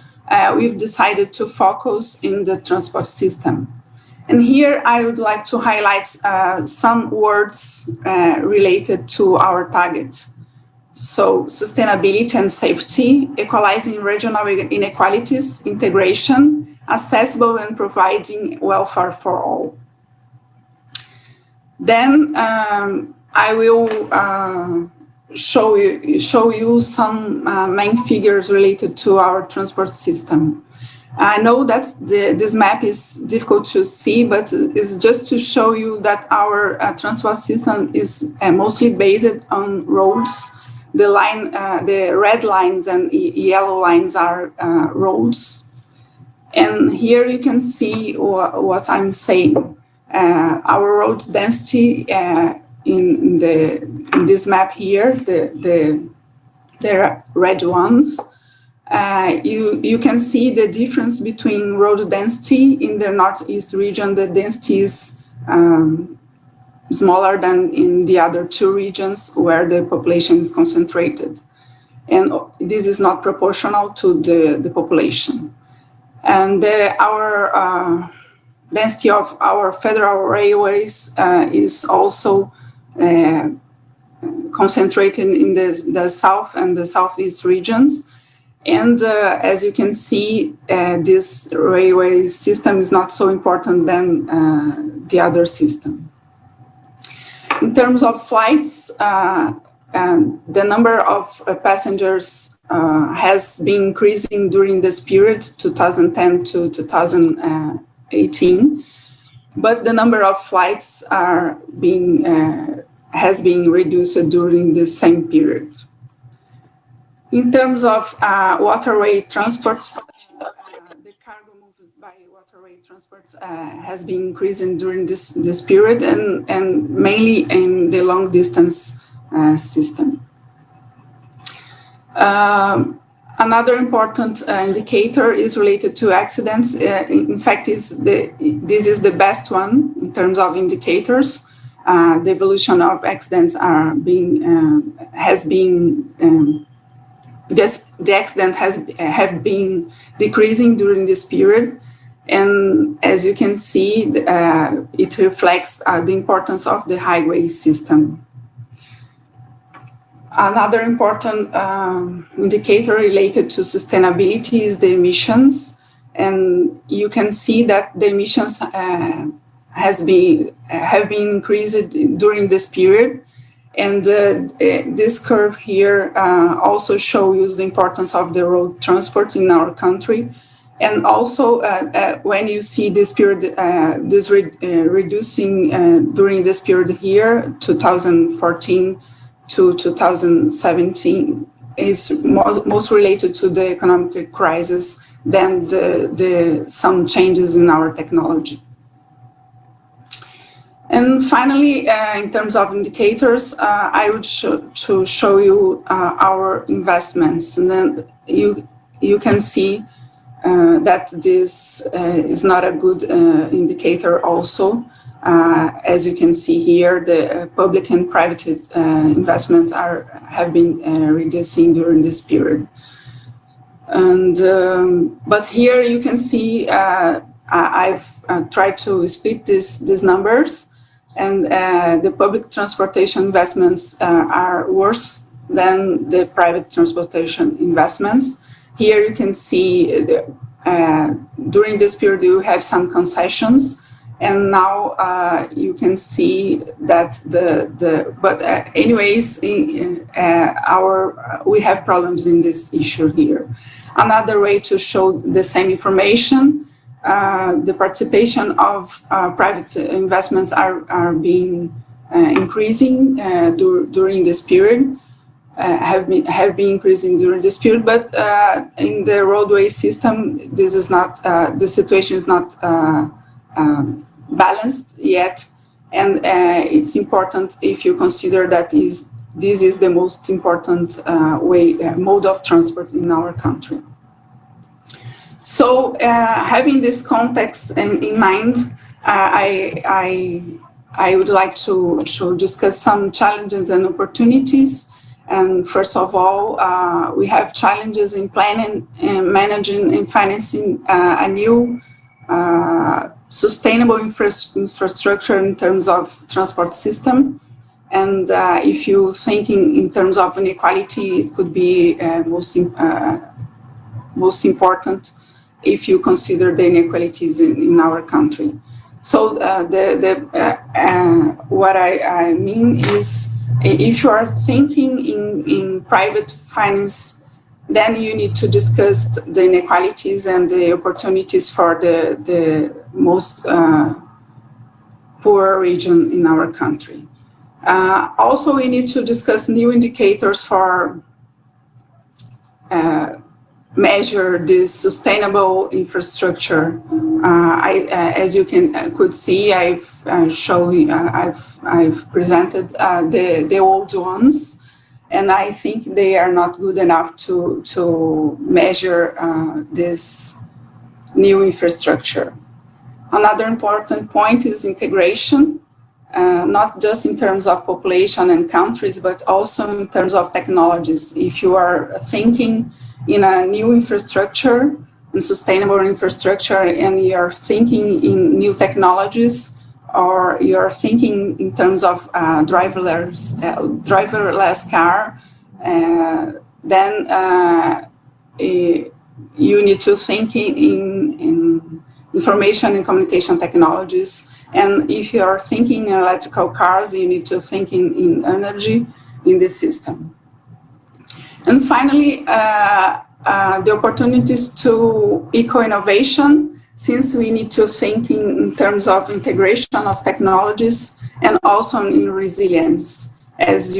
we've decided to focus in the transport system. And here I would like to highlight some words related to our target. So sustainability and safety, equalizing regional inequalities, integration, accessible and providing welfare for all. Then I will show you some main figures related to our transport system. I know that this map is difficult to see, but it's just to show you that our transport system is mostly based on roads. The red lines and yellow lines are roads. And here you can see what I'm saying. Our road density in this map here, the red ones, you can see the difference between road density. In the Northeast region, the density is smaller than in the other two regions where the population is concentrated. And this is not proportional to the population. And our density of our federal railways is also concentrated in the south and the southeast regions. And as you can see, this railway system is not so important than the other system. In terms of flights, the number of passengers has been increasing during this period, 2010 to 2018, but the number of flights has been reduced during the same period. In terms of waterway transports, the cargo moved by waterway transports has been increasing during this period and mainly in the long distance system. Another important indicator is related to accidents. In fact, this is the best one in terms of indicators. The evolution of accidents the accident have been decreasing during this period, and as you can see, it reflects the importance of the highway system. Another important indicator related to sustainability is the emissions, and you can see that the emissions have been increased during this period. And this curve here also shows the importance of the road transport in our country. And also, when you see this period, reducing during this period here, 2014 to 2017, is most related to the economic crisis than some changes in our technology. And finally, in terms of indicators, I would show you our investments. And then you can see that this is not a good indicator also. As you can see here, the public and private investments have been reducing during this period. And but here you can see I've tried to split these numbers. And the public transportation investments are worse than the private transportation investments. Here you can see during this period you have some concessions, and now you can see that anyways, we have problems in this issue here. Another way to show the same information. The participation of private investments are being increasing during this period, have been increasing during this period, but in the roadway system, this is not, the situation is not balanced yet, and it's important if you consider that this is the most important mode of transport in our country. So, having this context in mind, I would like to discuss some challenges and opportunities. And first of all, we have challenges in planning, and managing, and financing a new sustainable infrastructure in terms of transport system. And if you think in terms of inequality, it could be most important if you consider the inequalities in our country. So what I mean is, if you are thinking in private finance, then you need to discuss the inequalities and the opportunities for the most poor region in our country. Also, we need to discuss new indicators for measure this sustainable infrastructure. As you could see, I've presented the old ones, and I think they are not good enough to measure this new infrastructure. Another important point is integration, not just in terms of population and countries, but also in terms of technologies. If you are thinking in a new infrastructure, in sustainable infrastructure, and you're thinking in new technologies, or you're thinking in terms of driverless car, then you need to think in information and communication technologies. And if you are thinking in electrical cars, you need to think in energy in this system. And finally, the opportunities to eco-innovation, since we need to think in terms of integration of technologies and also in resilience. As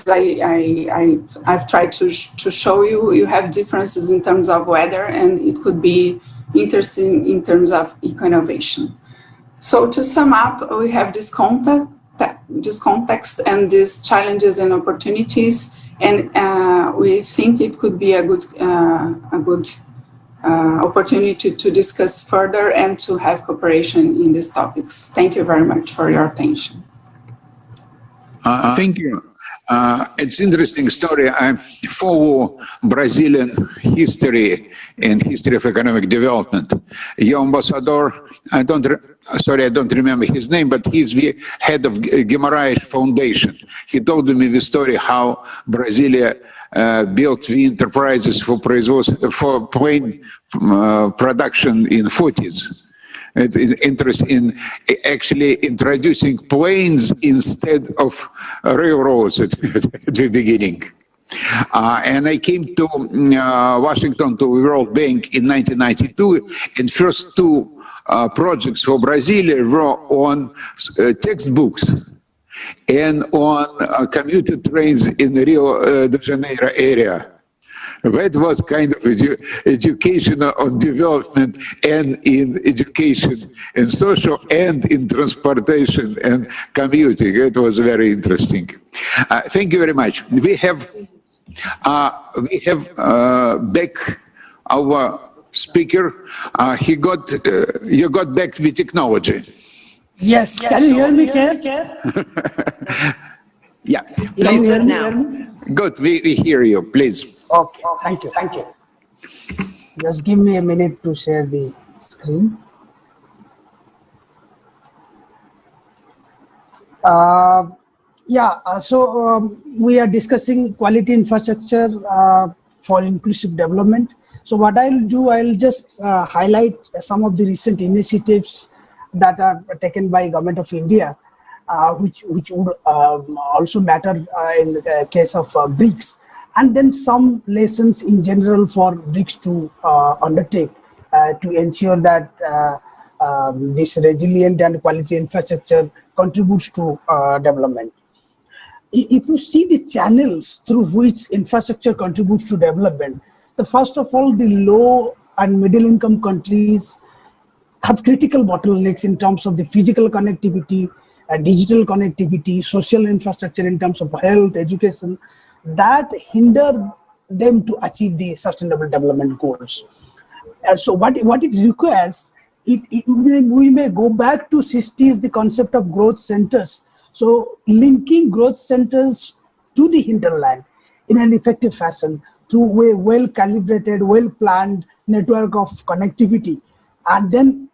I've tried to show you, you have differences in terms of weather, and it could be interesting in terms of eco-innovation. So to sum up, we have this context and these challenges and opportunities, and we think it could be a good opportunity to discuss further and to have cooperation in these topics. Thank you very much for your attention. Thank you. It's interesting story. I follow Brazilian history and history of economic development. Your ambassador, I don't remember his name, but he's the head of Guimarães Foundation. He told me the story how Brasilia built the enterprises for plane production in 40s. It is interesting in actually introducing planes instead of railroads at the beginning. And I came to Washington to the World Bank in 1992, and first two projects for Brasilia were on textbooks and on commuter trains in the Rio de Janeiro area. That was kind of education on development, and in education and social, and in transportation and commuting. It was very interesting. Thank you very much. We have back our speaker. You got back the technology. Yes. Can you hear me, Chair? Yeah. Please hear now. Good. We hear you. Please. Okay, thank you. Just give me a minute to share the screen. We are discussing quality infrastructure for inclusive development. So what I'll do, I'll just highlight some of the recent initiatives that are taken by Government of India, which would also matter in the case of BRICS. And then some lessons in general for BRICS to undertake to ensure that this resilient and quality infrastructure contributes to development. If you see the channels through which infrastructure contributes to development, first of all, the low and middle income countries have critical bottlenecks in terms of the physical connectivity, digital connectivity, social infrastructure in terms of health, education, that hinder them to achieve the sustainable development goals. So what it requires, we may go back to 60s, the concept of growth centers. So linking growth centers to the hinterland in an effective fashion through a well-calibrated, well-planned network of connectivity, and then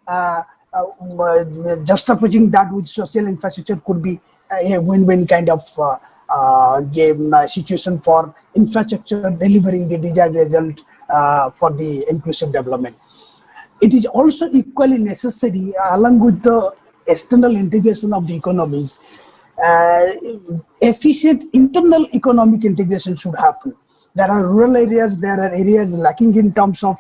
juxtaposing that with social infrastructure could be a win-win kind of situation for infrastructure delivering the desired result for the inclusive development. It is also equally necessary, along with the external integration of the economies, efficient internal economic integration should happen. There are rural areas, there are areas lacking in terms of,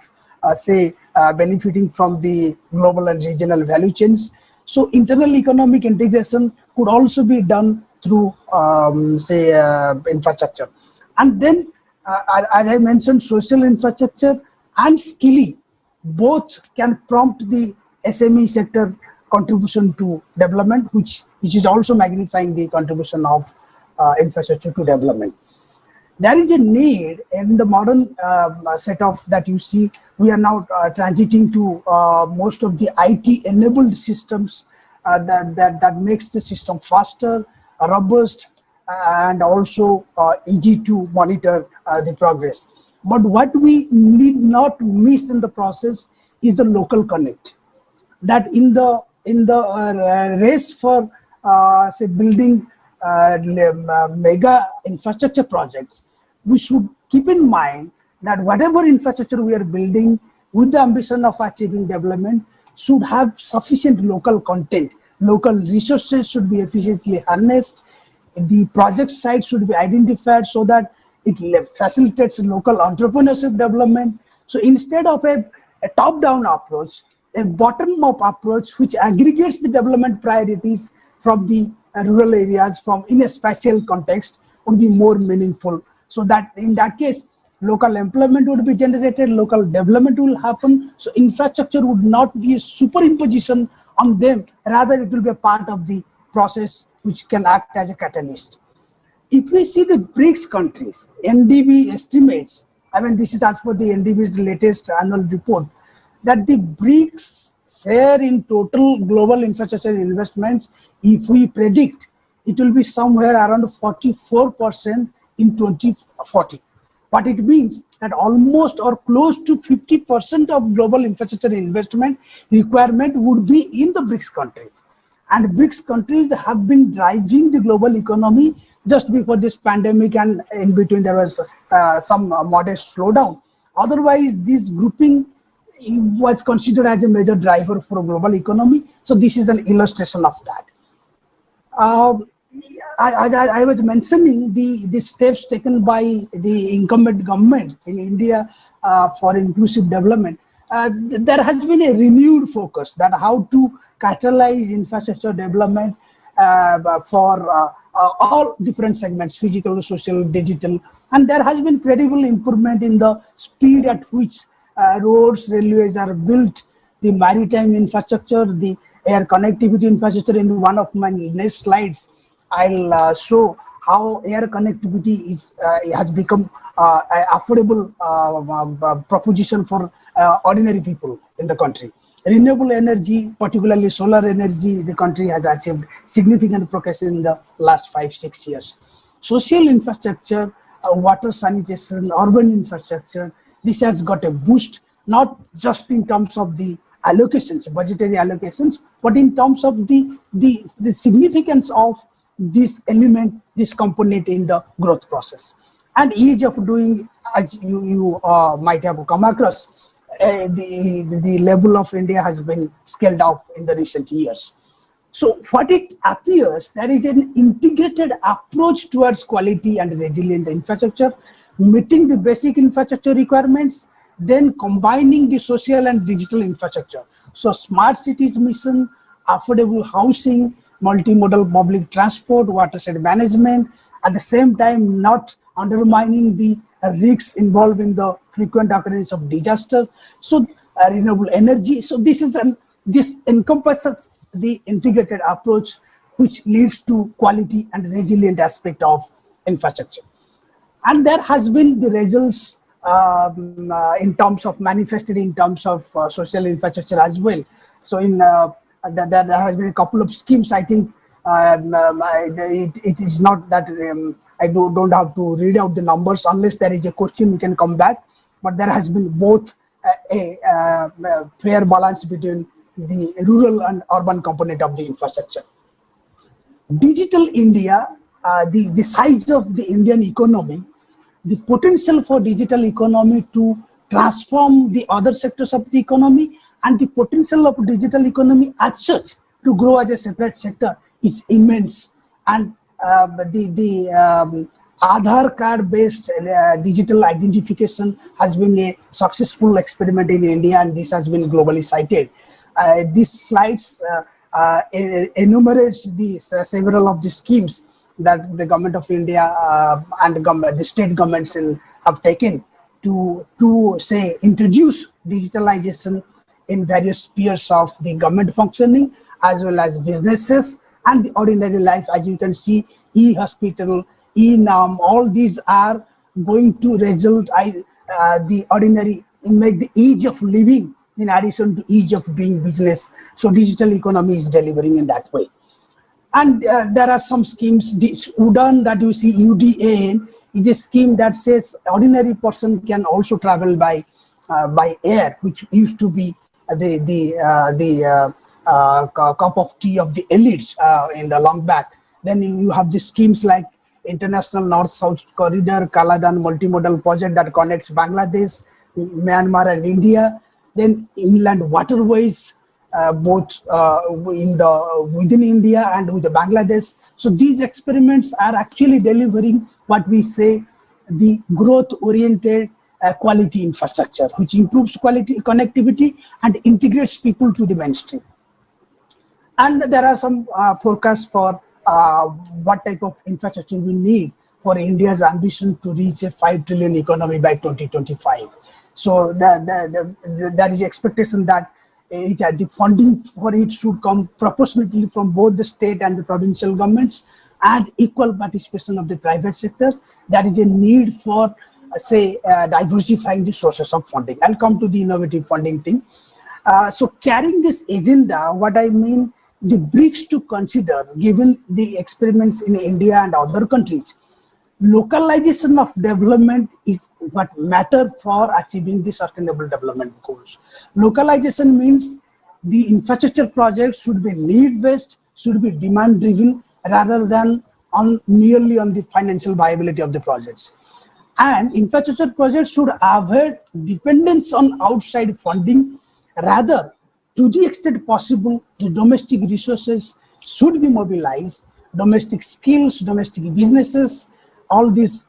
benefiting from the global and regional value chains. So internal economic integration could also be done through, infrastructure. And then as I mentioned, social infrastructure and skilling both can prompt the SME sector contribution to development, which is also magnifying the contribution of infrastructure to development. There is a need in the modern setup that you see. We are now transiting to most of the IT-enabled systems that makes the system faster, robust, and also easy to monitor the progress. But what we need not miss in the process is the local connect. That in the race for say building mega infrastructure projects, we should keep in mind that whatever infrastructure we are building with the ambition of achieving development should have sufficient local content. Local resources should be efficiently harnessed. The project site should be identified so that it facilitates local entrepreneurship development. So instead of a top-down approach, a bottom-up approach which aggregates the development priorities from the rural areas in a spatial context would be more meaningful. So that in that case, local employment would be generated, local development will happen. So infrastructure would not be a superimposition on them, rather it will be a part of the process which can act as a catalyst. If we see the BRICS countries, NDB estimates, I mean this is as per the NDB's latest annual report, that the BRICS share in total global infrastructure investments, if we predict, it will be somewhere around 44% in 2040. What it means that almost or close to 50% of global infrastructure investment requirement would be in the BRICS countries. And BRICS countries have been driving the global economy just before this pandemic, and in between there was some modest slowdown. Otherwise, this grouping was considered as a major driver for global economy. So this is an illustration of that. I was mentioning the steps taken by the incumbent government in India for inclusive development. There has been a renewed focus that how to catalyze infrastructure development for all different segments, physical, social, digital, and there has been credible improvement in the speed at which roads, railways are built, the maritime infrastructure, the air connectivity infrastructure. In one of my next slides, I'll show how air connectivity has become an affordable proposition for ordinary people in the country. Renewable energy, particularly solar energy, the country has achieved significant progress in the last 5-6 years. Social infrastructure, water sanitation, urban infrastructure, this has got a boost, not just in terms of the allocations, budgetary allocations, but in terms of the significance of this element, this component in the growth process. And ease of doing, as you might have come across, the level of India has been scaled up in the recent years. So what it appears, there is an integrated approach towards quality and resilient infrastructure, meeting the basic infrastructure requirements, then combining the social and digital infrastructure. So smart cities mission, affordable housing, multimodal public transport, watershed management, at the same time not undermining the risks involved in the frequent occurrence of disaster. So renewable energy. So this encompasses the integrated approach which leads to quality and resilient aspect of infrastructure. And there has been the results in terms of manifested in terms of social infrastructure as well. So in there has been a couple of schemes. I think it is not that I don't have to read out the numbers. Unless there is a question, we can come back. But there has been both a fair balance between the rural and urban component of the infrastructure. Digital India, the size of the Indian economy, the potential for digital economy to transform the other sectors of the economy, and the potential of digital economy as such to grow as a separate sector is immense. And the Aadhaar card based digital identification has been a successful experiment in India, and this has been globally cited. These slides enumerates several of the schemes that the government of India and the state governments in have taken to say introduce digitalization in various spheres of the government functioning as well as businesses and the ordinary life. As you can see, e-hospital, e-NAM, all these are going to result the ordinary, make the ease of living in addition to ease of doing business. So digital economy is delivering in that way. And there are some schemes. This UDAN that you see, UDAN, is a scheme that says ordinary person can also travel by air, which used to be the cup of tea of the elites in the long back. Then you have the schemes like International North-South Corridor, Kaladan multimodal project that connects Bangladesh, Myanmar and India. Then inland waterways, both within India and with Bangladesh. So these experiments are actually delivering what we say the growth-oriented quality infrastructure, which improves quality connectivity and integrates people to the mainstream. And there are some forecasts for what type of infrastructure we need for India's ambition to reach a 5 trillion economy by 2025. So there is expectation that the funding for it should come proportionately from both the state and the provincial governments and equal participation of the private sector. There is a need for, diversifying the sources of funding. I'll come to the innovative funding thing. So carrying this agenda, what I mean, the BRICS to consider, given the experiments in India and other countries, localization of development is what matter for achieving the sustainable development goals. Localization means the infrastructure projects should be need-based, should be demand-driven, rather than merely on the financial viability of the projects. And infrastructure projects should avoid dependence on outside funding. Rather, to the extent possible, the domestic resources should be mobilized, domestic skills, domestic businesses, all this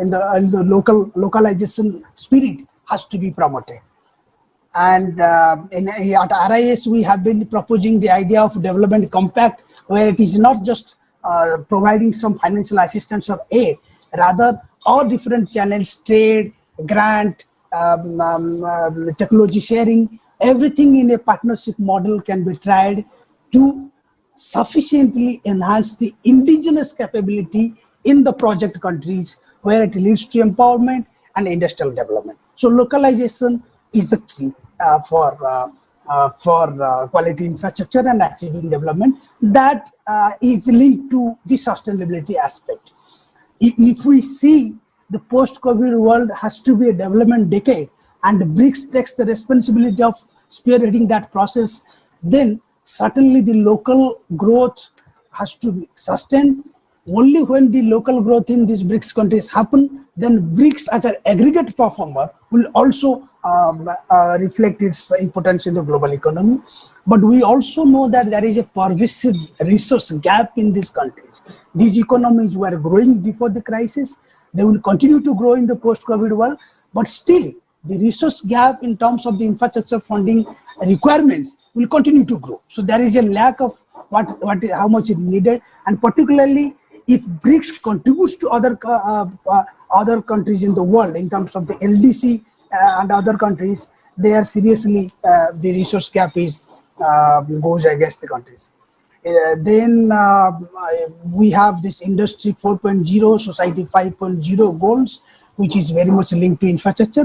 in the localization spirit has to be promoted. And at RIS, we have been proposing the idea of development compact, where it is not just providing some financial assistance or aid, rather all different channels, trade, grant, technology sharing, everything in a partnership model can be tried to sufficiently enhance the indigenous capability in the project countries where it leads to empowerment and industrial development. So localization is the key for quality infrastructure and achieving development. That is linked to the sustainability aspect. If we see the post-COVID world has to be a development decade, and BRICS takes the responsibility of spearheading that process, then certainly the local growth has to be sustained. Only when the local growth in these BRICS countries happen, then BRICS as an aggregate performer will also reflect its importance in the global economy. But we also know that there is a pervasive resource gap in these countries. These economies were growing before the crisis. They will continue to grow in the post-COVID world, but still the resource gap in terms of the infrastructure funding requirements will continue to grow. So there is a lack of how much is needed, and particularly if BRICS contributes to other countries in the world in terms of the LDC and other countries, they are seriously the resource gap is goes against the countries. Then we have this Industry 4.0, Society 5.0 goals, which is very much linked to infrastructure.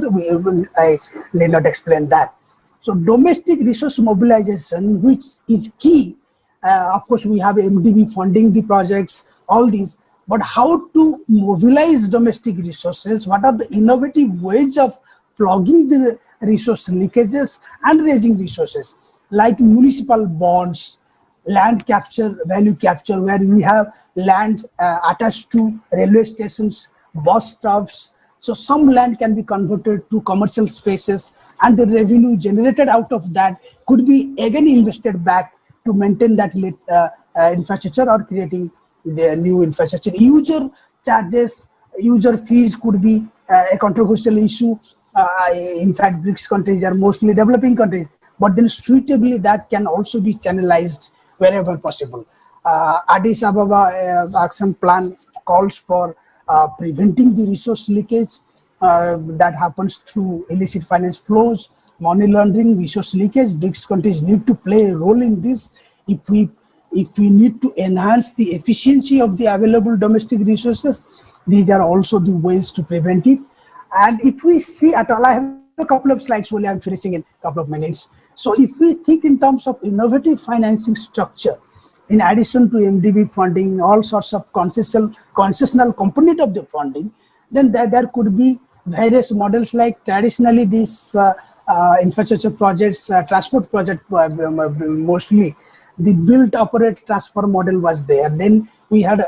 I need not explain that. So domestic resource mobilization, which is key. Of course, we have MDB funding the projects, all these, but how to mobilize domestic resources? What are the innovative ways of plugging the resource leakages and raising resources, like municipal bonds, land capture, value capture, where we have land attached to railway stations, bus stops. So some land can be converted to commercial spaces, and the revenue generated out of that could be again invested back to maintain that infrastructure or creating the new infrastructure. User charges, user fees could be a controversial issue. In fact, BRICS countries are mostly developing countries, but then suitably that can also be channelized wherever possible. Addis Ababa Action Plan calls for preventing the resource leakage, that happens through illicit finance flows, money laundering, resource leakage. BRICS countries need to play a role in this. If we need to enhance the efficiency of the available domestic resources, these are also the ways to prevent it. And if we see at all, I have a couple of slides only, I'm finishing in a couple of minutes. So if we think in terms of innovative financing structure, in addition to MDB funding, all sorts of concessional component of the funding, then there could be various models. Like traditionally these infrastructure projects, transport project, mostly the build, operate, transfer model was there. Then we had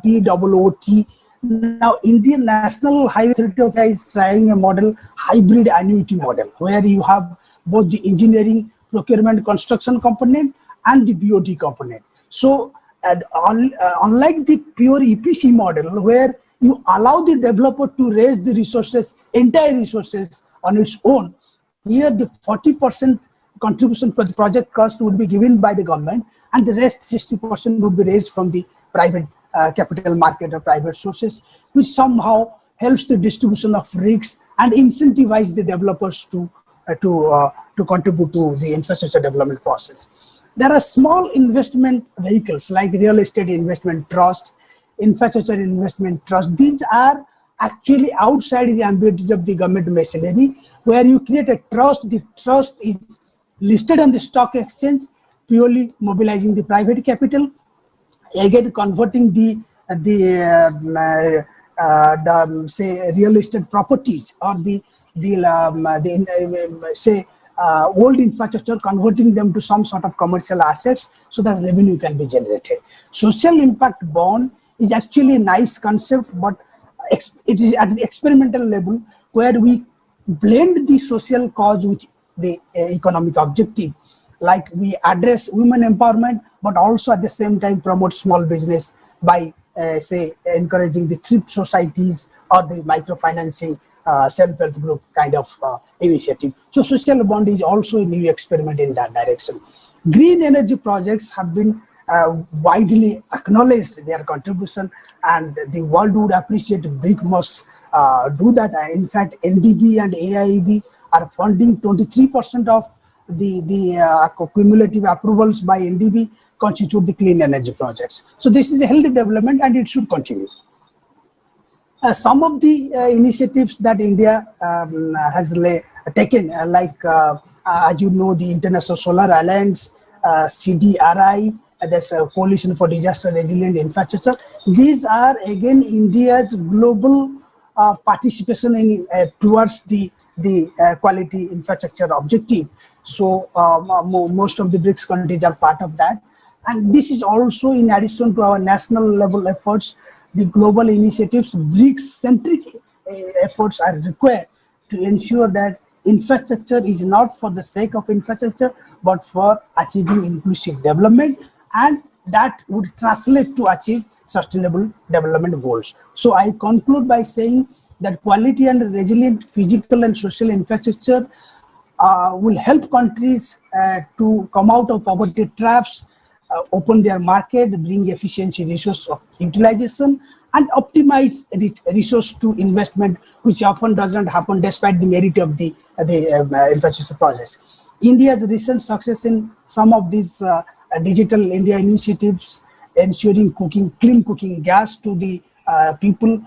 BOOT. Now Indian National Highway Authority of India is trying a model, hybrid annuity model, where you have both the engineering, procurement, construction component and the BOT component. So unlike the pure EPC model, where you allow the developer to raise the resources, entire resources on its own, here the 40% contribution for the project cost would be given by the government, and the rest 60% would be raised from the private capital market or private sources, which somehow helps the distribution of risks and incentivize the developers to contribute to the infrastructure development process. There are small investment vehicles like real estate investment trust, infrastructure investment trust. These are actually outside the ambit of the government machinery, where you create a trust. The trust is listed on the stock exchange, purely mobilizing the private capital, again converting the say real estate properties or old infrastructure, converting them to some sort of commercial assets so that revenue can be generated. Social impact bond is actually a nice concept, but it is at the experimental level, where we blend the social cause with the economic objective. Like we address women empowerment, but also at the same time promote small business by say encouraging the thrift societies or the microfinancing self-help group kind of initiative. So social bond is also a new experiment in that direction. Green energy projects have been widely acknowledged, their contribution, and the world would appreciate. BRICS must do that. In fact, NDB and AIIB are funding 23% of the cumulative approvals by NDB constitute the clean energy projects. So this is a healthy development and it should continue. Some of the initiatives that India has taken, like as you know, the International Solar Alliance, CDRI, there's a Coalition for Disaster Resilient Infrastructure. These are again India's global participation in towards the quality infrastructure objective. So most of the BRICS countries are part of that, and this is also in addition to our national level efforts. The global initiatives, BRICS-centric efforts are required to ensure that infrastructure is not for the sake of infrastructure, but for achieving inclusive development, and that would translate to achieve sustainable development goals. So I conclude by saying that quality and resilient physical and social infrastructure will help countries to come out of poverty traps, open their market, bring efficiency resource utilization, and optimize resource to investment, which often doesn't happen despite the merit of the infrastructure projects. India's recent success in some of these digital India initiatives, ensuring clean cooking gas to the people,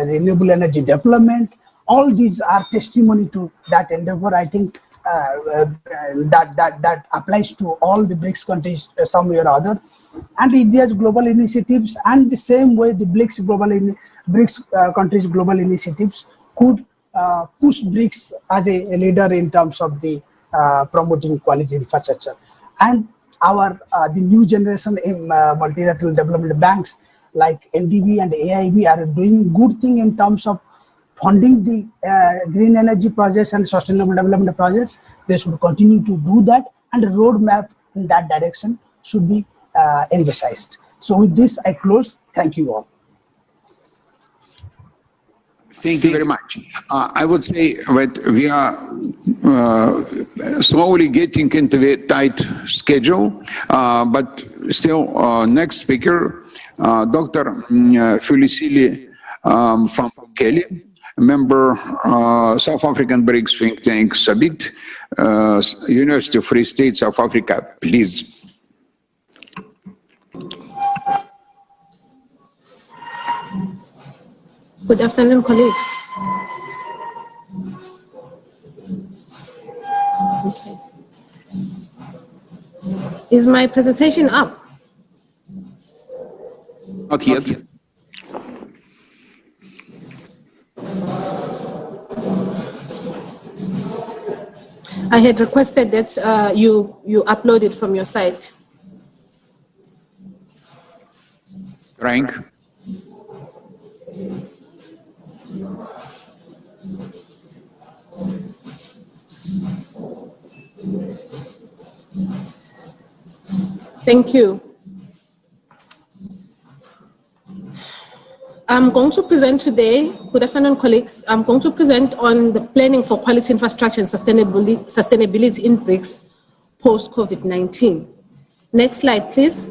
renewable energy development, all these are testimony to that endeavor. I think that applies to all the BRICS countries some way or other, and India's global initiatives, and the same way the BRICS countries' global initiatives could push BRICS as a leader in terms of the promoting quality infrastructure. And our the new generation in multilateral development banks like NDB and AIB are doing good thing in terms of funding the green energy projects and sustainable development projects. They should continue to do that, and a roadmap in that direction should be emphasized. So with this, I close. Thank you all. Thank you very much. I would say that we are slowly getting into the tight schedule, but still, next speaker, Dr. Fulisili from Kelly. member, South African BRICS think tank, Sabit, University of Free State, South Africa, please. Good afternoon, colleagues. Okay. Is my presentation up? Not yet. I had requested that you upload it from your site. Frank. Thank you. I'm going to present today, good afternoon colleagues, I'm going to present on the planning for quality infrastructure and sustainability in BRICS post-COVID-19. Next slide, please.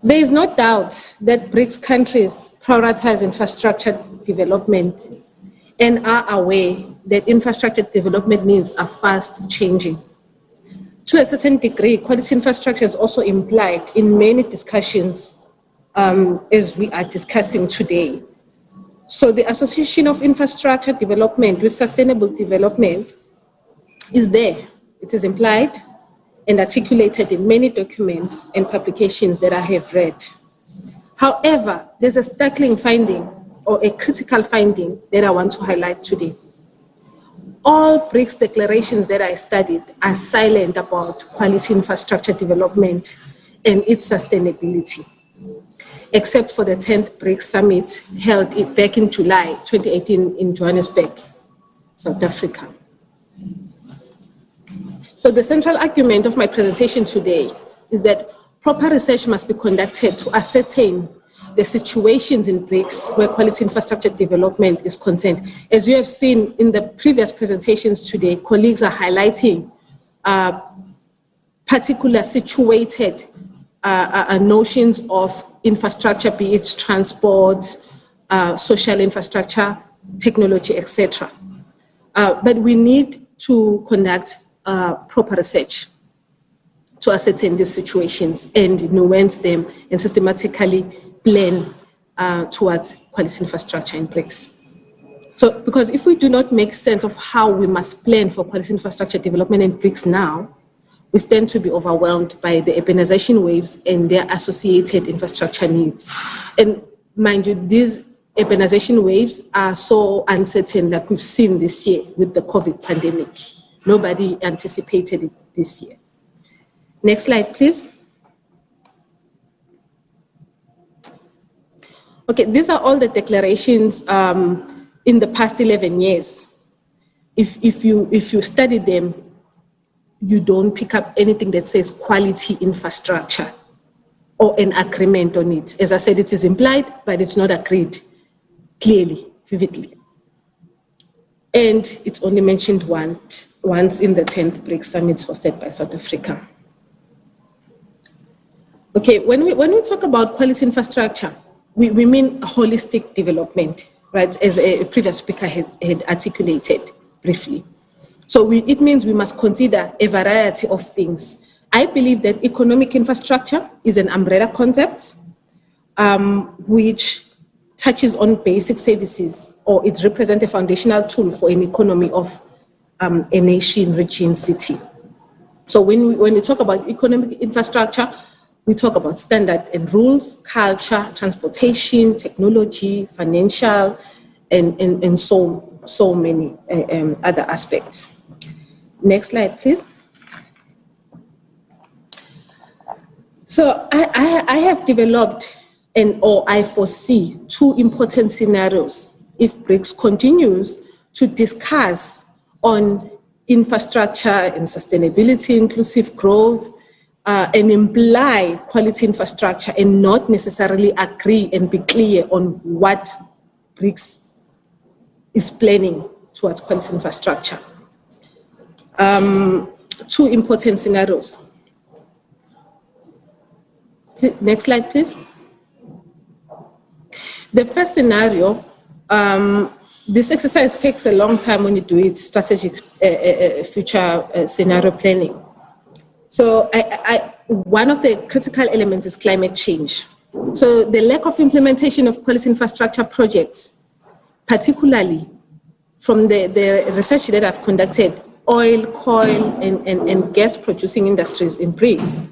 There is no doubt that BRICS countries prioritize infrastructure development and are aware that infrastructure development needs are fast changing. To a certain degree, quality infrastructure is also implied in many discussions as we are discussing today. So the association of infrastructure development with sustainable development is there. It is implied and articulated in many documents and publications that I have read. However, there's a startling finding or a critical finding that I want to highlight today. All BRICS declarations that I studied are silent about quality infrastructure development and its sustainability, except for the 10th BRICS summit held back in July 2018 in Johannesburg, South Africa. So the central argument of my presentation today is that proper research must be conducted to ascertain the situations in BRICS where quality infrastructure development is concerned. As you have seen in the previous presentations today, colleagues are highlighting particular situated notions of infrastructure, be it transport, social infrastructure, technology, etc. But we need to conduct proper research to ascertain these situations and nuance them and systematically plan towards quality infrastructure in BRICS. So, because if we do not make sense of how we must plan for quality infrastructure development in BRICS now, we stand to be overwhelmed by the urbanization waves and their associated infrastructure needs. And mind you, these urbanization waves are so uncertain, like we've seen this year with the COVID pandemic. Nobody anticipated it this year. Next slide, please. Okay, these are all the declarations in the past 11 years. If you study them, you don't pick up anything that says quality infrastructure or an agreement on it. As I said, it is implied, but it's not agreed clearly, vividly. And it's only mentioned once in the 10th BRICS summit hosted by South Africa. Okay, when we talk about quality infrastructure, we mean holistic development, right? As a previous speaker had articulated briefly. So it means we must consider a variety of things. I believe that economic infrastructure is an umbrella concept which touches on basic services, or it represents a foundational tool for an economy of a nation, region, city. So when we talk about economic infrastructure, we talk about standard and rules, culture, transportation, technology, financial, and so many other aspects. Next slide, please. So I have developed or I foresee two important scenarios if BRICS continues to discuss on infrastructure and sustainability, inclusive growth, and imply quality infrastructure and not necessarily agree and be clear on what BRICS is planning towards quality infrastructure. Two important scenarios. Next slide, please. The first scenario, this exercise takes a long time when you do it, strategic future scenario planning. So one of the critical elements is climate change. So the lack of implementation of quality infrastructure projects, particularly from the research that I've conducted, oil, coal, and gas producing industries in BRICS,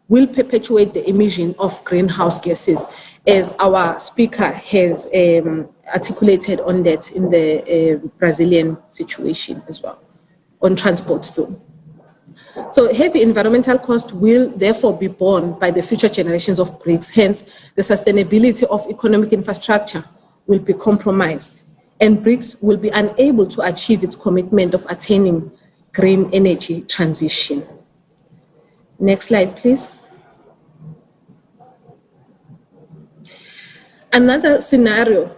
will perpetuate the emission of greenhouse gases, as our speaker has articulated on that in the Brazilian situation as well, on transport too. So heavy environmental costs will therefore be borne by the future generations of BRICS. Hence, the sustainability of economic infrastructure will be compromised, and BRICS will be unable to achieve its commitment of attaining green energy transition. Next slide, please. Another scenario,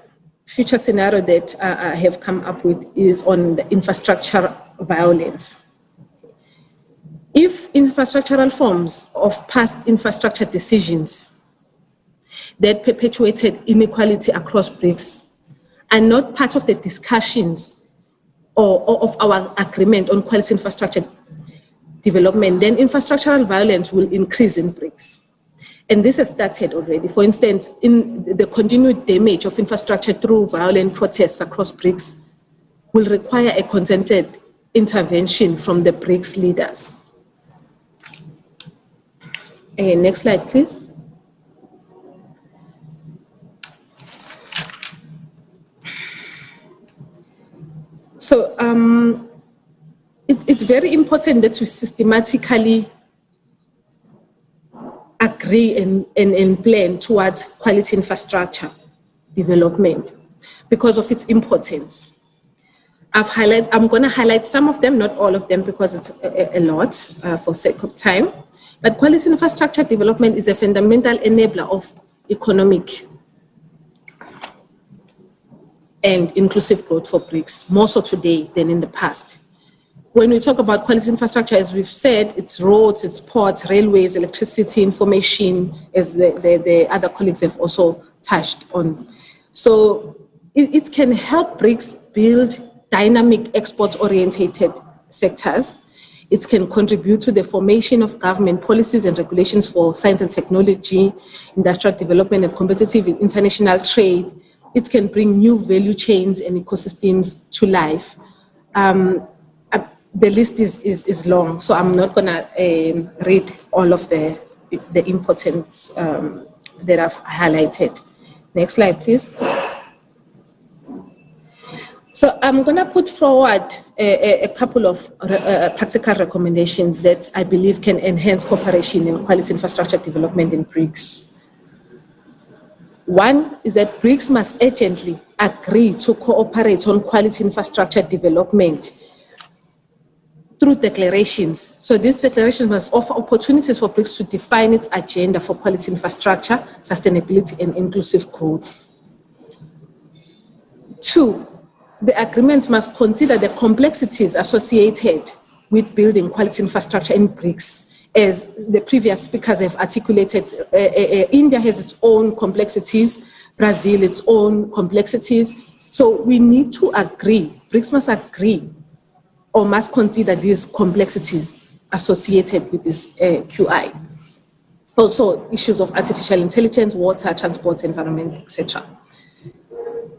future scenario that I have come up with is on the infrastructure violence. If infrastructural forms of past infrastructure decisions that perpetuated inequality across BRICS are not part of the discussions or of our agreement on quality infrastructure development, then infrastructural violence will increase in BRICS. And this has started already. For instance, in the continued damage of infrastructure through violent protests across BRICS will require a concerted intervention from the BRICS leaders. Next slide, please. So it's very important that we systematically agree and plan towards quality infrastructure development because of its importance. I'm going to highlight some of them, not all of them, because it's a lot for sake of time. But quality infrastructure development is a fundamental enabler of economic and inclusive growth for BRICS, more so today than in the past. When we talk about quality infrastructure, as we've said, it's roads, it's ports, railways, electricity, information, as the other colleagues have also touched on. So it can help BRICS build dynamic export-oriented sectors. It can contribute to the formation of government policies and regulations for science and technology, industrial development, and competitive international trade. It can bring new value chains and ecosystems to life. The list is long, so I'm not going to read all of the importance that I've highlighted. Next slide, please. So I'm going to put forward a couple of practical recommendations that I believe can enhance cooperation in quality infrastructure development in BRICS. One is that BRICS must urgently agree to cooperate on quality infrastructure development through declarations. So these declarations must offer opportunities for BRICS to define its agenda for quality infrastructure, sustainability, and inclusive growth. Two, the agreement must consider the complexities associated with building quality infrastructure in BRICS. As the previous speakers have articulated, India has its own complexities, Brazil its own complexities. So we need to agree, BRICS must agree or must consider these complexities associated with this QI. Also, issues of artificial intelligence, water, transport, environment, etc.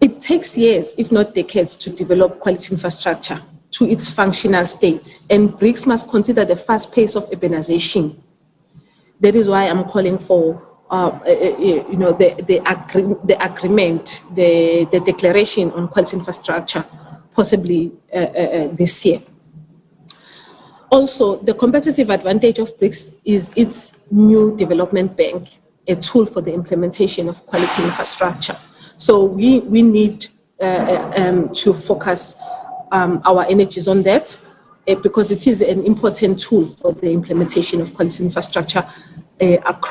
It takes years, if not decades, to develop quality infrastructure to its functional state, and BRICS must consider the fast pace of urbanization. That is why I'm calling for the agreement, the declaration on quality infrastructure, possibly this year. Also, the competitive advantage of BRICS is its new development bank, a tool for the implementation of quality infrastructure. So we need to focus our energies on that because it is an important tool for the implementation of quality infrastructure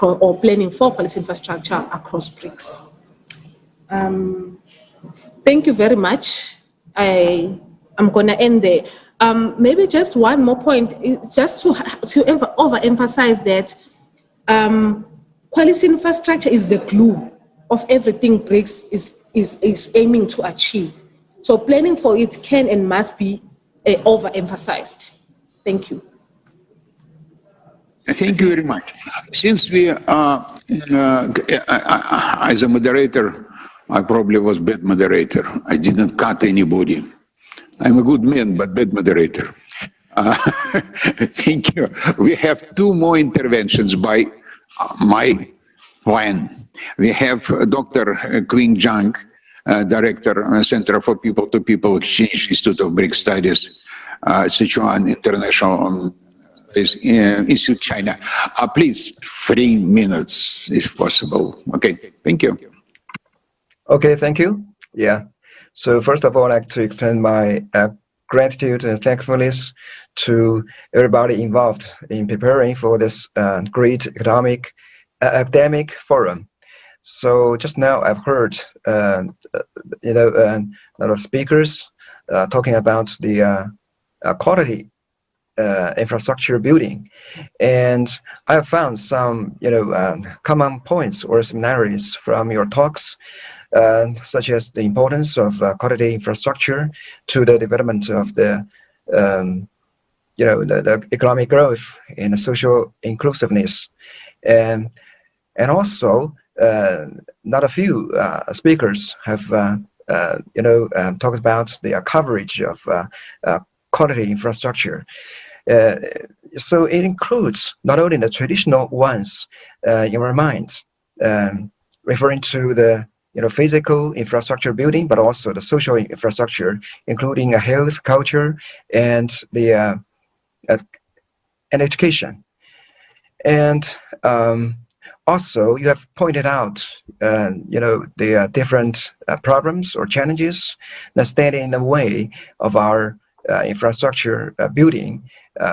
or planning for quality infrastructure across BRICS. Thank you very much. I'm going to end there. Maybe just one more point, just to overemphasize that Quality infrastructure is the glue of everything BRICS is aiming to achieve. So planning for it can and must be overemphasized. Thank you. Thank you very much. Since we are, as a moderator, I probably was bad moderator. I didn't cut anybody. I'm a good man, but bad moderator. Thank you. We have two more interventions by my plan. We have Dr. Qing Zhang, Director, Center for People-to-People Exchange, Institute of BRICS Studies, Sichuan International Institute, China. Please, 3 minutes, if possible. Okay, thank you. Okay, thank you. Yeah. So first of all, I'd like to extend my gratitude and thankfulness to everybody involved in preparing for this great academic forum. So just now I've heard, a lot of speakers talking about the quality infrastructure building, and I have found some, common points or similarities from your talks. Such as the importance of quality infrastructure to the development of the economic growth and social inclusiveness, and also not a few speakers have talked about the coverage of quality infrastructure. So it includes not only the traditional ones in our minds, referring to the physical infrastructure building, but also the social infrastructure, including health, culture, and the and education. And also, you have pointed out, the different problems or challenges that stand in the way of our infrastructure building.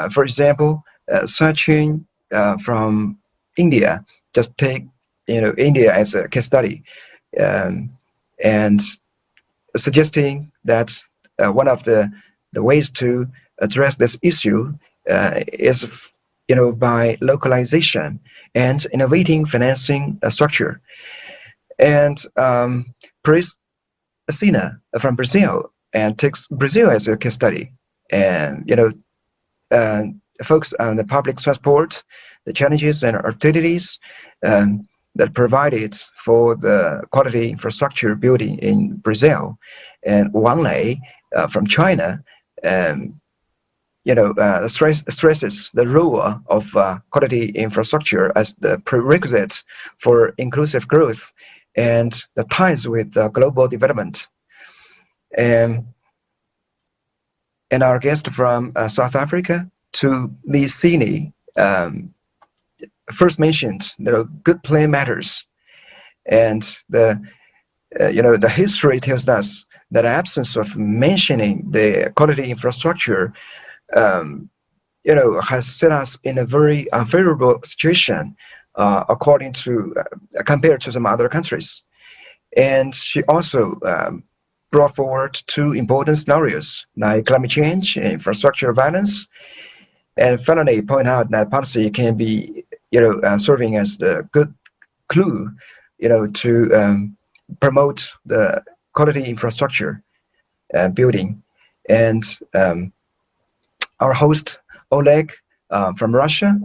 For example, searching from India, just take India as a case study. And suggesting that one of the ways to address this issue is, by localization and innovating financing structure. And Priscina from Brazil, and takes Brazil as a case study, and focus on the public transport, the challenges and opportunities that provided for the quality infrastructure building in Brazil, and Wang Lei from China, stresses the role of quality infrastructure as the prerequisite for inclusive growth and the ties with global development. And our guest from South Africa, to Lee Sini, first mentioned good plan matters, and the history tells us that absence of mentioning the quality infrastructure has set us in a very unfavorable situation according to compared to some other countries. And she also brought forward two important scenarios, like climate change and infrastructure violence, and finally point out that policy can be serving as the good clue, to promote the quality infrastructure building. And our host Oleg from Russia,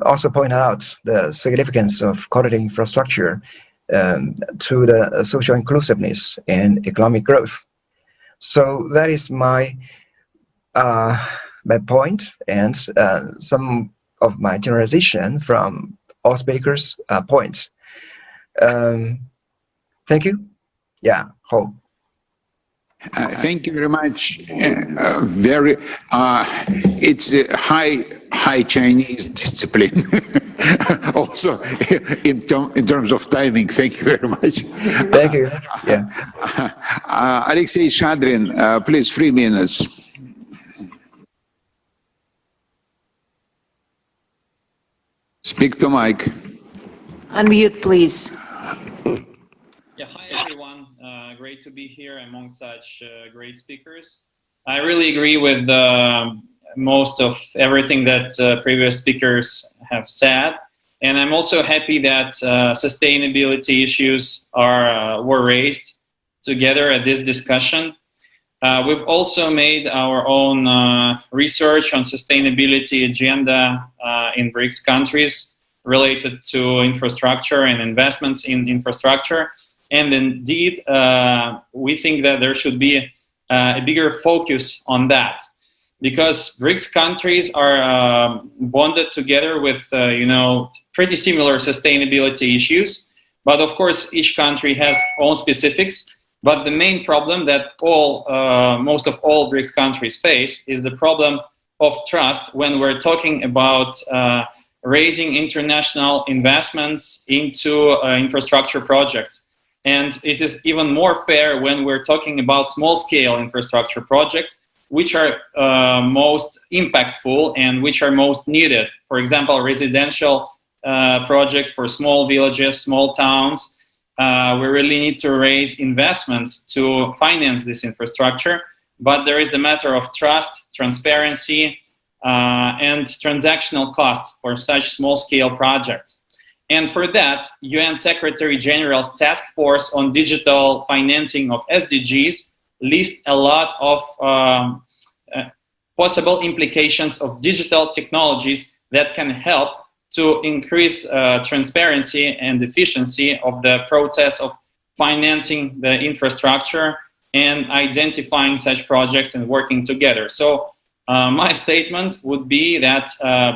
also point out the significance of quality infrastructure to the social inclusiveness and economic growth. So that is my point, and some of my generalization from all speakers' points. Thank you. Yeah, Ho. Thank you very much. It's a high Chinese discipline. Also, in terms of timing. Thank you very much. Thank you. Yeah. Alexei Shadrin, please, 3 minutes. Speak to mic. Unmute, please. Yeah, hi everyone. Great to be here among such great speakers. I really agree with most of everything that previous speakers have said. And I'm also happy that sustainability issues were raised together at this discussion. We've also made our own research on sustainability agenda in BRICS countries related to infrastructure and investments in infrastructure. And indeed, we think that there should be a bigger focus on that, because BRICS countries are bonded together with, pretty similar sustainability issues. But of course, each country has own specifics. But the main problem that most of all BRICS countries face is the problem of trust when we're talking about raising international investments into infrastructure projects. And it is even more fair when we're talking about small-scale infrastructure projects, which are most impactful and which are most needed. For example, residential projects for small villages, small towns. We really need to raise investments to finance this infrastructure, but there is the matter of trust, transparency, and transactional costs for such small-scale projects. And for that, UN Secretary General's Task Force on Digital Financing of SDGs lists a lot of possible implications of digital technologies that can help to increase transparency and efficiency of the process of financing the infrastructure and identifying such projects and working together. So my statement would be that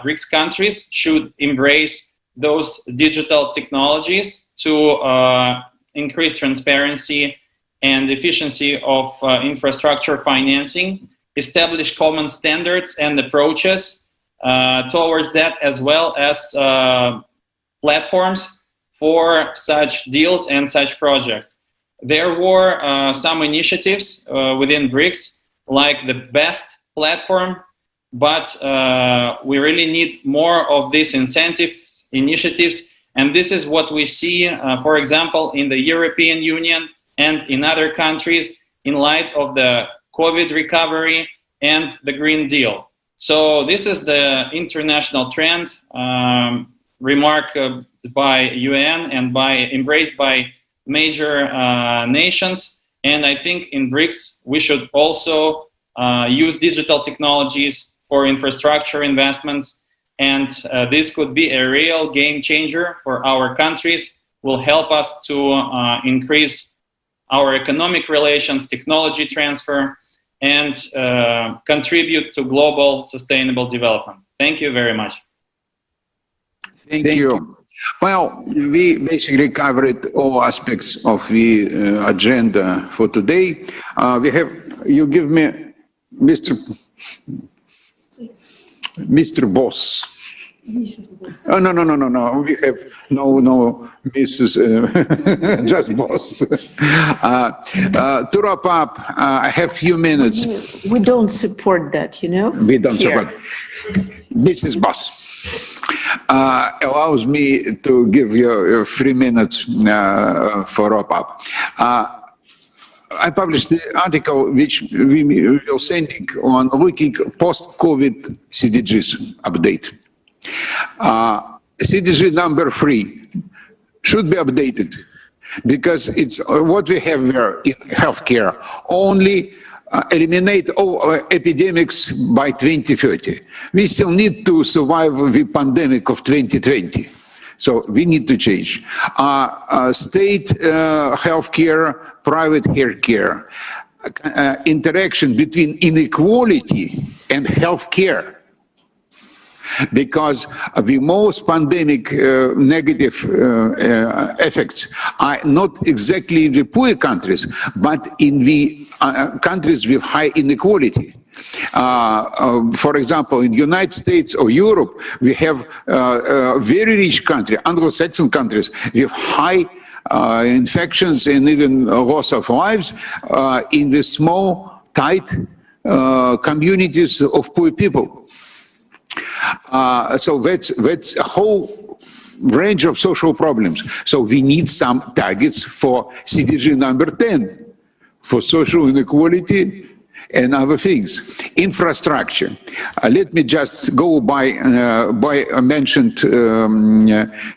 BRICS countries should embrace those digital technologies to increase transparency and efficiency of infrastructure financing, establish common standards and approaches towards that, as well as platforms for such deals and such projects. There were some initiatives within BRICS, like the BEST platform, but we really need more of these initiatives, and this is what we see, for example, in the European Union and in other countries in light of the COVID recovery and the Green Deal. So this is the international trend remarked by UN and embraced by major nations. And I think in BRICS, we should also use digital technologies for infrastructure investments. And this could be a real game changer for our countries, will help us to increase our economic relations, technology transfer, and contribute to global sustainable development. Thank you very much. Thank you. Well, we basically covered all aspects of the agenda for today. You give me Mr. Boss. Oh, no. We have no Mrs. just Boss. To wrap up, I have few minutes. We don't support that, you know? We don't support. Mrs. Boss allows me to give you 3 minutes for wrap up. I published the article which we will sending on looking post-COVID CDGs update. CDG number 3 should be updated because it's what we have here in healthcare. Only eliminate all epidemics by 2030. We still need to survive the pandemic of 2020. So we need to change. State healthcare, private healthcare, interaction between inequality and healthcare. Because the most pandemic negative effects are not exactly in the poor countries, but in the countries with high inequality. For example, in the United States or Europe, we have very rich countries, Anglo-Saxon countries, with high infections and even loss of lives in the small, tight communities of poor people. So that's a whole range of social problems. So we need some targets for CDG number 10, for social inequality and other things. Infrastructure. Let me just go by mentioned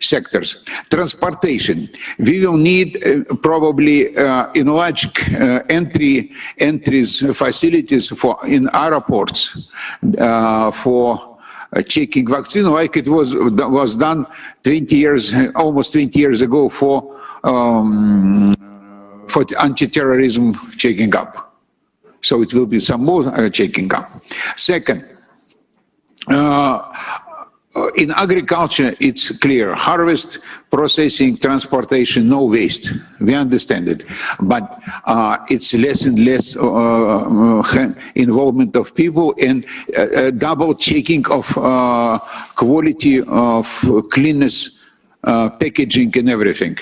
sectors. Transportation. We will need probably enlarged entries facilities in airports for checking vaccine, like it was done 20 years, almost 20 years ago for anti-terrorism checking up. So it will be some more checking up. Second, in agriculture, it's clear: harvest, processing, transportation, no waste. We understand it, but it's less and less involvement of people and double checking of quality of cleanness, packaging, and everything.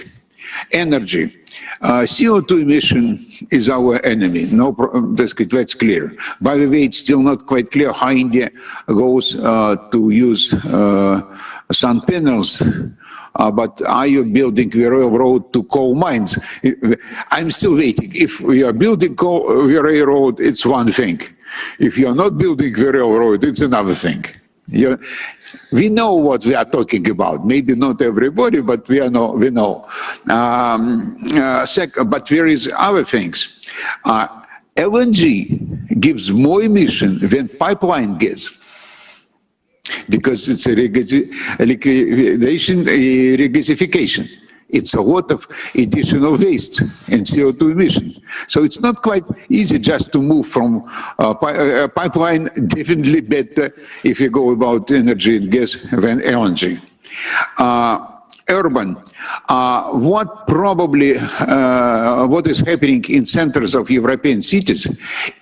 Energy. CO2 emission is our enemy. No, that's clear. By the way, it's still not quite clear how India goes to use sun panels. But are you building the railroad to coal mines? I'm still waiting. If we are building the railroad, it's one thing. If you are not building the railroad, it's another thing. We know what we are talking about. Maybe not everybody, but we know. But there is other things. LNG gives more emission than pipeline gas, because it's a regasification. It's a lot of additional waste and CO2 emission. So it's not quite easy just to move from pipeline. Definitely better if you go about energy and gas than LNG. Urban. What is happening in centers of European cities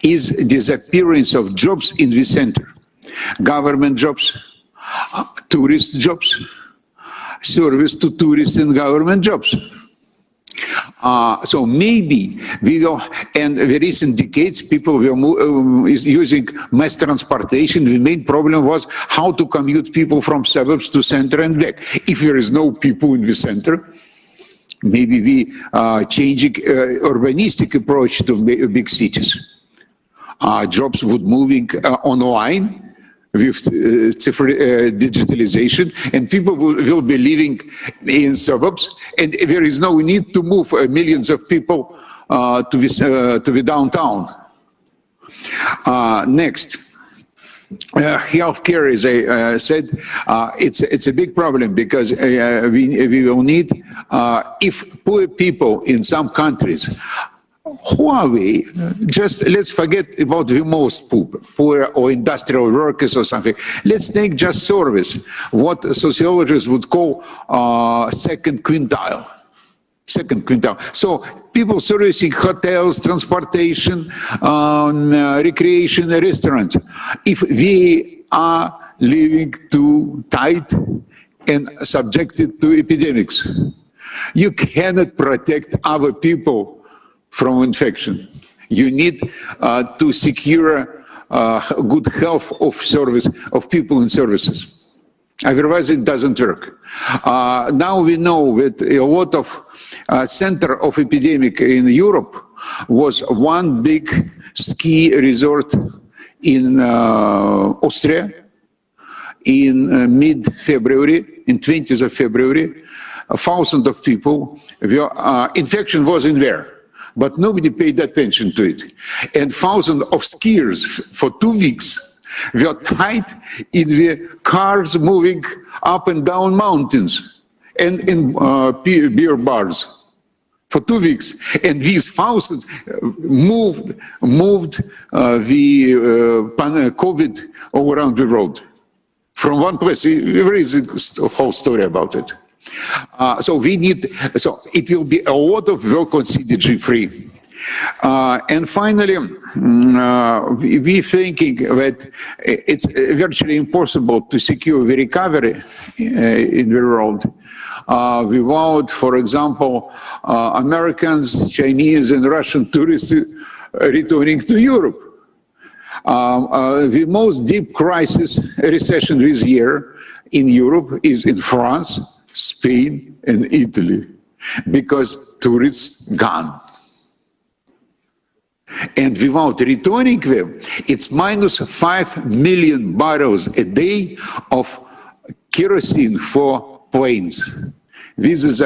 is disappearance of jobs in the center. Government jobs, tourist jobs, service to tourists and government jobs. So maybe we will, and the recent decades, people were using mass transportation. The main problem was how to commute people from suburbs to center and back. If there is no people in the center, maybe we changing urbanistic approach to big cities. Jobs would moving online with digitalization, and people will be living in suburbs, and there is no need to move millions of people to the downtown. Next, healthcare, as I said, it's a big problem, because we will need, if poor people in some countries, who are we? Just let's forget about the most poor or industrial workers or something. Let's take just service, what sociologists would call second quintile. Second quintile. So people servicing hotels, transportation, recreation, restaurants. If we are living too tight and subjected to epidemics, you cannot protect other people from infection. You need to secure good health of service of people and services. Otherwise, it doesn't work. Now we know that a lot of center of epidemic in Europe was one big ski resort in Austria in mid-February, in 20th of February. 1,000 of people, infection was in there, but nobody paid attention to it. And thousands of skiers for 2 weeks were tied in the cars moving up and down mountains and in beer bars for 2 weeks. And these thousands moved the COVID all around the world. From one place, there is a whole story about it. So it will be a lot of work on CDG-free. And finally, we're thinking that it's virtually impossible to secure the recovery in the world without, for example, Americans, Chinese, and Russian tourists returning to Europe. The most deep crisis, recession this year in Europe is in France, Spain, and Italy, because tourists gone. And without returning them, it's minus 5 million barrels a day of kerosene for planes. This is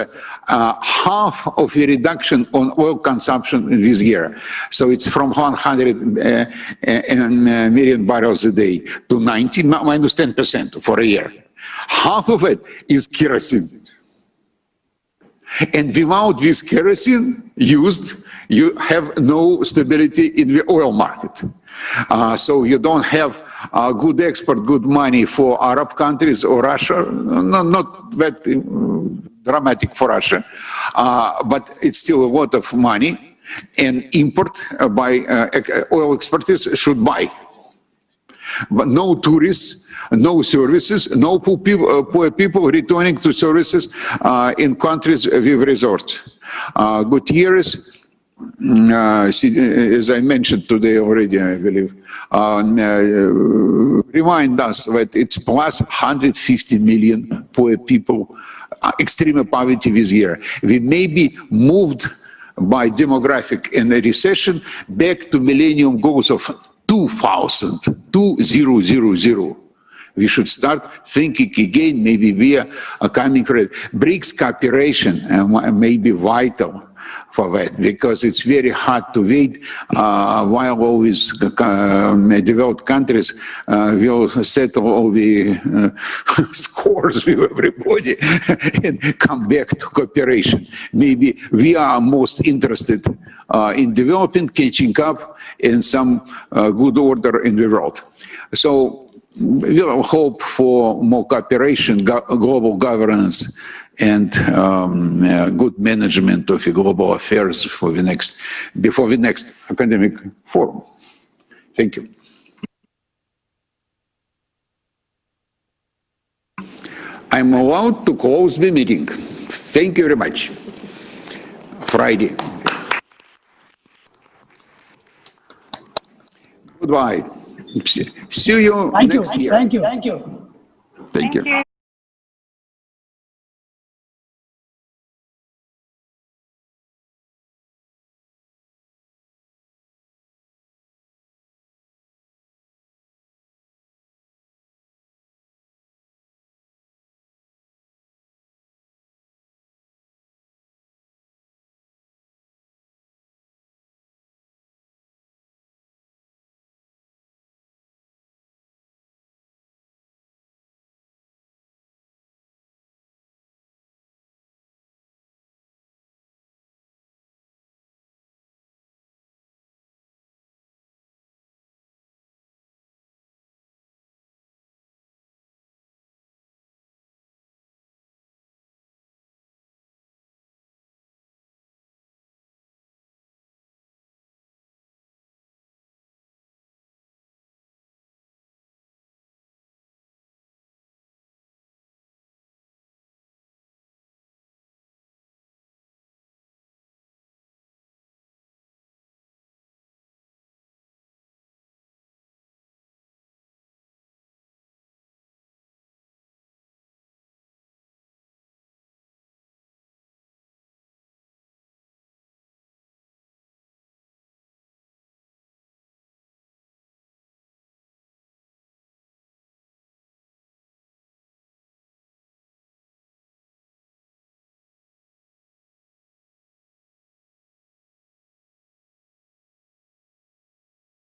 half of a reduction on oil consumption this year. So it's from 100 million barrels a day to 90, minus 10% for a year. Half of it is kerosene. And without this kerosene used, you have no stability in the oil market. So you don't have good export, good money for Arab countries or Russia. No, not that dramatic for Russia, but it's still a lot of money. And import by oil exporters should buy. But no tourists, no services, no poor people returning to services in countries with resorts. Gutierrez, as I mentioned today already, I believe, remind us that it's plus 150 million poor people, extreme poverty this year. We may be moved by demographic and a recession back to millennium goals of 2000. We should start thinking again, maybe we are coming for it. BRICS cooperation may be vital for that, because it's very hard to wait while all these developed countries will settle all the scores with everybody and come back to cooperation. Maybe we are most interested in developing, catching up, and some good order in the world. So we'll hope for more cooperation, global governance, and good management of global affairs for the next, before the next academic forum. Thank you. I'm allowed to close the meeting. Thank you very much. Friday. Goodbye. See you next year. Thank you. Thank you.